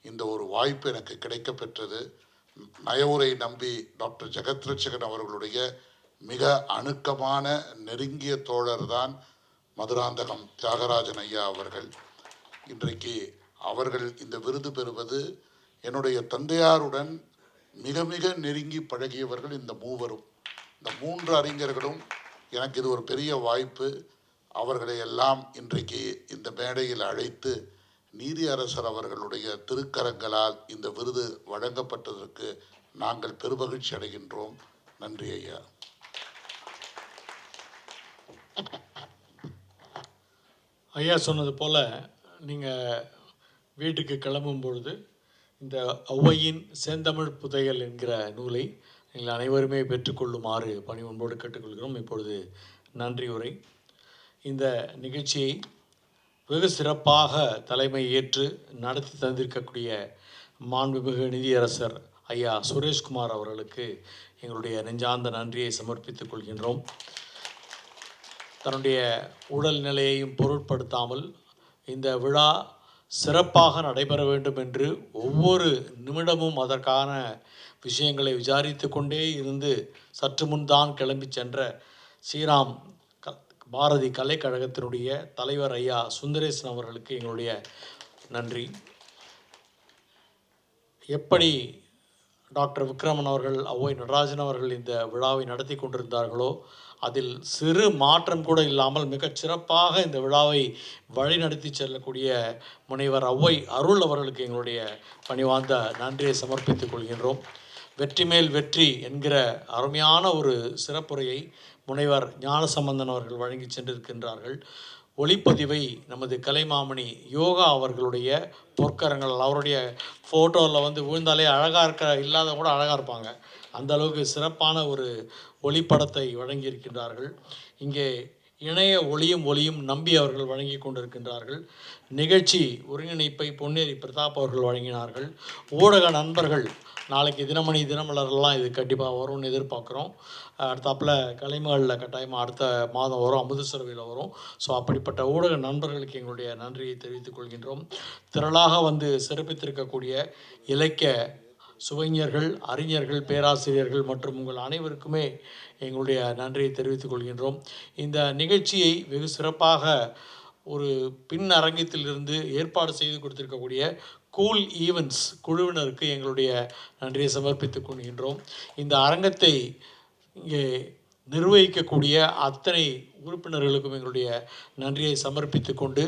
இந்த ஒரு வாய்ப்பு எனக்கு கிடைக்கப்பெற்றது. நயவுரை நம்பி டாக்டர் ஜெகத் ரட்சகன் அவர்களுடைய மிக அணுக்கமான நெருங்கிய தோழர் தான் மதுராந்தகம் தியாகராஜன் ஐயா அவர்கள். இன்றைக்கு அவர்கள் இந்த விருது பெறுவது, என்னுடைய தந்தையாருடன் மிக மிக நெருங்கி பழகியவர்கள் இந்த மூவரும். இந்த 3 அறிஞர்களும் எனக்கு இது ஒரு பெரிய வாய்ப்பு. அவர்களை எல்லாம் இன்றைக்கு இந்த மேடையில் அழைத்து நீதியரசர் அவர்களுடைய திருக்கரங்களால் இந்த விருது வழங்கப்பட்டதற்கு நாங்கள் பெருமகிழ்ச்சி அடைகின்றோம். நன்றி ஐயா. ஐயா சொன்னது போல் நீங்கள் வீட்டுக்கு கிளம்பும் பொழுது இந்த ஔவையின் செந்தமிழ் புதையல் என்கிற நூலை நீங்கள் அனைவருமே பெற்றுக்கொள்ளுமாறு பணிவன்போடு கேட்டுக்கொள்கிறோம். இப்பொழுது நன்றி உரை. இந்த நிகழ்ச்சியை வெகு சிறப்பாக தலைமை ஏற்று நடத்தி தந்திருக்கக்கூடிய மாண்புமிகு நிதியரசர் ஐயா சுரேஷ்குமார் அவர்களுக்கு எங்களுடைய நெஞ்சார்ந்த நன்றியை சமர்ப்பித்துக் கொள்கின்றோம். தன்னுடைய உடல் நிலையையும் பொருட்படுத்தாமல் இந்த விழா சிறப்பாக நடைபெற வேண்டும் என்று ஒவ்வொரு நிமிடமும் அதற்கான விஷயங்களை விசாரித்து கொண்டே இருந்து சற்று முன்தான் கிளம்பி சென்ற ஸ்ரீராம் பாரதி கலைக்கழகத்தினுடைய தலைவர் ஐயா சுந்தரேசன் அவர்களுக்கு எங்களுடைய நன்றி. எப்படி டாக்டர் விக்ரமன் அவர்கள், ஔவை நடராஜன் அவர்கள் இந்த விழாவை நடத்தி கொண்டிருந்தார்களோ அதில் சிறு மாற்றம் கூட இல்லாமல் மிகச் சிறப்பாக இந்த விழாவை வழிநடத்தி செல்லக்கூடிய முனைவர் ஔவை அருள் அவர்களுக்கு எங்களுடைய பணிவார்ந்த நன்றியை சமர்ப்பித்துக் கொள்கின்றோம். வெற்றி மேல் வெற்றி என்கிற அருமையான ஒரு சிறப்புரையை முனைவர் ஞானசம்பந்தன் அவர்கள் வழங்கி சென்றிருக்கின்றார்கள். ஒளிப்பதிவை நமது கலைமாமணி யோகா அவர்களுடைய பொற்கரங்கள், அவருடைய ஃபோட்டோவில் வந்து விழுந்தாலே அழகாக இல்லாத கூட அழகாக இருப்பாங்க, அந்த அளவுக்கு சிறப்பான ஒரு ஒளிப்படத்தை வழங்கியிருக்கின்றார்கள். இங்கே இணைய ஒளியும் நம்பி அவர்கள் வழங்கி கொண்டிருக்கின்றார்கள். நிகழ்ச்சி ஒருங்கிணைப்பை பொன்னேரி பிரதாப் அவர்கள் வழங்கினார்கள். ஊடக நண்பர்கள், நாளைக்கு தினமணி தினமலர்லாம் இது கண்டிப்பாக வரும்னு எதிர்பார்க்குறோம். அடுத்தாப்பில் கலைமகளில் கட்டாயமாக அடுத்த மாதம் வரும், அமுதசுரவியில் வரும். ஸோ அப்படிப்பட்ட ஊடக நண்பர்களுக்கு எங்களுடைய நன்றியை தெரிவித்துக் கொள்கின்றோம். திரளாக வந்து சிறப்பித்திருக்கக்கூடிய இலக்கிய சுவைஞர்கள், அறிஞர்கள், பேராசிரியர்கள் மற்றும் உங்கள் அனைவருக்குமே எங்களுடைய நன்றியை தெரிவித்துக் கொள்கின்றோம். இந்த நிகழ்ச்சியை வெகு சிறப்பாக ஒரு பின் அரங்கத்திலிருந்து ஏற்பாடு செய்து கொடுத்திருக்கக்கூடிய கூல் ஈவெண்ட்ஸ் குழுவினருக்கு எங்களுடைய நன்றியை சமர்ப்பித்துக் கொள்கின்றோம். இந்த அரங்கத்தை இங்கே நிர்வகிக்கக்கூடிய அத்தனை உறுப்பினர்களுக்கும் எங்களுடைய நன்றியை சமர்ப்பித்து கொண்டு